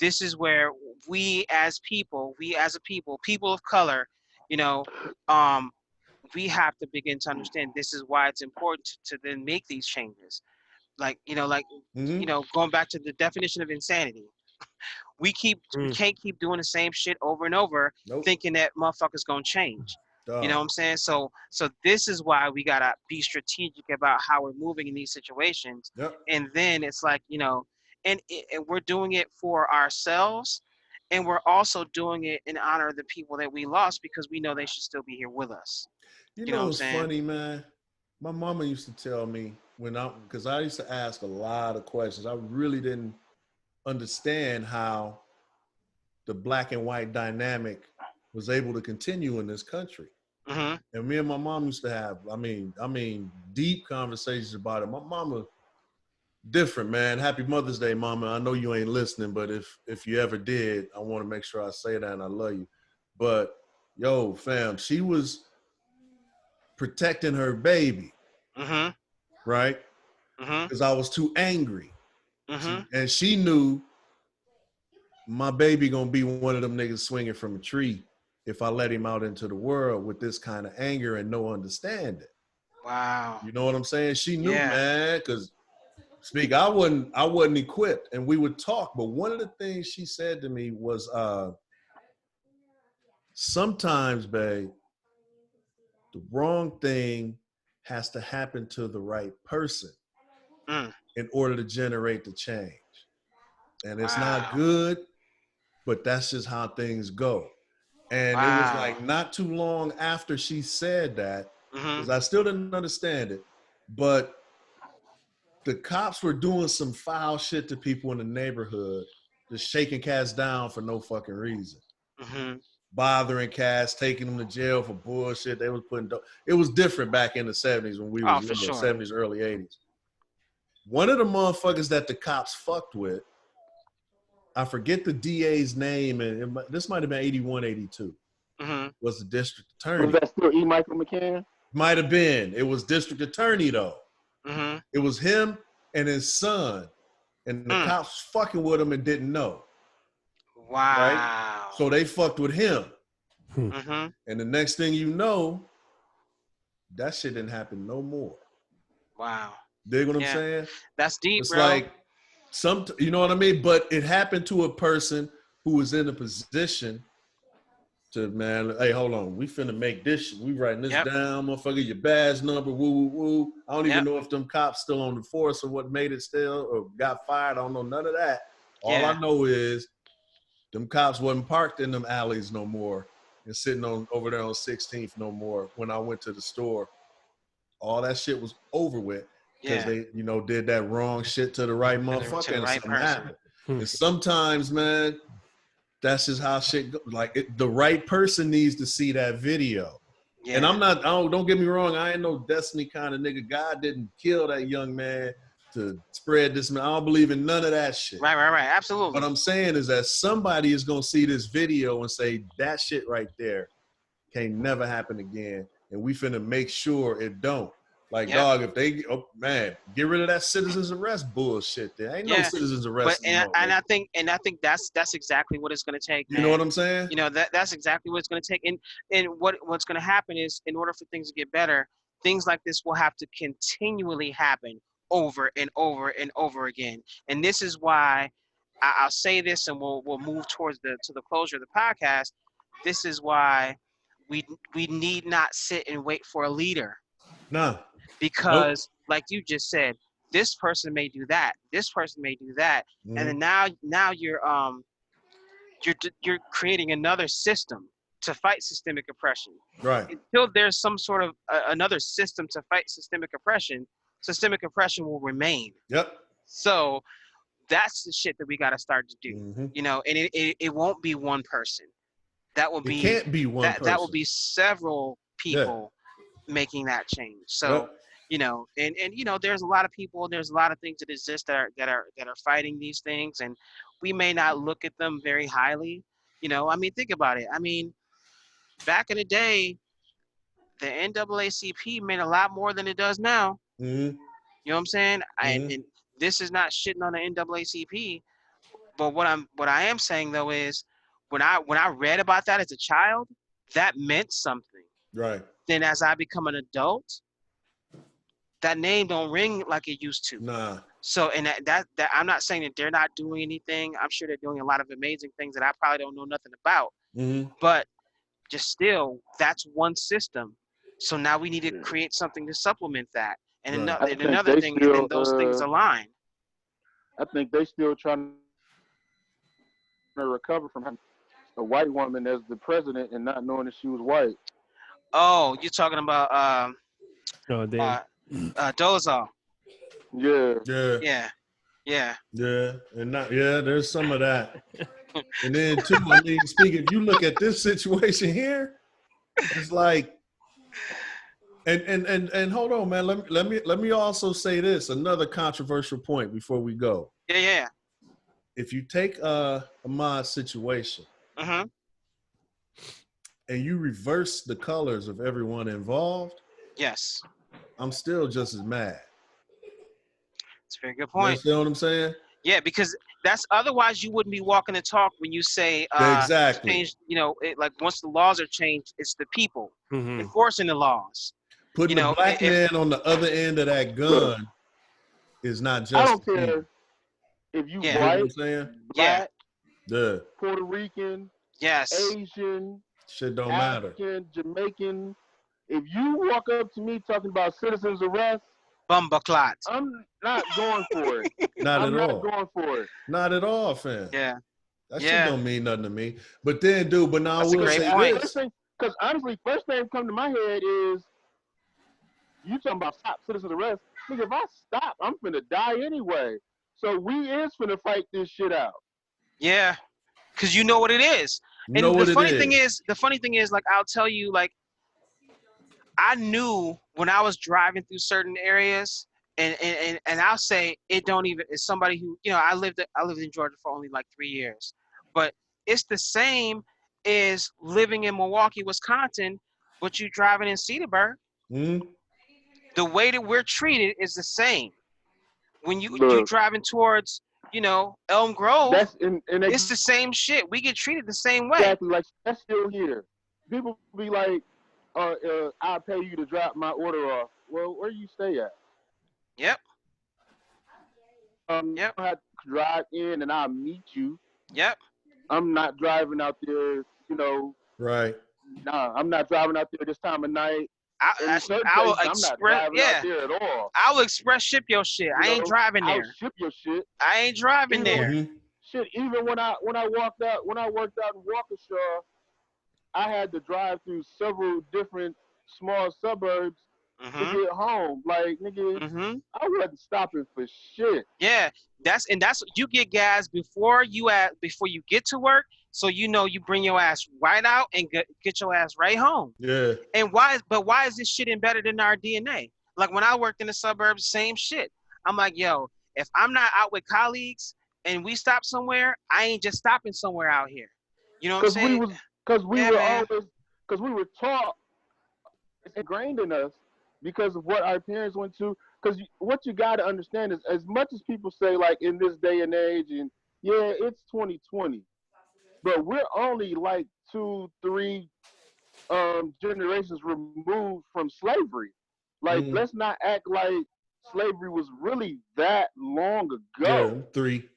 This is where we as a people, people of color, you know, we have to begin to understand this is why it's important to then make these changes. Like, you know, you know, going back to the definition of insanity. We can't keep doing the same shit over and over, thinking that motherfuckers gonna change. You know what I'm saying? So this is why we gotta be strategic about how we're moving in these situations. And then it's like, you know, and we're doing it for ourselves, and we're also doing it in honor of the people that we lost, because we know they should still be here with us. You know what's funny, man? My mama used to tell me because I used to ask a lot of questions. I really didn't understand how the black and white dynamic was able to continue in this country. And me and my mom used to have, I mean, deep conversations about it. My mama, different, man. Happy Mother's Day, Mama. I know you ain't listening, but if you ever did, I want to make sure I say that, and I love you. But yo, fam, she was protecting her baby, right? Because I was too angry. And she knew my baby gonna be one of them niggas swinging from a tree if I let him out into the world with this kind of anger and no understanding. Wow. You know what I'm saying? She knew, man, because I wasn't equipped, and we would talk. But one of the things she said to me was, sometimes, babe, the wrong thing has to happen to the right person in order to generate the change. And it's not good, but that's just how things go. And it was like not too long after she said that, because I still didn't understand it, but the cops were doing some foul shit to people in the neighborhood, just shaking cats down for no fucking reason. Bothering cats, taking them to jail for bullshit. They was it was different back in the 70s when we was in the 70s, early 80s. One of the motherfuckers that the cops fucked with, I forget the DA's name, and this might have been 81, 82, was the district attorney. Was that still E. Michael McCann? Might have been. It was district attorney, though. It was him and his son, and the cops fucking with him and didn't know. Wow. Right? So they fucked with him. And the next thing you know, that shit didn't happen no more. Wow. Dig what I'm saying? That's deep, it's bro. Like you know what I mean? But it happened to a person who was in a position to, man, hey, hold on. We finna make this shit. We writing this down, motherfucker. Your badge number, woo, woo, woo. I don't even know if them cops still on the force or what made it still or got fired. I don't know none of that. All I know is them cops wasn't parked in them alleys no more and sitting over there on 16th no more when I went to the store. All that shit was over with because they, you know, did that wrong shit to the right motherfucker and something happened. And sometimes, man, that's just how shit goes. Like, the right person needs to see that video. And don't get me wrong, I ain't no Destiny kind of nigga. God didn't kill that young man to spread this. I don't believe in none of that shit. Right. Absolutely. What I'm saying is that somebody is going to see this video and say, that shit right there can't never happen again. And we finna make sure it don't. Like, dog, if they, get rid of that citizen's arrest bullshit. There ain't no citizen's arrest. I think that's exactly what it's going to take. You know what I'm saying? You know, that's exactly what it's going to take. And what's going to happen is, in order for things to get better, things like this will have to continually happen over and over and over again. And this is why I'll say this, and we'll move towards the closure of the podcast. This is why we need not sit and wait for a leader. No. Because, like you just said, this person may do that. This person may do that, and then now you're creating another system to fight systemic oppression. Right. Until there's some sort of another system to fight systemic oppression will remain. Yep. So That's the shit that we got to start to do. Mm-hmm. You know, and it won't be one person. That will It be can't be one person. that will be several people making that change. So, you know, and you know, there's a lot of people, there's a lot of things that exist that are fighting these things, and we may not look at them very highly. You know, I mean, think about it. I mean, back in the day, the NAACP meant a lot more than it does now. Mm-hmm. You know what I'm saying? Mm-hmm. And this is not shitting on the NAACP, but what I am saying though is when I read about that as a child, that meant something. Right. Then as I become an adult, that name don't ring like it used to. Nah. So and that I'm not saying that they're not doing anything. I'm sure they're doing a lot of amazing things that I probably don't know nothing about. Mm-hmm. But just still, that's one system. So now we need to create something to supplement that. And Right. another thing, and then those things align. I think they still trying to recover from having a white woman as the president and not knowing that she was white. Oh, you're talking about Oh, damn. Dolezal. Yeah. Yeah. Yeah. Yeah. Yeah. And not there's some of that. And then too, I mean, speaking, you look at this situation here, it's like, and hold on, man. Let me also say this, another controversial point before we go. Yeah. If you take Ahmad's situation Mm-hmm. and you reverse the colors of everyone involved, Yes. I'm still just as mad. That's a very good You point. understand what I'm saying? Yeah, because that's otherwise you wouldn't be walking the talk when you say Exactly. change, you know, like once the laws are changed, it's the people Mm-hmm. enforcing the laws. Putting You know, the black man on the other end of that gun is not just. I don't care if you Yeah. You know what I'm white, saying? black, Yeah. Puerto Rican, Yes. Asian, Shit don't matter. African, Jamaican. If you walk up to me talking about citizens arrest, Bumbaclot. I'm not going for it. Not I'm at not all. going for it. Not at all, fam. Yeah. That Yeah. shit don't mean nothing to me. But then, dude, but now That's I a will great say point. this. Because honestly, first thing come to my head is you talking about stop citizens arrest. Nigga, if I stop, I'm finna die anyway. So we is finna fight this shit out. Yeah. Because you know what it is. You And know the what funny it thing is. is, like, I'll tell you, like, I knew when I was driving through certain areas, and I'll say it don't even. It's somebody who, you know, I lived in Georgia for only like 3 years, but it's the same as living in Milwaukee, Wisconsin, but you driving in Cedarburg. Mm-hmm. The way that we're treated is the same. When you Look, driving towards, you know, Elm Grove, that's and it's the same shit. We get treated the same way. exactly like that's still here. People be like, I'll pay you to drop my order off. Well, where you stay at? Yep. You don't have to drive in and I'll meet you. Yep. I'm not driving out there, you know. Right. Nah, I'm not driving out there this time of night. I will I'm not driving out there at all. I will express ship your shit. I ain't driving there. I'll ship your shit. I ain't driving there. Mm-hmm. Shit, even when I worked out in Waukesha, I had to drive through several different small suburbs to get home. Like, nigga, I wasn't stopping for shit. Yeah, that's you get gas before you get to work, so you know you bring your ass right out and get your ass right home. Yeah. And why is this shit embedded in our DNA? Like when I worked in the suburbs, same shit. I'm like, yo, if I'm not out with colleagues and we stop somewhere, I ain't just stopping somewhere out here. You know what I'm saying? Because we were taught, it's ingrained in us because of what our parents went to. Because what you got to understand is, as much as people say, like, in this day and age, and yeah, it's 2020, but we're only like 2-3 generations removed from slavery. Like, let's not act like slavery was really that long ago. Yeah, 3.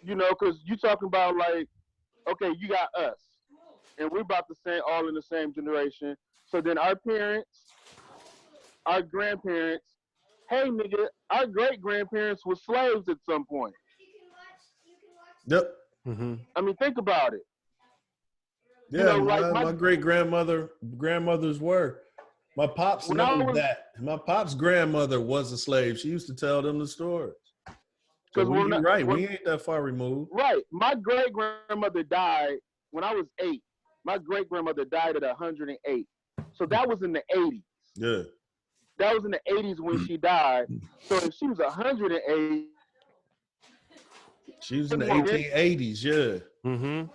You know, because you talking about, like, okay, you got us, and we're about the same, all in the same generation. So then our parents, our grandparents, hey, nigga, our great-grandparents were slaves at some point. Yep. Mm-hmm. I mean, think about it. Yeah, You know, like my grandmothers were. My pops knows that. My pop's grandmother was a slave. She used to tell them the stories. So you're right. We ain't that far removed. Right. My great grandmother died when I was 8. My great grandmother died at 108. So that was in the 80s. Yeah. That was in the 80s when she died. So if she was 108, she was in the 1880s. Yeah. Mm-hmm.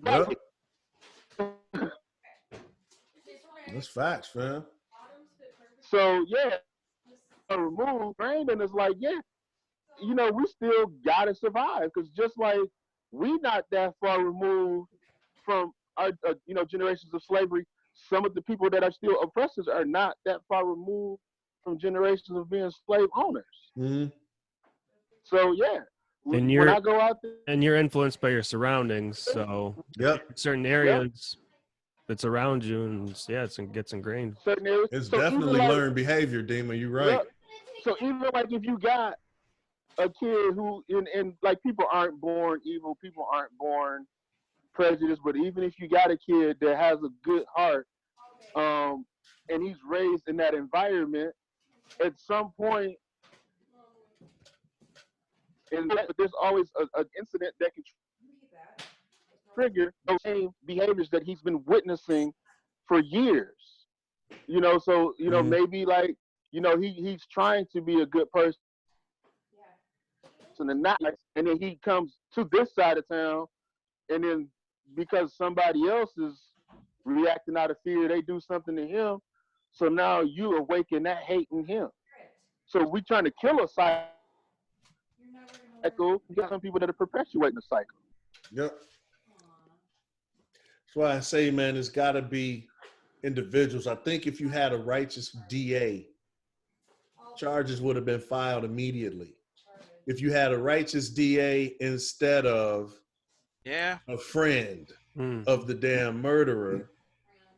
Right. Yep. That's facts, man. So yeah, removed, Brandon is like, yeah, we still gotta survive because just like we not that far removed from our generations of slavery. Some of the people that are still oppressors are not that far removed from generations of being slave owners. Mm-hmm. So yeah, when I go out there, and you're influenced by your surroundings, so certain areas that's around you, and it gets ingrained. Certain areas. It's so definitely learned behavior, Demon. You're right. So even like if you got a kid who and like people aren't born evil, people aren't born prejudiced, but even if you got a kid that has a good heart, and he's raised in that environment, at some point, and there's always an incident that can trigger those same behaviors that he's been witnessing for years. Maybe like he's trying to be a good person and not, and then he comes to this side of town, and then because somebody else is reacting out of fear, they do something to him. So now you awaken that hate in him. So we trying to kill a cycle. You got some people that are perpetuating the cycle. Yep. That's why I say, man, it's got to be individuals. I think if you had a righteous DA, charges would have been filed immediately. If you had a righteous DA instead of a friend of the damn murderer,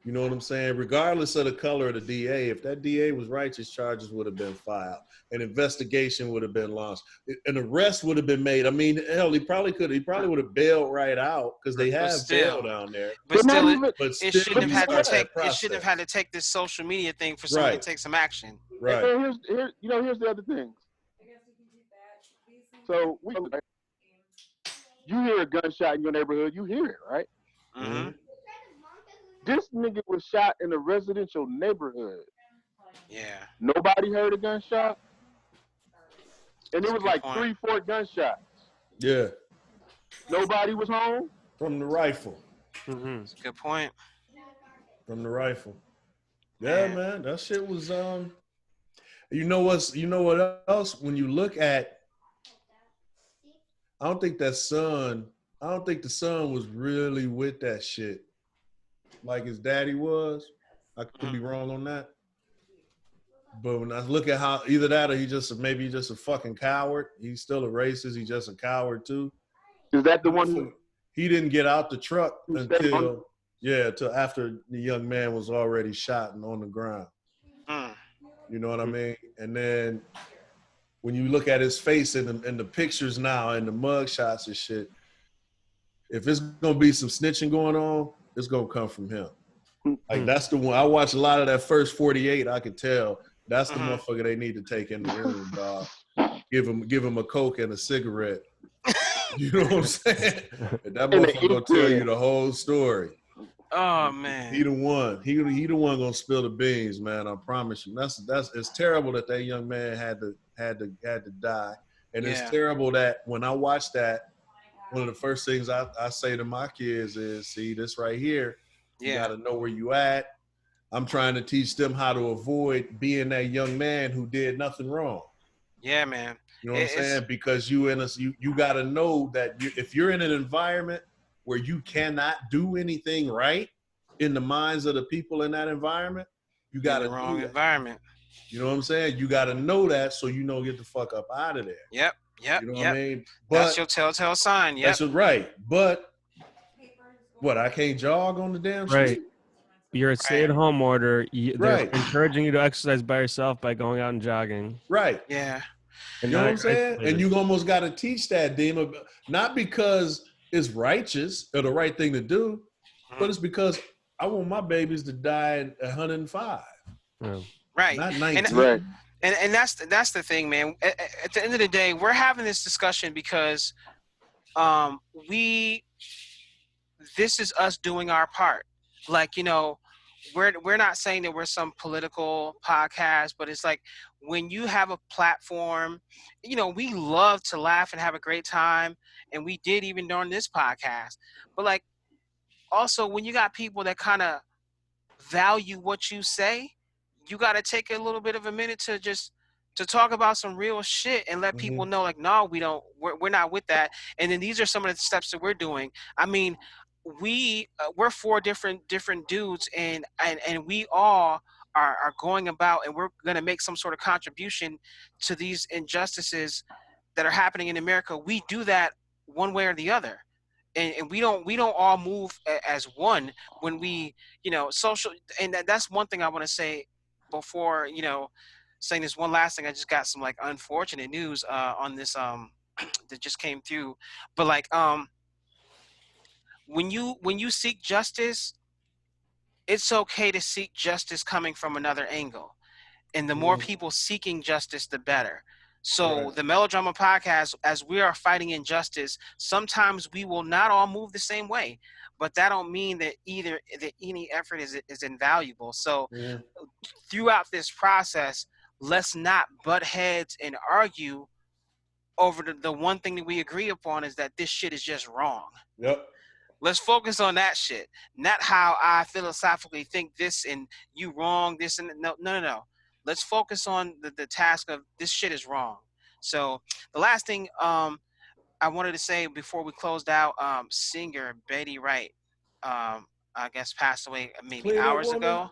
you know what I'm saying? Regardless of the color of the DA, if that DA was righteous, charges would have been filed. An investigation would have been launched. An arrest would have been made. I mean, hell, he probably would have bailed right out because they have bail down there. But still, it shouldn't have had to take this social media thing for somebody to take some action. Right. And here's the other thing. So you hear a gunshot in your neighborhood, you hear it, right? Mm-hmm. This nigga was shot in a residential neighborhood. Yeah. Nobody heard a gunshot. And it was like 3-4 gunshots. Yeah. Nobody was home. From the rifle. Mm-hmm. That's a good point. From the rifle. Yeah, man. That shit was you know what else? When you look at, I don't think the son was really with that shit like his daddy was. I could be wrong on that. But when I look at how either that or he just a fucking coward. He's still a racist. He's just a coward too. Is that the one? He didn't get out the truck until after the young man was already shot and on the ground. You know what I mean? And then when you look at his face in the pictures now and the mug shots and shit, if it's gonna be some snitching going on, it's gonna come from him. Like that's the one. I watched a lot of that first 48. I could tell that's the motherfucker they need to take in the room, dog. Give him a Coke and a cigarette. You know what I'm saying? And that motherfucker gonna tell you the whole story. Oh man, he the one. He the one gonna spill the beans, man. I promise you. That's it's terrible that young man had to die, and it's terrible that when I watch that, one of the first things I say to my kids is, see this right here. You gotta know where you at. I'm trying to teach them how to avoid being that young man who did nothing wrong. Yeah, man. You know what I'm saying? Because you gotta know that if you're in an environment where you cannot do anything right in the minds of the people in that environment, you got to wrong environment. You know what I'm saying? You got to know that so you know get the fuck up out of there. Yep. You know what I mean? But that's your telltale sign. Yep. That's right. But what? I can't jog on the damn street. Right. You're a stay-at-home order. They're encouraging you to exercise by yourself by going out and jogging. Right. Yeah. You know what I'm saying? And you almost got to teach that, Dima, not because it's righteous or the right thing to do, but it's because I want my babies to die at 105. Right. Not 19. And that's the thing, man. At the end of the day, we're having this discussion because we this is us doing our part. Like, we're not saying that we're some political podcast, but it's like when you have a platform, we love to laugh and have a great time, and we did even during this podcast. But like also when you got people that kind of value what you say, you got to take a little bit of a minute to just to talk about some real shit and let people know like, no, we don't, we're not with that. And then these are some of the steps that we're doing. I mean, we're four different dudes, and we all are going about, and we're going to make some sort of contribution to these injustices that are happening in America. We do that one way or the other. And we don't all move as one when we social. And that's one thing I want to say before saying this one last thing. I just got some like unfortunate news on this that just came through. But like when you seek justice, it's okay to seek justice coming from another angle, and the more people seeking justice, the better. So the Melodrama podcast, as we are fighting injustice, sometimes we will not all move the same way, but that don't mean that any effort is invaluable. So throughout this process, let's not butt heads and argue over the one thing that we agree upon is that this shit is just wrong. Yep. Let's focus on that shit, not how I philosophically think this and you wrong, this and no. Let's focus on the task of this shit is wrong. So the last thing I wanted to say before we closed out, singer Betty Wright, I guess passed away maybe Clean Up hours Woman? ago.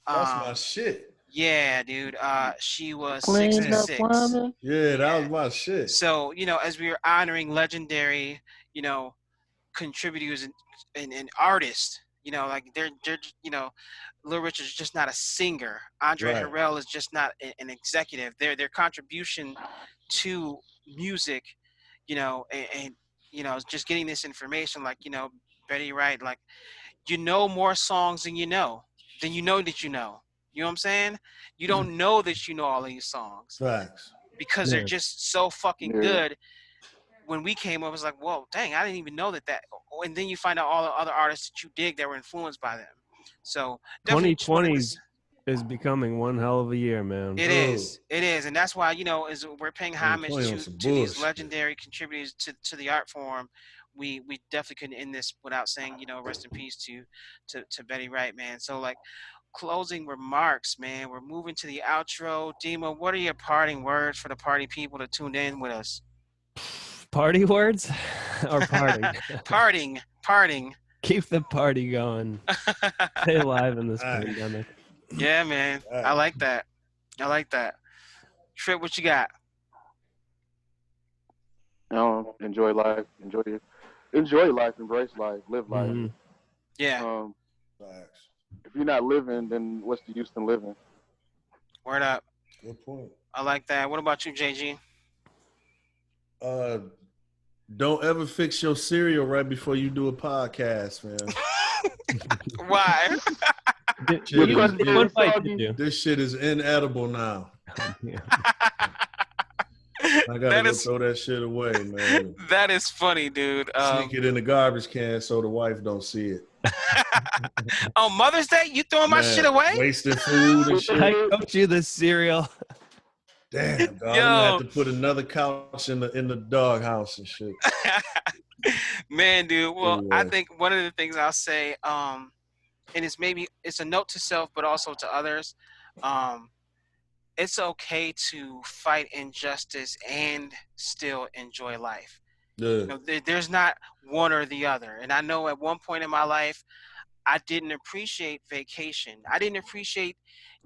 That's my shit. Yeah, dude. She was Clean up 66. woman. Yeah, that was my shit. So, as we were honoring legendary, contributors and artists, like they're Little Richard's just not a singer. Andre Harrell is just not an executive. Their contribution to music, and just getting this information, like, Betty Wright, like, more songs than you know that you know. You know what I'm saying? You don't know that you know all these songs. Facts. Because they're just so fucking good. When we came up, it was like, whoa, dang, I didn't even know that. And then you find out all the other artists that you dig that were influenced by them. So 2020 is becoming one hell of a year, man. It is, and that's why is we're paying homage to these legendary contributors to the art form. We definitely couldn't end this without saying rest in peace to Betty Wright, man. So like closing remarks, man. We're moving to the outro. Dima, what are your parting words for the party people that tuned in with us? Party words or parting? Parting. Keep the party going. Stay alive in this pandemic. Yeah, man. I like that. Trip, what you got? Enjoy life. Enjoy life. Embrace life. Live life. Mm-hmm. Yeah. If you're not living, then what's the use in living? Word up. Good point. I like that. What about you, JG? Don't ever fix your cereal right before you do a podcast, man. Why? This shit is inedible now. I gotta throw that shit away, man. That is funny, dude. Sneak it in the garbage can so the wife don't see it. On Mother's Day, you throwing my shit away? Wasting food and shit. I cooked you the cereal. Damn, dog. I'm gonna have to put another couch in the dog house and shit. Man, dude. Well, I think one of the things I'll say, and it's a note to self, but also to others. It's okay to fight injustice and still enjoy life. Yeah. There's not one or the other. And I know at one point in my life, I didn't appreciate vacation. I didn't appreciate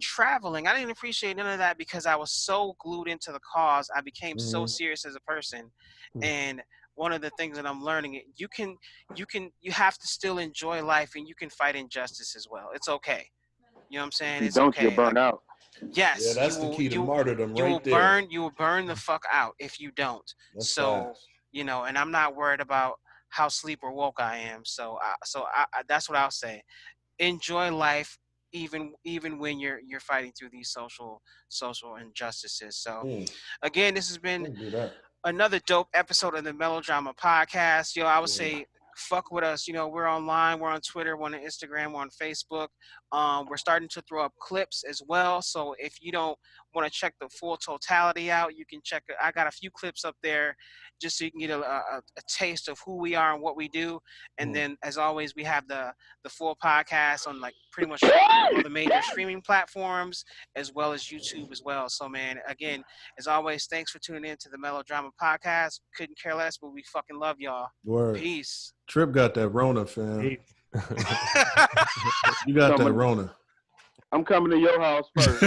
traveling. I didn't appreciate none of that because I was so glued into the cause. I became so serious as a person. And one of the things that I'm learning, you have to still enjoy life, and you can fight injustice as well. It's okay. You know what I'm saying? It's okay. You'll burn out. Yes. Yeah, that's the key to martyrdom right there. You will burn the fuck out if you don't. That's so, fast. And I'm not worried about how sleep or woke I am. So that's what I'll say. Enjoy life. even when you're fighting through these social injustices. So Mm, again, this has I been can do that. another dope episode of the Melodrama Podcast. Yo, I would Yeah. say fuck with us. You know, we're online, we're on Twitter, we're on Instagram, we're on Facebook. We're starting to throw up clips as well. So if you don't want to check the full totality out, you can check. I got a few clips up there just so you can get a taste of who we are and what we do. And then, as always, we have the full podcast on like pretty much all the major streaming platforms as well as YouTube as well. So, man, again, as always, thanks for tuning in to the Melodrama Podcast. Couldn't care less, but we fucking love y'all. Word. Peace. Trip got that Rona, fam. Hey. You got that Someone- Rona. I'm coming to your house first.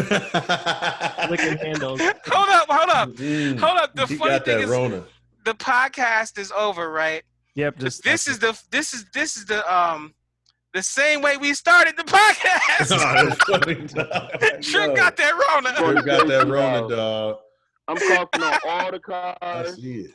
Licking handles. Hold up. Hold up. Mm, The he funny got thing that is, Rona. the podcast is over, right? Yep. Just This is the same way we started the podcast. Trip got that Rona. Trip got that Rona, dog. I'm coughing on all the I cars. see it.